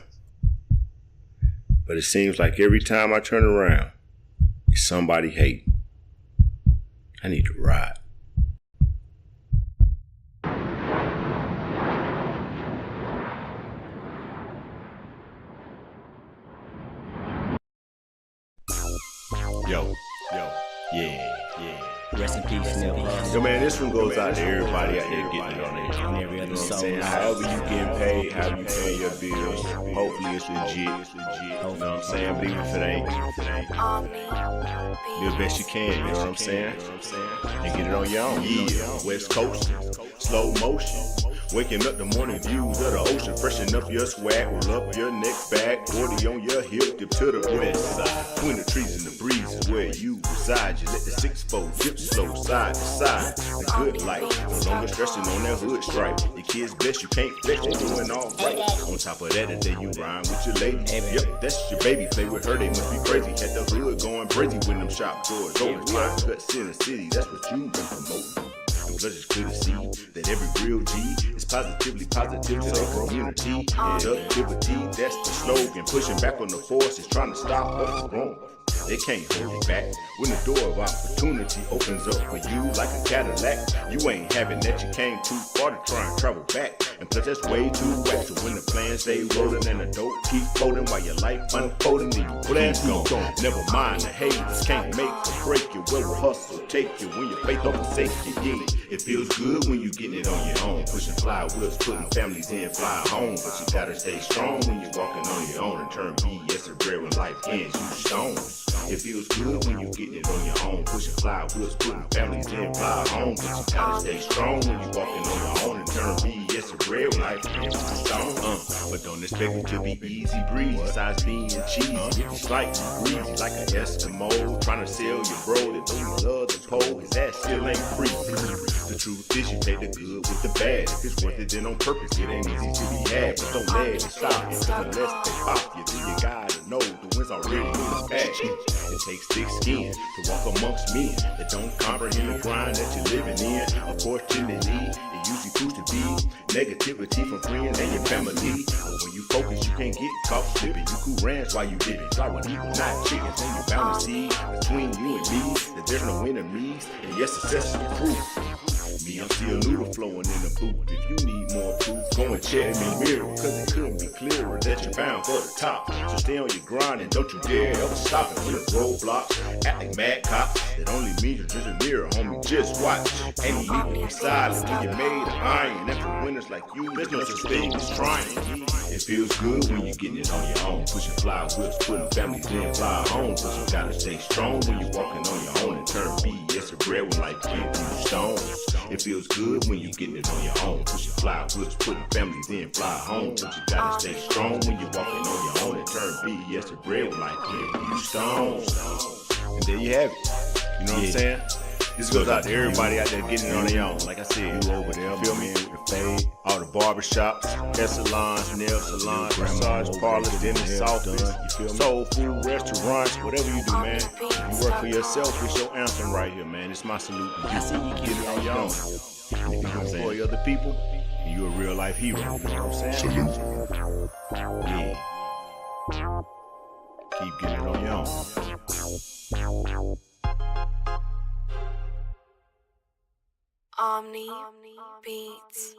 But it seems like every time I turn around, it's somebody hating. I need to ride. Yo, yeah. Rest in peace, Nip. Yo, man, this one goes out to everybody out there getting it on their job. Every You know other what I'm soul. saying? However you getting paid, how you paying your bills. Hopefully it's legit. You know what I'm saying? But even if it ain't, do the best you can, you know what I'm saying? And get it on your own. Yeah, West Coast, slow motion. Waking up the morning views of the ocean, freshen up your swag, roll up your neck back, 40 on your hip, dip to the west side. Between the trees and the breeze is where you reside. You let the 6-4 dip slow side to side. The good life, no longer stressing on that hood stripe. Your kids best, you can't flex, they doing all right. On top of that, today you rhyme with your lady. Yep, that's your baby. Play with her, they must be crazy. Had the hood going crazy when them shop doors open. Cuts in the city, that's what you been promoting. Plus it's clear to see that every real G is positively positive to the community. Productivity, that's the slogan. Pushing back on the forces, trying to stop us from growing. They can't hold it back. When the door of opportunity opens up for you like a Cadillac, you ain't having that. You came too far to try and travel back. And plus that's way too whack. So when the plans stay rolling and the dope keep folding while your life unfolding, then you keep going. Never mind the haters, can't make or break you. Where will hustle take you when your faith don't forsake you? Yeah, it feels good when you getting it on your own. Pushing fly wheels, putting families in, fly home. But you gotta stay strong when you're walking on your own and turn BS a rare when life ends you stones. It feels good when you getting it on your own. Pushing fly wheels, putting families in, fly home. But you gotta stay strong when you walking on your own and turn BS a rare when life ends you stones. But don't expect it to be easy breezy. Besides being cheesy, it's slightly greasy like an Eskimo. Trying to sell your bro that don't love the pole. His ass still ain't free. The truth is you take the good with the bad. If it's worth it, then on purpose, it ain't easy to be had. But don't let it stop you, cause unless they pop you, then you gotta know the wind's already in the bag. It takes thick skin to walk amongst men that don't comprehend the grind that you're living in. Unfortunately, it usually proves to be negativity from friends and your family. But when you focus, you can't get caught slipping. You cool ranch while you living. Fly with eagle, not chickens, and you bound to see between you and me that there's no enemies. And yes, success is proof. Me, I'm still noodle flowing in the booth. If you need more proof, go and check me mirror. Cause it couldn't be clearer that you're bound for the top. So stay on your grind and don't you dare ever stop it. With roadblocks, act like mad cops. That only means you're just a mirror, homie, just watch. Ain't no need to be silent when you're made of iron. And for winners like you, there's no such thing as trying. It feels good when you're getting it on your own. Pushing fly wheels, putting families in, fly home. But you gotta stay strong when you're walking on your own and turn BS a rare when life gives you stones. It feels good when you're getting it on your own. Pushing fly wheels, putting families in, fly home. But you gotta stay strong when you're walking on your own and turn BS a rare when life gives you stones. And there you have it. You know what I'm saying? This goes out to everybody out there getting it on their own. Like I said, you over there, feel me? With the fade, all the barbershops, hair salons, nail salons, massage parlors, dentist office, you feel me? Soul food restaurants, whatever you do, man. You work for yourself, it's your anthem right here, man. It's my salute to you. I see you Get it on your own. And if you can employ other people, you're a real life hero. You know what I'm saying? Salute. Yeah. Keep getting it on your own. Omni Beats.